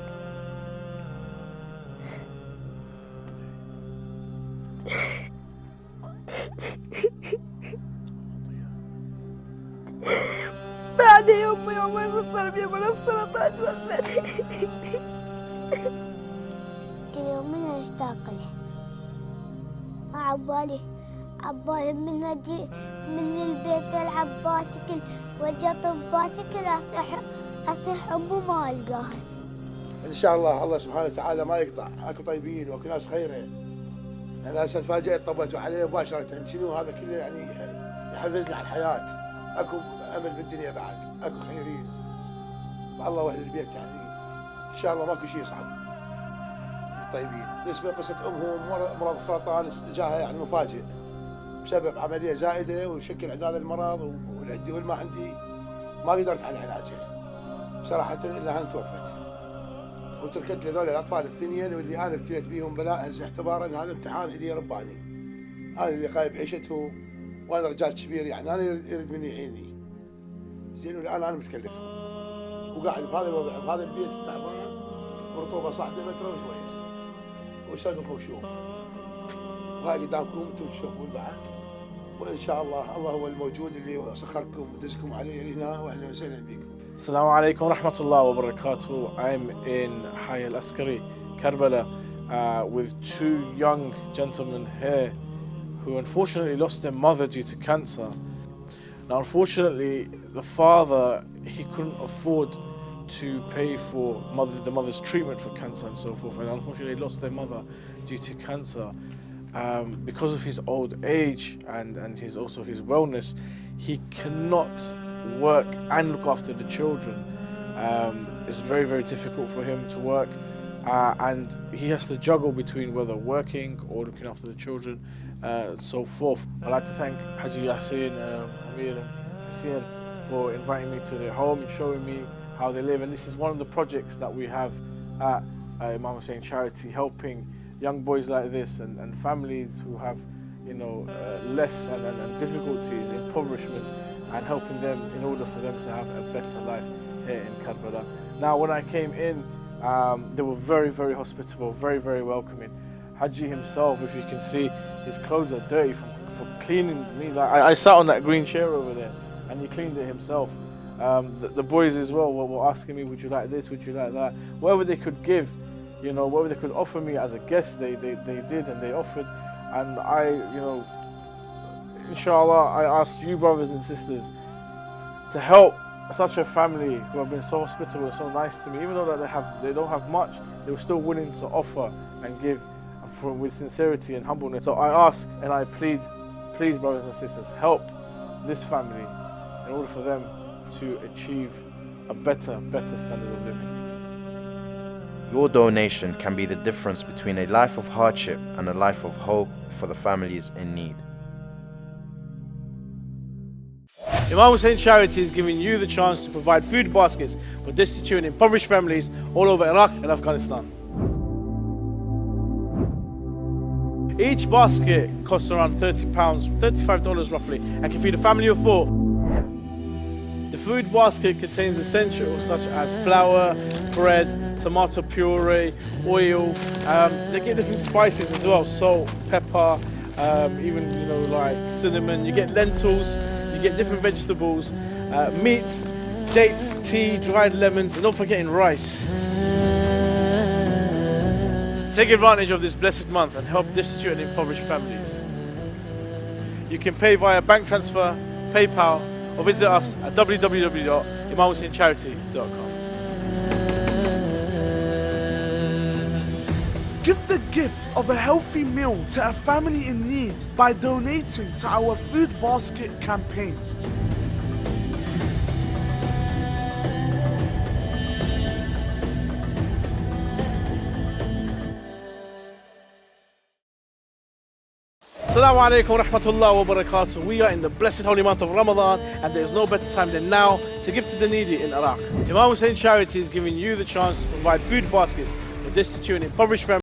بعد يومين وصل بي من السرطان وفاتي كل يومين أشتاق له عبالي من أجي من البيت ألعب باسكل وأجطف باسكل أصيح أمه ما ألقاها. إن شاء الله سبحانه وتعالى ما يقطع، أكو طيبين وأكو ناس خيرين. أنا هسه تفاجأت طبيتوا عليه مباشرة، شنو هذا كله يعني يحفزنا على الحياة. أكو أمل بالدنيا بعد، أكو خيرين. الله وأهل البيت يعني إن شاء الله ماكو شيء صعب. الطيبين. بالنسبة لقصة أمهم مرض سرطان جاها يعني مفاجئ بسبب عملية زائدة وشكل عند هذا المرض والعندي والما عندي ما قدرت على علاجها صراحة إلا أن توفت. وتركت لي ذول الأطفال الاثنين واللي أنا ابتليت بيهم بلاء اعتبارا أن هذا امتحان إلي رباني. أنا اللي قايب عيشتهم وأنا رجال كبير يعني أنا يريد مني يعيني. زين والآن أنا متكلف وقاعد بهذا الوضع بهذا البيت تعبان مرطوبة صاعدة متر وشوية وسقف وشوف. وهاي قدامكم انتم تشوفون بعد وإن شاء الله الله هو الموجود اللي سخركم ودزكم عليه هنا وأهلا وسهلا بكم. Assalamu alaikum wa rahmatullahi wa barakatuh. I'm in Hayy al-Askari, Karbala, with two young gentlemen here who unfortunately lost their mother due to cancer. Now, unfortunately, the father, he couldn't afford to pay for the mother's treatment for cancer and so forth, and unfortunately lost their mother due to cancer. Because of his old age and also his wellness, he cannot work and look after the children. It's very, very difficult for him to work, and he has to juggle between whether working or looking after the children and so forth. I'd like to thank Haji Hussein, Amir and Hussein for inviting me to their home and showing me how they live. And this is one of the projects that we have at Imam Hussein Charity, helping young boys like this and families who have, you know, less and difficulties, impoverishment, and helping them in order for them to have a better life here in Karbala. Now, when I came in, they were very, very hospitable, very, very welcoming. Haji himself, if you can see, his clothes are dirty for cleaning me. Like I sat on that green chair over there, and he cleaned it himself. The boys as well were asking me, would you like this, would you like that? Whatever they could give, you know, whatever they could offer me as a guest, they did and they offered. And I, you know, inshallah, I ask you brothers and sisters to help such a family who have been so hospitable and so nice to me. Even though that they don't have much, they were still willing to offer and give with sincerity and humbleness. So I ask and I plead, please brothers and sisters, help this family in order for them to achieve a better standard of living. Your donation can be the difference between a life of hardship and a life of hope for the families in need. Imam Hussein Charity is giving you the chance to provide food baskets for destitute and impoverished families all over Iraq and Afghanistan. Each basket costs around £30, $35 roughly, and can feed a family of 4. The food basket contains essentials such as flour, bread, tomato puree, oil. They get different spices as well, salt, pepper, even, you know, like cinnamon. You get lentils, you get different vegetables, meats, dates, tea, dried lemons, and not forgetting rice. Take advantage of this blessed month and help destitute and impoverished families. You can pay via bank transfer, PayPal, or visit us at www.imamhusseincharity.com. Give the gift of a healthy meal to a family in need by donating to our Food Basket campaign. Assalamu alaikum wa rahmatullahi wa barakatuh. We are in the blessed holy month of Ramadan, and there is no better time than now to give to the needy in Iraq. Imam Hussein Charity is giving you the chance to provide food baskets for destitute and impoverished families.